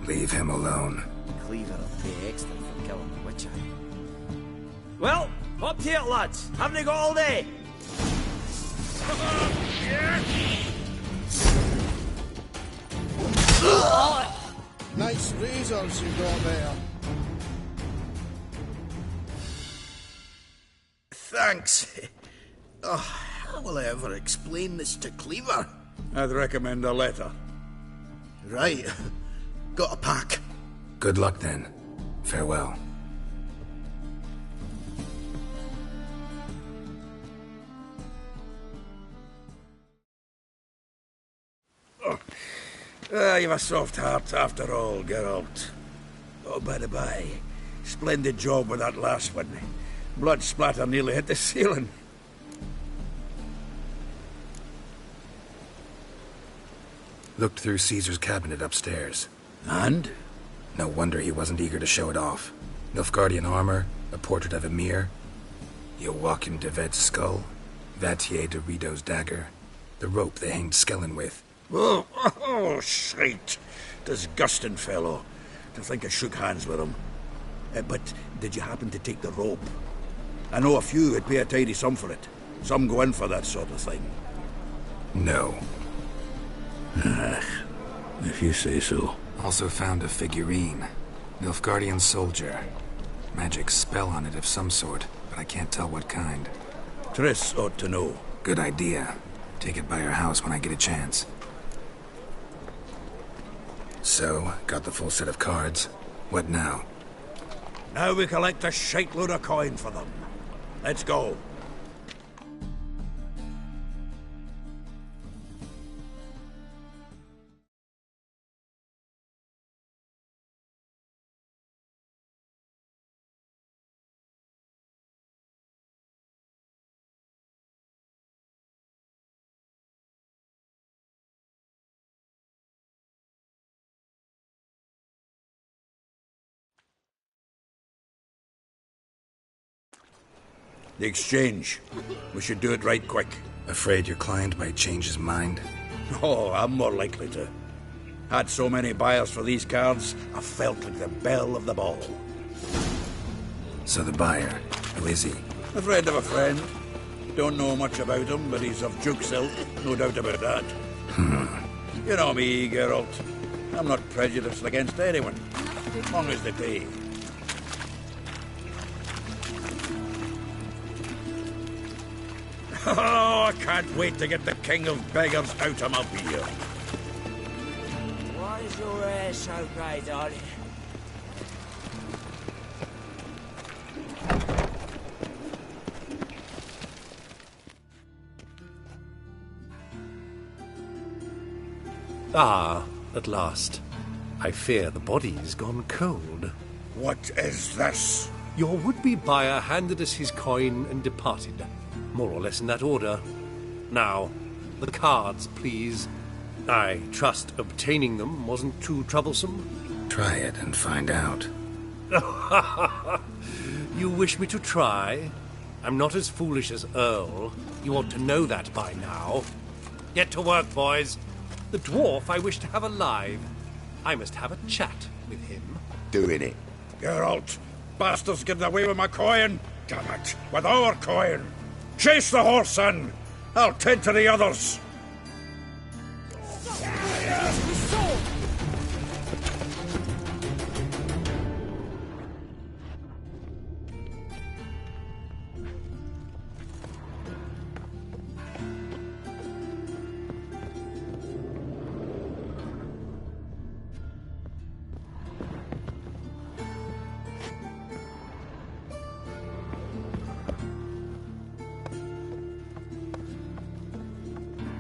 Speaker 2: Leave him alone.
Speaker 5: Cleaver will pay extra for killing the Witcher. Well, up to it, lads. Haven't they got all day?
Speaker 20: Nice razors you got there. Thanks. Oh, how will I ever explain this to Cleaver?
Speaker 1: I'd recommend a letter.
Speaker 20: Right. Got a pack.
Speaker 2: Good luck then. Farewell.
Speaker 1: You've a soft heart after all, Geralt. Oh, by the by, splendid job with that last one. Blood splatter nearly hit the ceiling.
Speaker 2: Looked through Caesar's cabinet upstairs.
Speaker 1: And?
Speaker 2: No wonder he wasn't eager to show it off. Nilfgaardian armor, a portrait of Emir, Joachim de Ved's skull, Vattier de Rideau's dagger, the rope they hanged Skellen with.
Speaker 1: Oh, shite. Disgusting fellow. To think I shook hands with him. But did you happen to take the rope? I know a few would pay a tidy sum for it. Some go in for that sort of thing.
Speaker 2: No.
Speaker 1: If you say so.
Speaker 2: Also found a figurine. Nilfgaardian soldier. Magic spell on it of some sort, but I can't tell what kind.
Speaker 1: Triss ought to know.
Speaker 2: Good idea. Take it by her house when I get a chance. So, got the full set of cards. What now?
Speaker 1: Now we collect a shite-load of coin for them. Let's go. The exchange. We should do it right quick.
Speaker 2: Afraid your client might change his mind?
Speaker 1: Oh, I'm more likely to. Had so many buyers for these cards, I felt like the belle of the ball.
Speaker 2: So the buyer, who is he?
Speaker 1: A friend of a friend. Don't know much about him, but he's of Duke's ilk, no doubt about that. You know me, Geralt. I'm not prejudiced against anyone, as long as they pay. Oh, I can't wait to get the king of beggars out of my beer.
Speaker 5: Why is your hair so grey, darling?
Speaker 16: Ah, at last. I fear the body's gone cold.
Speaker 1: What is this?
Speaker 16: Your would-be buyer handed us his coin and departed. More or less in that order. Now, the cards, please. I trust obtaining them wasn't too troublesome?
Speaker 2: Try it and find out.
Speaker 16: You wish me to try? I'm not as foolish as Earl. You ought to know that by now. Get to work, boys. The dwarf I wish to have alive. I must have a chat with him.
Speaker 1: Doing it. Geralt, bastards getting away with my coin. Damn it, with our coin. Chase the horse, son. I'll tend to the others.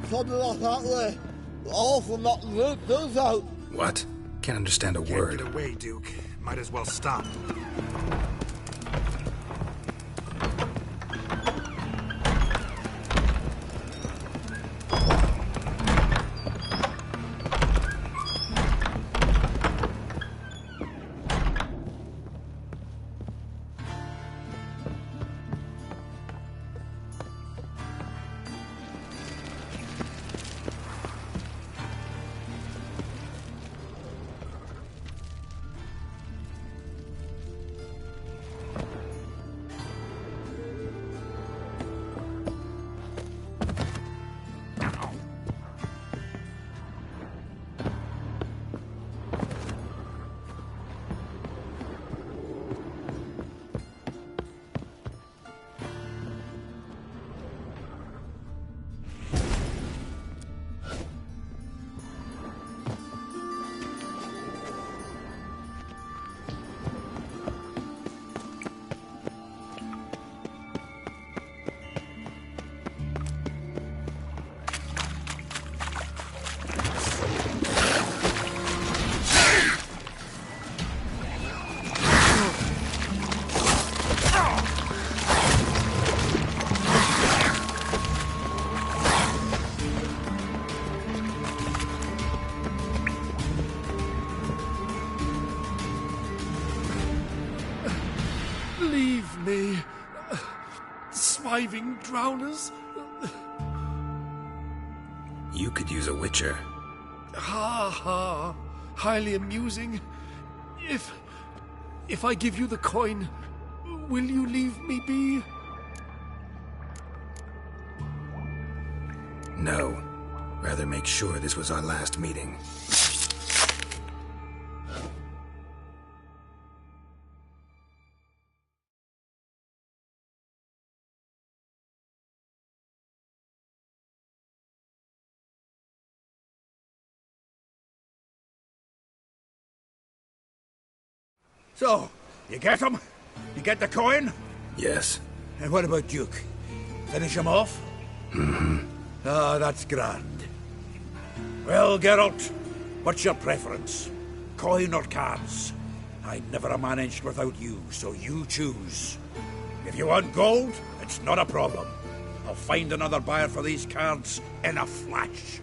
Speaker 17: Something like that way. All for not root those out.
Speaker 2: What? Can't understand a word.
Speaker 18: Get away, Duke. Might as well stop.
Speaker 16: Leave me. Swiving drowners.
Speaker 2: You could use a witcher.
Speaker 16: Ha ha. Highly amusing. If I give you the coin, will you leave me be?
Speaker 2: No. Rather make sure this was our last meeting.
Speaker 1: So, you get him? You get the coin?
Speaker 2: Yes.
Speaker 1: And what about Duke? Finish him off?
Speaker 2: Mm-hmm.
Speaker 1: Ah, that's grand. Well, Geralt, what's your preference? Coin or cards? I'd never managed without you, so you choose. If you want gold, it's not a problem. I'll find another buyer for these cards in a flash.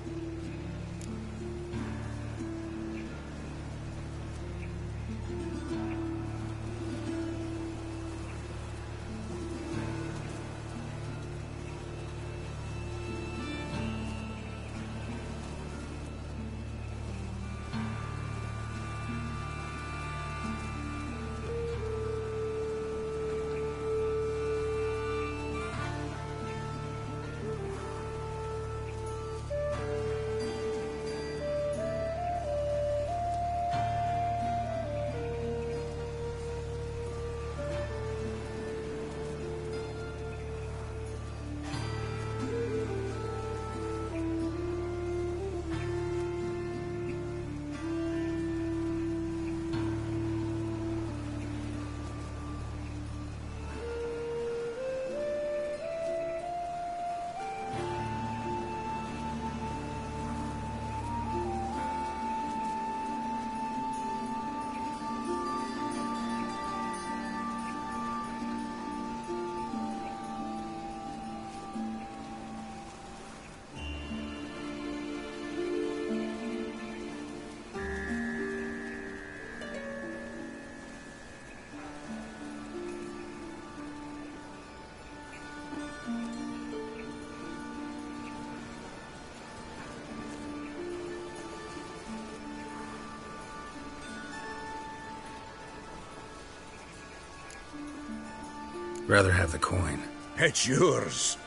Speaker 2: Rather have the coin.
Speaker 1: It's yours.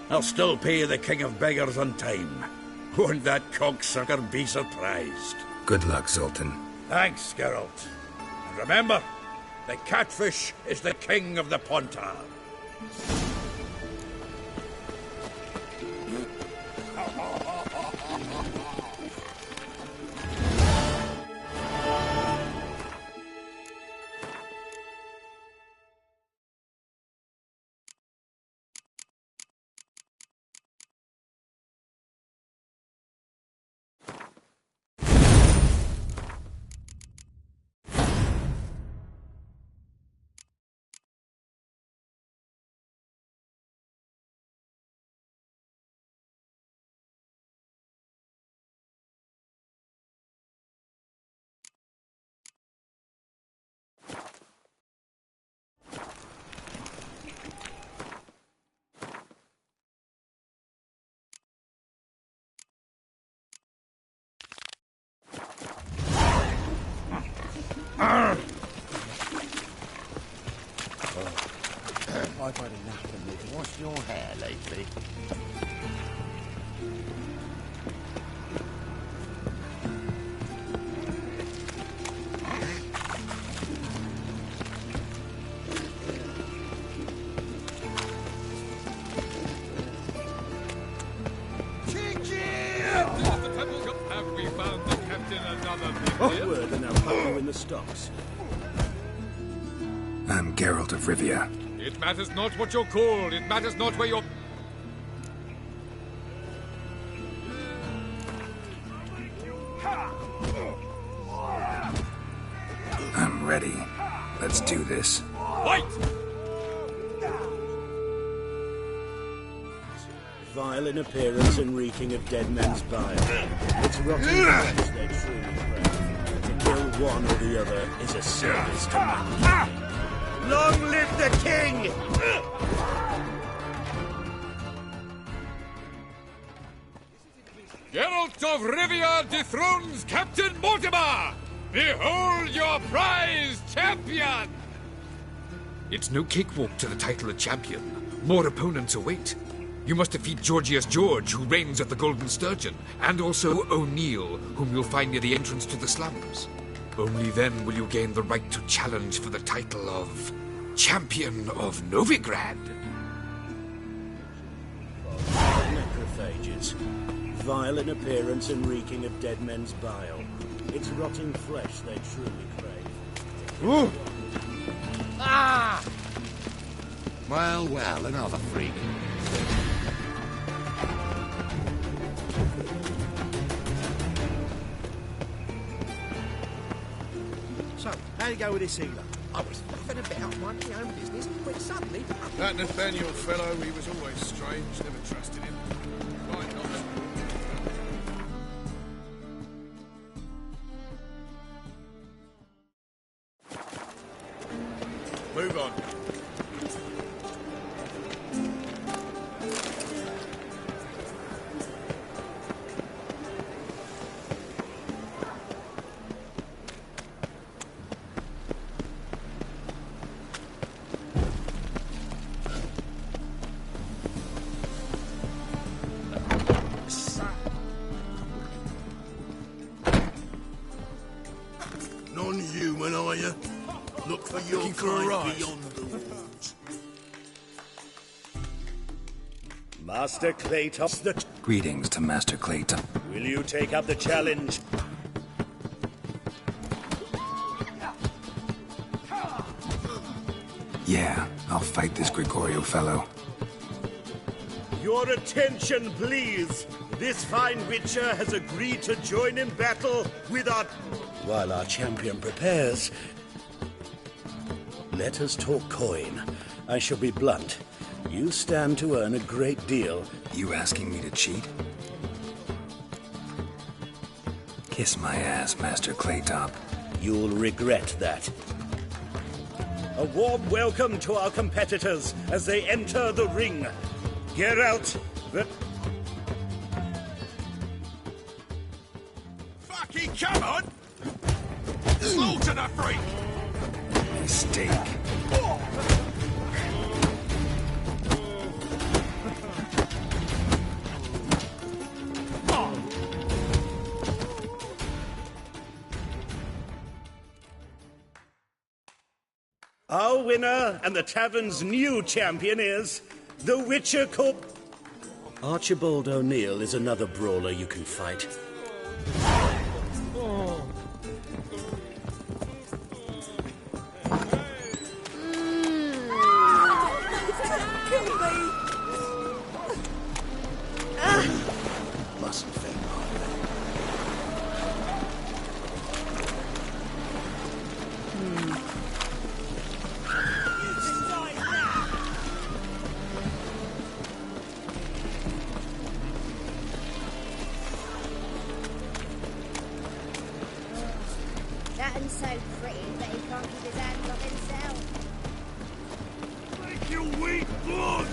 Speaker 1: I'll still pay the King of Beggars on time. Won't that cocksucker be surprised?
Speaker 2: Good luck, Zoltan.
Speaker 1: Thanks, Geralt. And remember, the catfish is the king of the Pontar.
Speaker 20: I've had enough of living. What's your hair lately?
Speaker 15: Have we found the captain another thing?
Speaker 12: Upward and I'll put you in the stocks.
Speaker 2: I'm Geralt of Rivia.
Speaker 15: It matters not what you're called. It matters not where you're...
Speaker 2: I'm ready. Let's do this.
Speaker 15: Fight!
Speaker 12: Vile in appearance and reeking of dead men's bile. It's rotten flesh they truly crave. To kill one or the other is a service to mankind.
Speaker 15: Long live the king! Geralt of Rivia dethrones Captain Mortimer! Behold your prize champion!
Speaker 6: It's no cakewalk to the title of champion. More opponents await. You must defeat Georgius George, who reigns at the Golden Sturgeon, and also O'Neill, whom you'll find near the entrance to the slums. Only then will you gain the right to challenge for the title of Champion of Novigrad.
Speaker 12: Necrophages. Vile in appearance and reeking of dead men's bile. It's rotting flesh they truly crave.
Speaker 7: Ooh.
Speaker 12: Ah!
Speaker 7: Well, well, another freak.
Speaker 12: So, how'd you go with this healer?
Speaker 20: I was faffing about minding my own business when suddenly...
Speaker 18: That Nathaniel fellow, he was always strange. Never trusted him. Right, not
Speaker 15: Move on.
Speaker 20: Non-human, are you? Look for your pride beyond the walls.
Speaker 12: Master Clayton,
Speaker 2: Greetings to Master Clayton.
Speaker 12: will you take up the challenge?
Speaker 2: Yeah, I'll fight this Gregorio fellow.
Speaker 12: Your attention, please. This fine witcher has agreed to join in battle with our... While our champion prepares, let us talk coin. I shall be blunt. You stand to earn a great deal.
Speaker 2: You asking me to cheat? Kiss my ass, Master Claytop.
Speaker 12: You'll regret that. A warm welcome to our competitors as they enter the ring. Geralt, the...
Speaker 15: Fucking come on! Slaughter the freak!
Speaker 2: Mistake.
Speaker 12: title winner and the tavern's new champion is the Witcher Cup. Archibald O'Neill is another brawler you can fight.
Speaker 20: Mustn't faint
Speaker 8: That one's so pretty that he can't keep his hands off himself.
Speaker 19: Make your weak blood!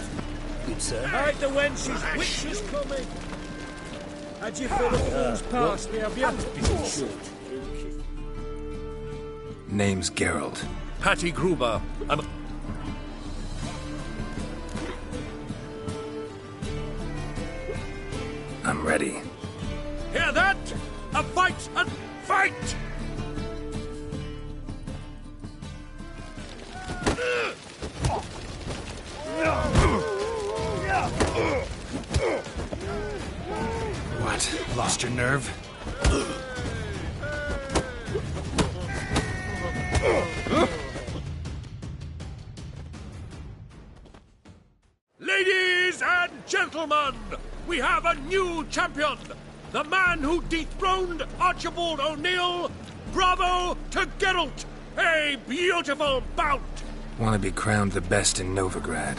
Speaker 12: Good, sir.
Speaker 19: Hide the wenches, witches coming! Had you fill of fools past me, have you?
Speaker 2: Name's Geralt.
Speaker 16: Patty Gruber.
Speaker 2: I'm ready.
Speaker 19: Hear that? A fight! A fight!
Speaker 2: What? Lost your nerve?
Speaker 19: Ladies and gentlemen, we have a new champion! The man who dethroned Archibald O'Neill! Bravo to Geralt! A beautiful bout!
Speaker 2: Want to be crowned the best in Novigrad?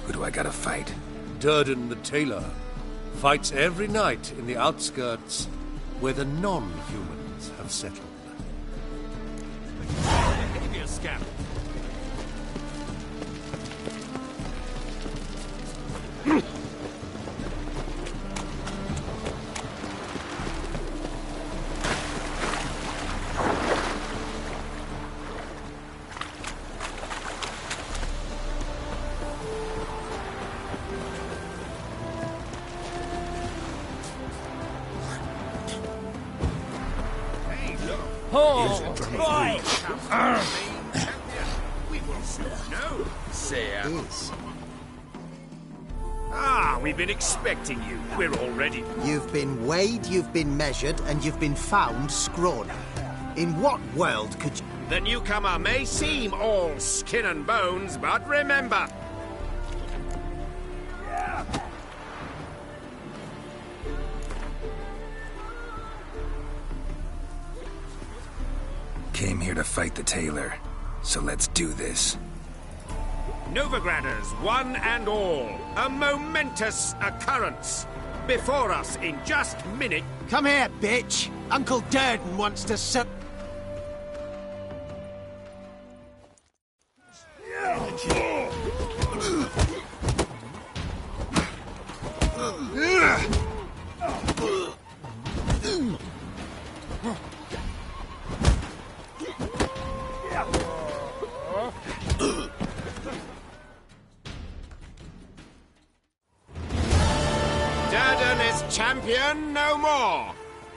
Speaker 2: Who do I gotta fight?
Speaker 16: Durden the Tailor fights every night in the outskirts where the non-humans have settled.
Speaker 19: Behavior scam.
Speaker 21: We've been expecting you. We're all ready.
Speaker 13: You've been weighed, you've been measured, and you've been found scrawny. In what world could you...
Speaker 21: The newcomer may seem all skin and bones, but remember...
Speaker 2: Came here to fight the tailor, so let's do this.
Speaker 21: Novigraders, one and all, a momentous occurrence. Before us in just minute...
Speaker 13: Come here, bitch! Uncle Durden wants to suck...
Speaker 21: Champion no more.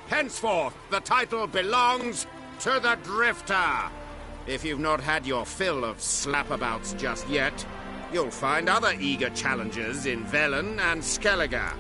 Speaker 21: Henceforth, the title belongs to the Drifter. If you've not had your fill of slapabouts just yet, you'll find other eager challengers in Velen and Skellige.